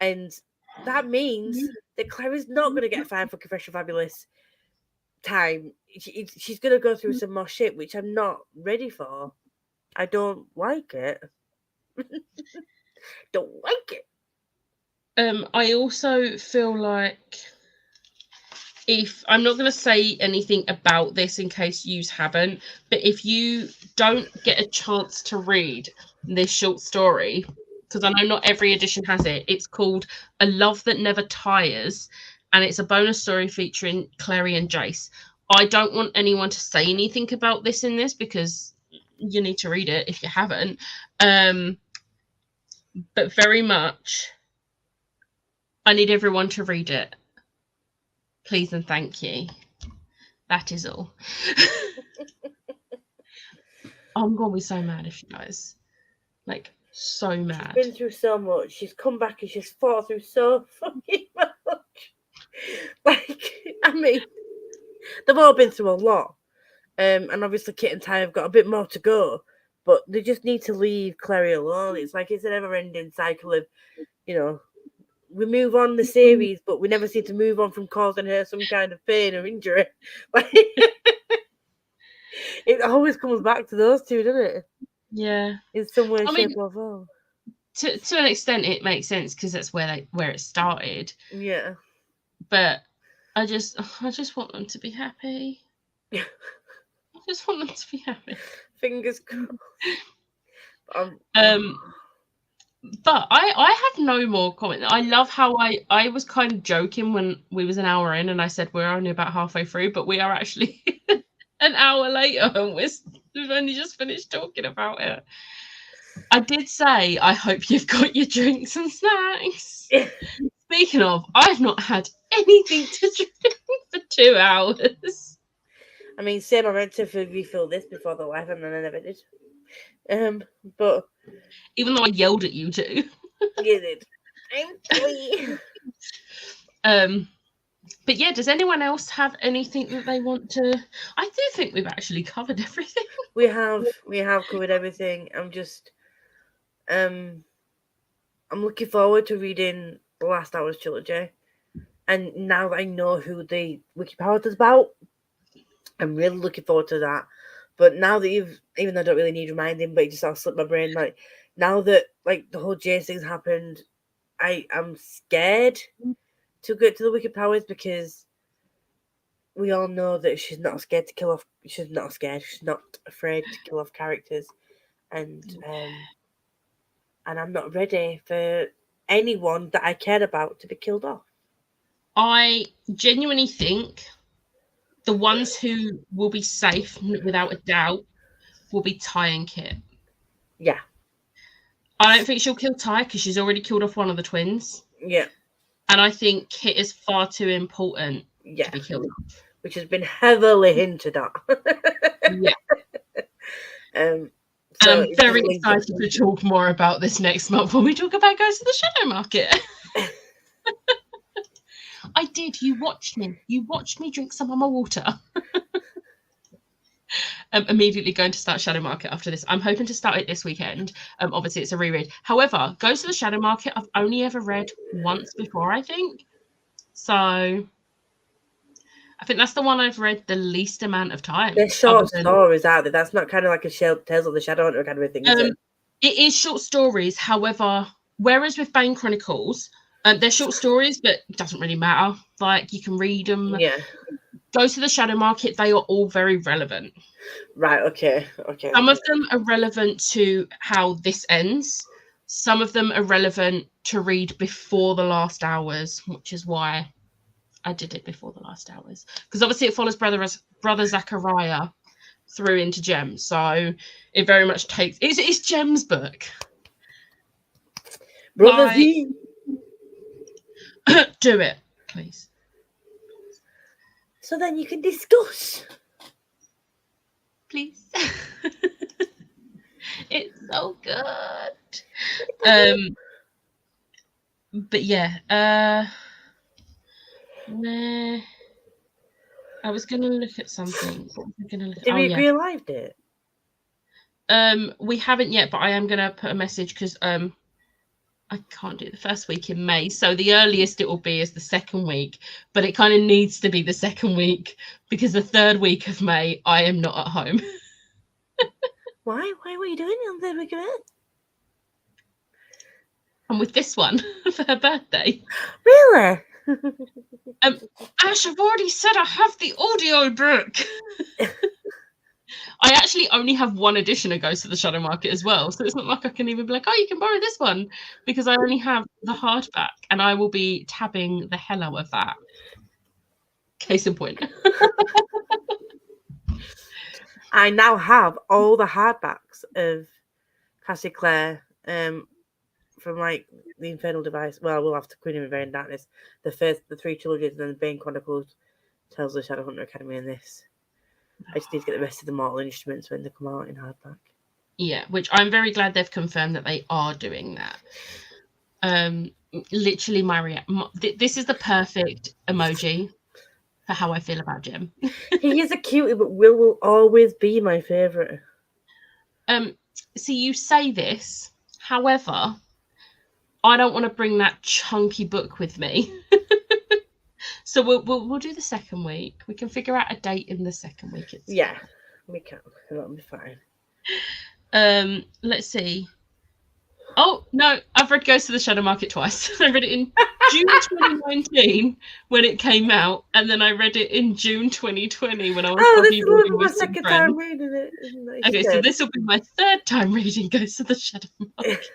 And that means that Clary's not going to get fined for Confession Fabulous time. She's going to go through some more shit, which I'm not ready for. I don't like it. Don't like it. I also feel like, if I'm not going to say anything about this in case you haven't, but if you don't get a chance to read this short story, because I know not every edition has it, it's called A Love That Never Tires, and it's a bonus story featuring Clary and Jace. I don't want anyone to say anything about this in this, because you need to read it if you haven't. But very much, I need everyone to read it. Please and thank you. That is all. I'm going to be so mad if she dies. Like, so mad. She's been through so much. She's come back and she's fought through so fucking much. Like, I mean, they've all been through a lot. And obviously Kit and Ty have got a bit more to go. But they just need to leave Clary alone. It's like it's a never-ending cycle of, you know, we move on the series, but we never seem to move on from causing her some kind of pain or injury. Like, it always comes back to those two, doesn't it? Yeah. In some way, shape, or form. To an extent, it makes sense because that's where it started. Yeah. But I just want them to be happy. I just want them to be happy. Fingers crossed. But I have no more comment. I love how I was kind of joking when we was an hour in and I said we're only about halfway through, but we are actually an hour later and we've only just finished talking about it. I did say I hope you've got your drinks and snacks. Speaking of, I've not had anything to drink for 2 hours. I mean, same. I meant to refill this before the live and then I never did. But even though I yelled at you too. You did. I'm sorry. But yeah, does anyone else have anything that they want to? I do think we've actually covered everything. We have covered everything. I'm looking forward to reading the Last Hours trilogy. And now that I know who the Wiki Powers is about, I'm really looking forward to that. But now that even though I don't really need reminding, but it just sort of slipped my brain, like, now that, like, the whole Jace thing's happened, I am scared to get to the Wicked Powers because we all know that she's not scared to kill off. She's not afraid to kill off characters, and I'm not ready for anyone that I care about to be killed off. I genuinely think the ones who will be safe, without a doubt, will be Ty and Kit. Yeah. I don't think she'll kill Ty because she's already killed off one of the twins. Yeah. And I think Kit is far too important to be killed off. Which has been heavily hinted at. Yeah. So I'm very excited to talk more about this next month when we talk about Ghost of the Shadow Market. I did. You watched me. You watched me drink some of my water. I'm immediately going to start Shadow Market after this. I'm hoping to start it this weekend. Obviously, it's a reread. However, Ghost of the Shadow Market, I've only ever read once before, I think. So I think that's the one I've read the least amount of time. They're short stories, aren't they? That's not kind of like a Tales of the Shadowhunter kind of a thing, is it? It is short stories. However, whereas with Bane Chronicles, they're short stories, but it doesn't really matter. Like, you can read them. Yeah. Ghost of the Shadow Market, they are all very relevant. Right, okay. Some of them are relevant to how this ends. Some of them are relevant to read before the Last Hours, which is why I did it before the Last Hours. Because obviously it follows Brother Zachariah through into Jem. So it very much takes... It's Jem's book. Brother Z! Do it, please. So then you can discuss. Please. It's so good. But yeah, I was gonna look at something. What was I gonna look at? Did we realized it? We haven't yet, but I am gonna put a message because I can't do the first week in May, so the earliest it will be is the second week, but it kind of needs to be the second week because the third week of May I am not at home. Why were you doing it on the third week of May? I'm with this one for her birthday. Really? Ash, I've already said I have the audio book. I actually only have one edition of Ghost of the Shadow Market as well, so it's not like I can even be like, oh, you can borrow this one, because I only have the hardback, and I will be tabbing the hell out of that. Case in point. I now have all the hardbacks of Cassie Clare from like the Infernal Device. Well, we'll have to Queen of Revere and Darkness. The 3 trilogies, and then the Bane Chronicles, Tales of the Shadowhunter Academy, and this. I just need to get the rest of the Mortal Instruments when they come out in hardback. Yeah, which I'm very glad they've confirmed that they are doing that. Literally, this is the perfect emoji for how I feel about Jim. He is a cutie, but will always be my favourite. See, you say this, however, I don't want to bring that chunky book with me. So we'll do the second week. We can figure out a date in the second week. Yeah, we can. That'll be fine. Let's see. Oh no, I've read Ghost of the Shadow Market twice. I read it in June 2019 when it came out, and then I read it in June 2020 when I was this will be my second time reading it. Okay, so this will be my third time reading Ghost of the Shadow Market.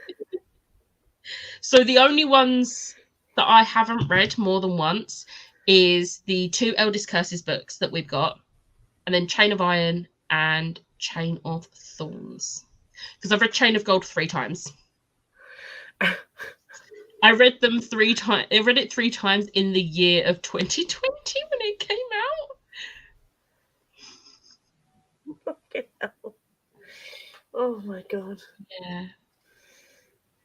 So the only ones that I haven't read more than once is the 2 Eldest Curses books that we've got, and then Chain of Iron and Chain of Thorns. Because I've read Chain of Gold 3 times. I read them 3 times. I read it 3 times in the year of 2020 when it came out. Fucking hell. Oh my god. Yeah.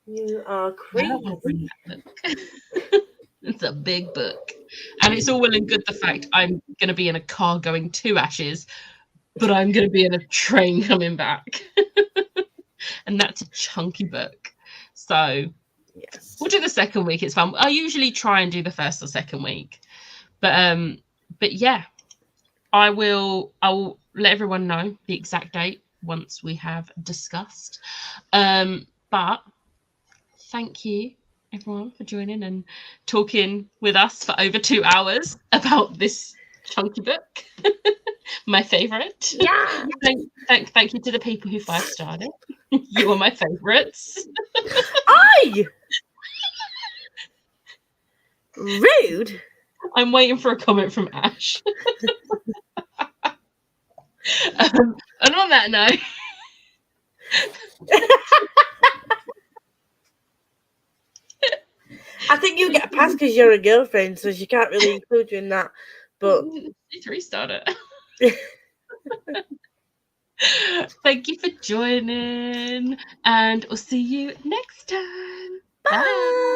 You are crazy. It's a big book. And it's all well and good the fact I'm going to be in a car going to Ashes, but I'm going to be in a train coming back. And that's a chunky book. So yes, we'll do the second week. It's fun. I usually try and do the first or second week. But yeah, I'll let everyone know the exact date once we have discussed. But thank you everyone for joining and talking with us for over 2 hours about this chunky book. My favorite. Yeah. Thank you to the people who 5-starred it. You are my favorites. Rude. I'm waiting for a comment from Ash. And on that note, I think you get a pass because you're a girlfriend, so she can't really include you in that. But she 3-starred it. Thank you for joining, and we'll see you next time. Bye.